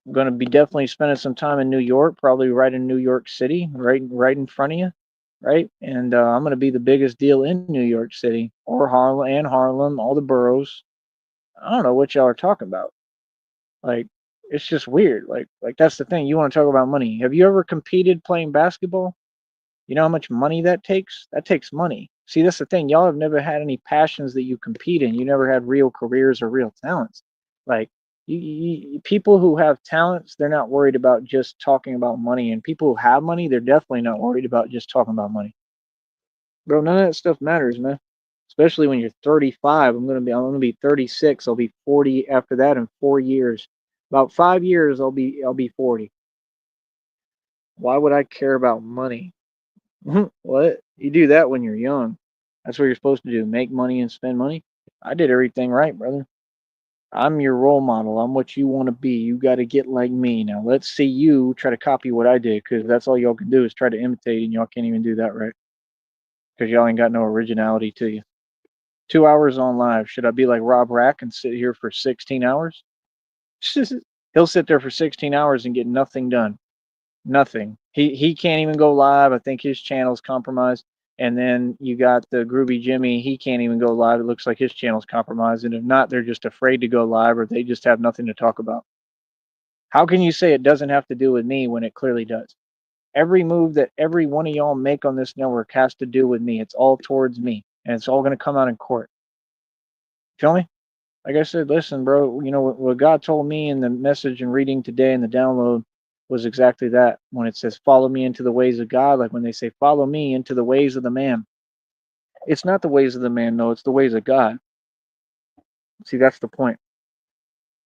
I'm going to be definitely spending some time in New York, probably right in New York City, right in front of you, right? And I'm going to be the biggest deal in New York City or Harlem, all the boroughs. I don't know what y'all are talking about. Like, it's just weird. Like that's the thing. You want to talk about money? Have you ever competed playing basketball? You know how much money that takes? That takes money. See, that's the thing. Y'all have never had any passions that you compete in. You never had real careers or real talents. Like people who have talents, they're not worried about just talking about money. And people who have money, they're definitely not worried about just talking about money. Bro, none of that stuff matters, man. Especially when you're 35. I'm gonna be 36. I'll be 40 after that in 4 years. About 5 years, I'll be 40. Why would I care about money? What? You do that when you're young. That's what you're supposed to do. Make money and spend money. I did everything right, brother. I'm your role model. I'm what you want to be. You got to get like me. Now let's see you try to copy what I did, because that's all y'all can do is try to imitate, and y'all can't even do that right because y'all ain't got no originality to you. 2 hours on live. Should I be like Rob Rack and sit here for 16 hours? He'll sit there for 16 hours and get nothing done. Nothing. He can't even go live. I think his channel's compromised. And then you got the Groovy Jimmy. He can't even go live. It looks like his channel's compromised. And if not, they're just afraid to go live, or they just have nothing to talk about. How can you say it doesn't have to do with me when it clearly does? Every move that every one of y'all make on this network has to do with me. It's all towards me, and it's all going to come out in court. Feel me? Like I said, listen, bro, you know what God told me in the message and reading today in the download was exactly that. When it says, follow me into the ways of God, like when they say, follow me into the ways of the man, it's not the ways of the man, no, it's the ways of God. See, that's the point.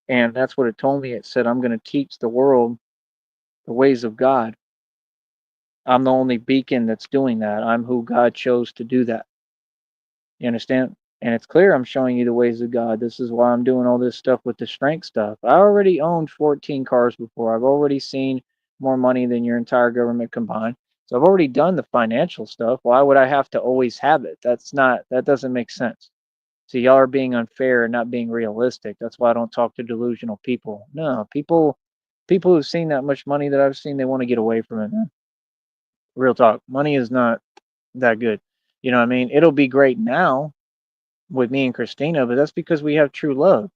And that's what it told me. It said, I'm going to teach the world the ways of God. I'm the only beacon that's doing that. I'm who God chose to do that. You understand? And it's clear I'm showing you the ways of God. This is why I'm doing all this stuff with the strength stuff. I already owned 14 cars before. I've already seen more money than your entire government combined. So I've already done the financial stuff. Why would I have to always have it? That doesn't make sense. So y'all are being unfair and not being realistic. That's why I don't talk to delusional people. No, people who've seen that much money that I've seen, they want to get away from it, man. Real talk. Money is not that good. You know what I mean? It'll be great now with me and Christina, but that's because we have true love.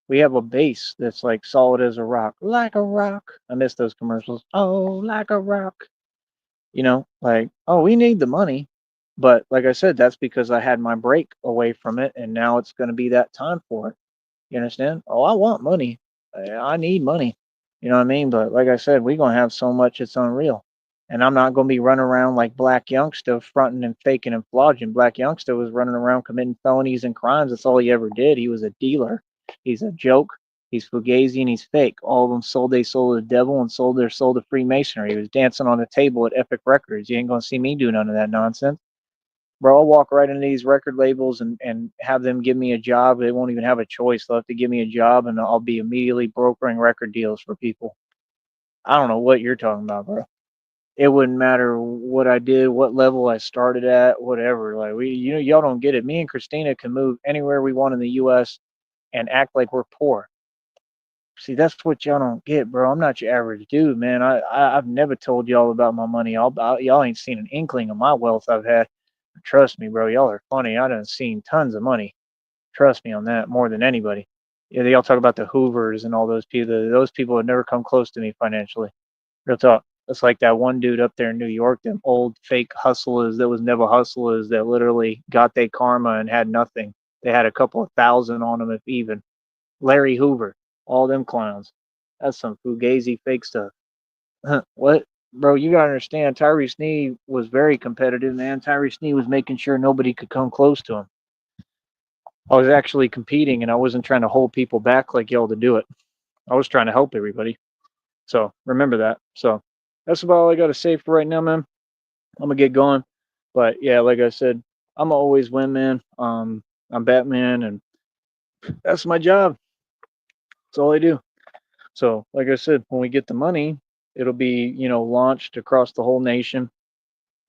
We have a base that's like solid as a rock, like a rock. I miss those commercials. Oh, like a rock. Like, oh, we need the money. But like I said, that's because I had my break away from it, and now it's going to be that time for it. You understand? Oh, I want money. I need money. You know what I mean? But like I said, we're going to have so much it's unreal. And I'm not going to be running around like Black Youngster fronting and faking and flogging. Black Youngster was running around committing felonies and crimes. That's all he ever did. He was a dealer. He's a joke. He's fugazi and he's fake. All of them sold their soul to the devil and sold their soul to Freemasonry. He was dancing on the table at Epic Records. You ain't going to see me do none of that nonsense. Bro, I'll walk right into these record labels and have them give me a job. They won't even have a choice. They'll have to give me a job, and I'll be immediately brokering record deals for people. I don't know what you're talking about, bro. It wouldn't matter what I did, what level I started at, whatever. Like y'all don't get it. Me and Christina can move anywhere we want in the U.S. and act like we're poor. See, that's what y'all don't get, bro. I'm not your average dude, man. I've never told y'all about my money. Y'all ain't seen an inkling of my wealth I've had. Trust me, bro. Y'all are funny. I done seen tons of money. Trust me on that more than anybody. Yeah, they all talk about the Hoovers and all those people. Those people have never come close to me financially. Real talk. It's like that one dude up there in New York, them old fake hustlers that was never hustlers that literally got their karma and had nothing. They had a couple of thousand on them, if even. Larry Hoover, all them clowns. That's some fugazi fake stuff. What? Bro, you gotta understand, Tyrese Snee was very competitive, man. Tyrese Snee was making sure nobody could come close to him. I was actually competing and I wasn't trying to hold people back like y'all to do it. I was trying to help everybody. So remember that. So that's about all I gotta say for right now, man. I'm gonna get going. But yeah, like I said, I'm always win, man. I'm Batman and that's my job. That's all I do. So like I said, when we get the money, it'll be, launched across the whole nation,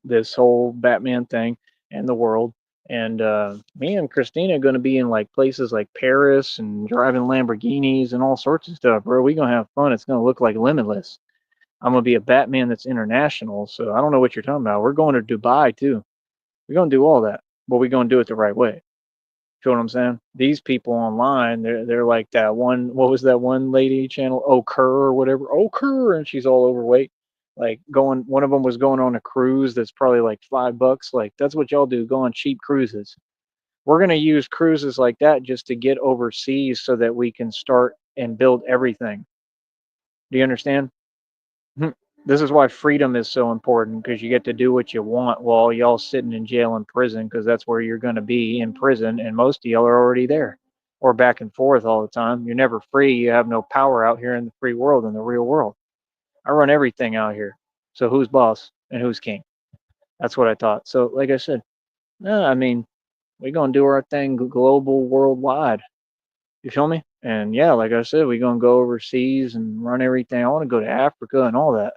this whole Batman thing and the world. And me and Christina are going to be in like places like Paris and driving Lamborghinis and all sorts of stuff, bro. We gonna have fun. It's gonna look like Limitless. I'm gonna be a Batman that's international. So I don't know what you're talking about. We're going to Dubai too. We're gonna do all that, but we're gonna do it the right way. Feel what I'm saying? These people online, they're like that one. What was that one lady channel? Okur or whatever. Okur, and she's all overweight. Like going, one of them was going on a cruise that's probably like $5. Like that's what y'all do, go on cheap cruises. We're going to use cruises like that just to get overseas so that we can start and build everything. Do you understand? Mhm. This is why freedom is so important, because you get to do what you want while y'all sitting in jail and prison, because that's where you're going to be, in prison, and most of y'all are already there or back and forth all the time. You're never free. You have no power out here in the free world, in the real world. I run everything out here. So who's boss and who's king? That's what I thought. So, like I said, no, I mean, we're going to do our thing global, worldwide. You feel me? And yeah, like I said, we're going to go overseas and run everything. I want to go to Africa and all that.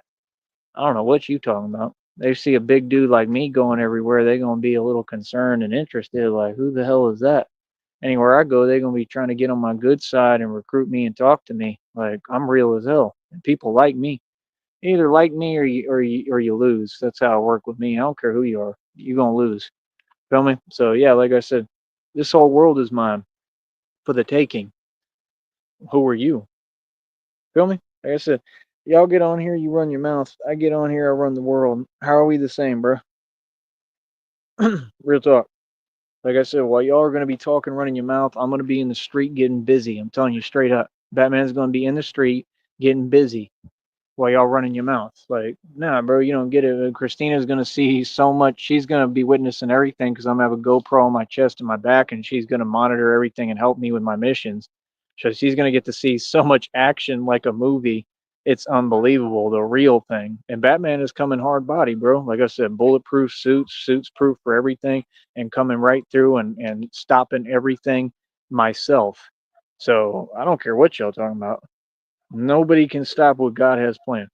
I don't know what you talking about. They see a big dude like me going everywhere, they're gonna be a little concerned and interested, like who the hell is that? Anywhere I go, they're gonna be trying to get on my good side and recruit me and talk to me. Like I'm real as hell. And people like me. You either like me or you lose. That's how it work with me. I don't care who you are. You're gonna lose. Feel me? So yeah, like I said, this whole world is mine for the taking. Who are you? Feel me? Like I said, y'all get on here, you run your mouth. I get on here, I run the world. How are we the same, bro? Real talk. Like I said, while y'all are gonna be talking, running your mouth, I'm gonna be in the street getting busy. I'm telling you straight up. Batman's gonna be in the street getting busy while y'all running your mouth. Like, nah, bro, you don't get it. Christina's gonna see so much. She's gonna be witnessing everything because I'm gonna have a GoPro on my chest and my back, and she's gonna monitor everything and help me with my missions. So she's gonna get to see so much action like a movie. It's unbelievable, the real thing. And Batman is coming hard body, bro. Like I said, bulletproof suits, suits proof for everything, and coming right through and stopping everything myself. So I don't care what y'all talking about. Nobody can stop what God has planned.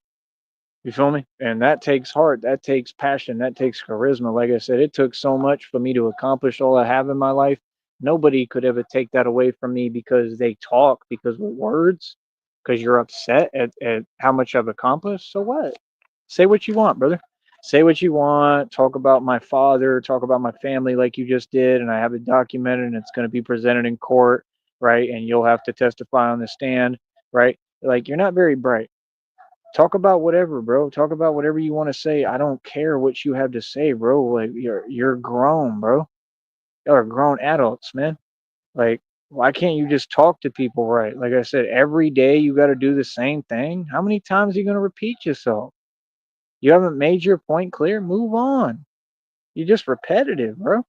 You feel me? And that takes heart, that takes passion, that takes charisma. Like I said, it took so much for me to accomplish all I have in my life. Nobody could ever take that away from me because they talk, because with words, because you're upset at how much I've accomplished. So what? Say what you want, brother. Say what you want. Talk about my father, talk about my family like you just did. And I have it documented and it's going to be presented in court, right? And you'll have to testify on the stand, right? Like, you're not very bright. Talk about whatever, bro. Talk about whatever you want to say. I don't care what you have to say, bro. Like you're grown, bro. Y'all are grown adults, man. Like, why can't you just talk to people right? Like I said, every day you got to do the same thing. How many times are you going to repeat yourself? You haven't made your point clear? Move on. You're just repetitive, bro.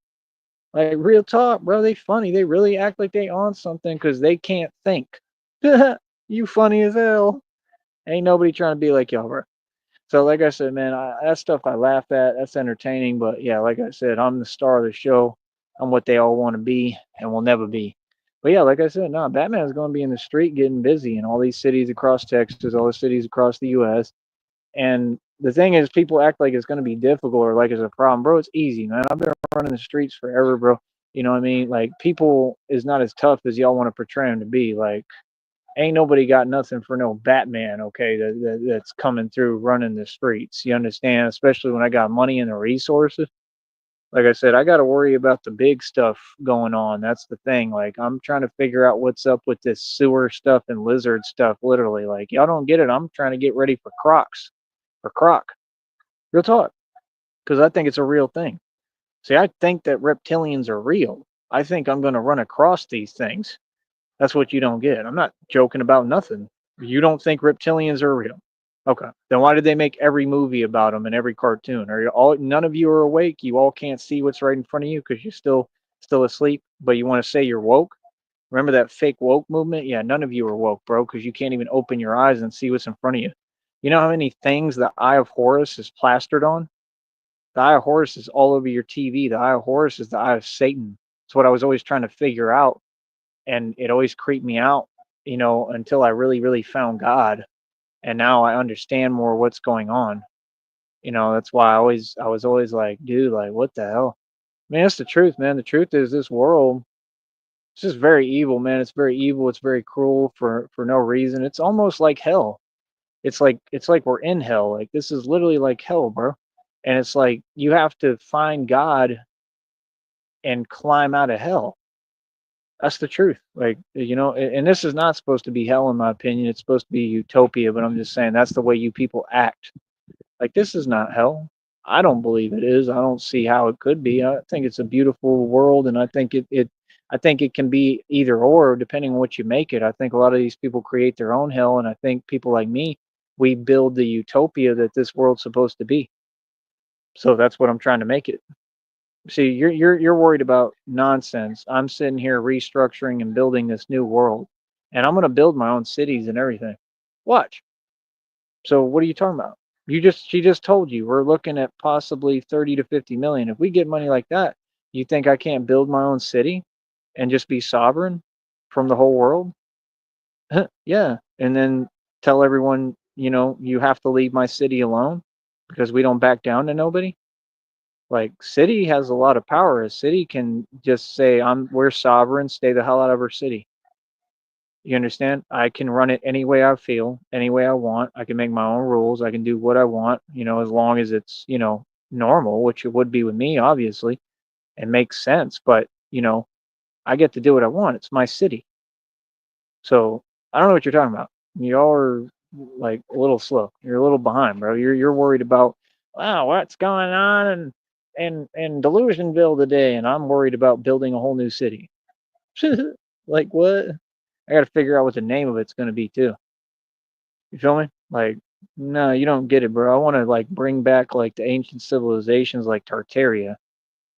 Like real talk, bro. They funny. They really act like they on something because they can't think. You funny as hell. Ain't nobody trying to be like y'all, bro. So, like I said, man, that stuff I laugh at. That's entertaining. But yeah, like I said, I'm the star of the show. I'm what they all want to be and will never be. But yeah, like I said, no, Batman's going to be in the street getting busy in all these cities across Texas, all the cities across the U.S. And the thing is, people act like it's going to be difficult or like it's a problem, bro. It's easy, man. I've been running the streets forever, bro. You know what I mean? Like, people is not as tough as y'all want to portray them to be. Like, ain't nobody got nothing for no Batman, okay, that's coming through running the streets. You understand? Especially when I got money and the resources. Like I said, I got to worry about the big stuff going on. That's the thing. Like, I'm trying to figure out what's up with this sewer stuff and lizard stuff, literally. Like, y'all don't get it. I'm trying to get ready for Crocs, for Croc. Real talk. Because I think it's a real thing. See, I think that reptilians are real. I think I'm going to run across these things. That's what you don't get. I'm not joking about nothing. You don't think reptilians are real? Okay. Then why did they make every movie about them and every cartoon? Are you all, none of you are awake? You all can't see what's right in front of you because you're still asleep, but you want to say you're woke? Remember that fake woke movement? Yeah, none of you are woke, bro, because you can't even open your eyes and see what's in front of you. You know how many things the Eye of Horus is plastered on? The Eye of Horus is all over your TV. The Eye of Horus is the eye of Satan. It's what I was always trying to figure out, and it always creeped me out, until I really, really found God, and now I understand more what's going on. That's why I was always like, dude, like, what the hell? I mean, that's the truth, man. The truth is, this world, it's just very evil, man. It's very evil. It's very cruel for no reason. It's almost like hell. It's like we're in hell. Like, this is literally like hell, bro. And it's like you have to find God and climb out of hell. That's the truth. Like, and this is not supposed to be hell, in my opinion. It's supposed to be utopia, but I'm just saying that's the way you people act. Like, this is not hell. I don't believe it is. I don't see how it could be. I think it's a beautiful world, and I think it can be either or depending on what you make it. I think a lot of these people create their own hell, and I think people like me, we build the utopia that this world's supposed to be. So that's what I'm trying to make it. See, you're worried about nonsense. I'm sitting here restructuring and building this new world, and I'm gonna build my own cities and everything. Watch. So what are you talking about? She just told you we're looking at possibly 30 to 50 million. If we get money like that, you think I can't build my own city and just be sovereign from the whole world? Yeah, and then tell everyone, you have to leave my city alone because we don't back down to nobody. Like, city has a lot of power. A city can just say, we're sovereign, stay the hell out of our city. You understand? I can run it any way I feel, any way I want. I can make my own rules. I can do what I want, as long as it's, normal, which it would be with me, obviously, and makes sense. But, I get to do what I want. It's my city. So I don't know what you're talking about. Y'all are like a little slow. You're a little behind, bro. You're worried about, wow, what's going on in Delusionville today, and I'm worried about building a whole new city. Like, what? I got to figure out what the name of it's going to be too. You feel me? Like, no, you don't get it, bro. I want to like bring back like the ancient civilizations like Tartaria,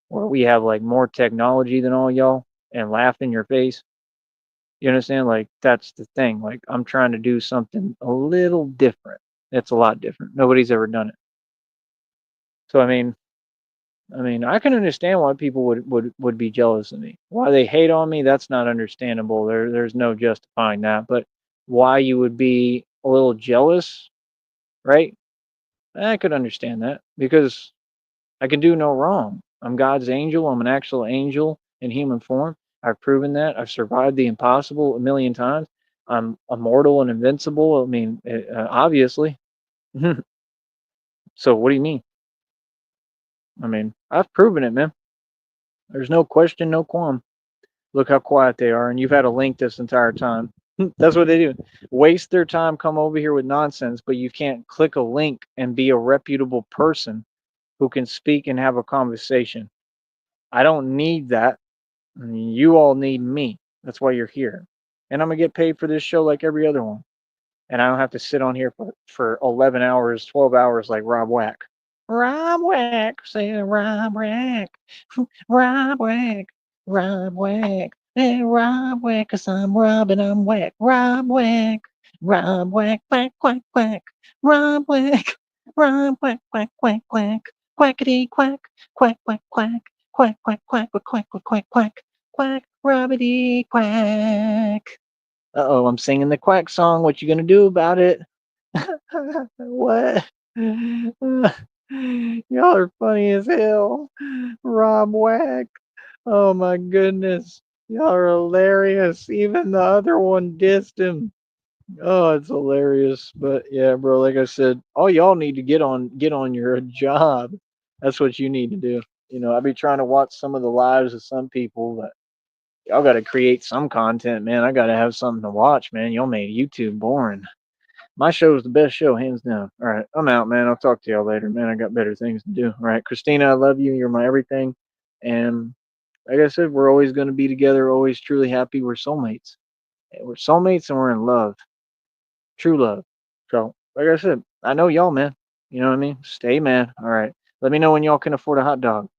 where we have like more technology than all y'all and laugh in your face. You understand? Like, that's the thing. Like, I'm trying to do something a little different. It's a lot different. Nobody's ever done it. So I mean, I can understand why people would be jealous of me. Why they hate on me, that's not understandable. There's no justifying that. But why you would be a little jealous, right? I could understand that because I can do no wrong. I'm God's angel. I'm an actual angel in human form. I've proven that. I've survived the impossible a million times. I'm immortal and invincible. I mean, obviously. So what do you mean? I mean, I've proven it, man. There's no question, no qualm. Look how quiet they are, and you've had a link this entire time. That's what they do. Waste their time, come over here with nonsense, but you can't click a link and be a reputable person who can speak and have a conversation. I don't need that. You all need me. That's why you're here. And I'm gonna get paid for this show like every other one. And I don't have to sit on here for 11 hours, 12 hours like Rob Wack. Rob Wack, say Rob Wack, Rob Wack, Rob Wack, hey Rob Wack, 'cause I'm Rob and I'm Wack, Rob Wack, Rob Wack, quack, quack, quack, Rob Wack, Rob Wack, quack, quack, quack, quackity quack, quack, quack, quack, quack, quack, quack, quack, quack, quack, quack, quack, quack, Robbity quack. Uh-oh, I'm singing the quack song. What you gonna do about it? What? Y'all are funny as hell. Rob Wack. Oh my goodness. Y'all are hilarious. Even the other one dissed him. Oh, it's hilarious. But yeah, bro, like I said, all y'all need to get on your job. That's what you need to do. I be trying to watch some of the lives of some people, but y'all got to create some content, man. I got to have something to watch, man. Y'all made YouTube boring. My show is the best show, hands down. All right, I'm out, man. I'll talk to y'all later, man. I got better things to do. All right, Christina, I love you. You're my everything. And like I said, we're always going to be together, always truly happy. We're soulmates. We're soulmates and we're in love, true love. So, like I said, I know y'all, man. You know what I mean? Stay, man. All right. Let me know when y'all can afford a hot dog.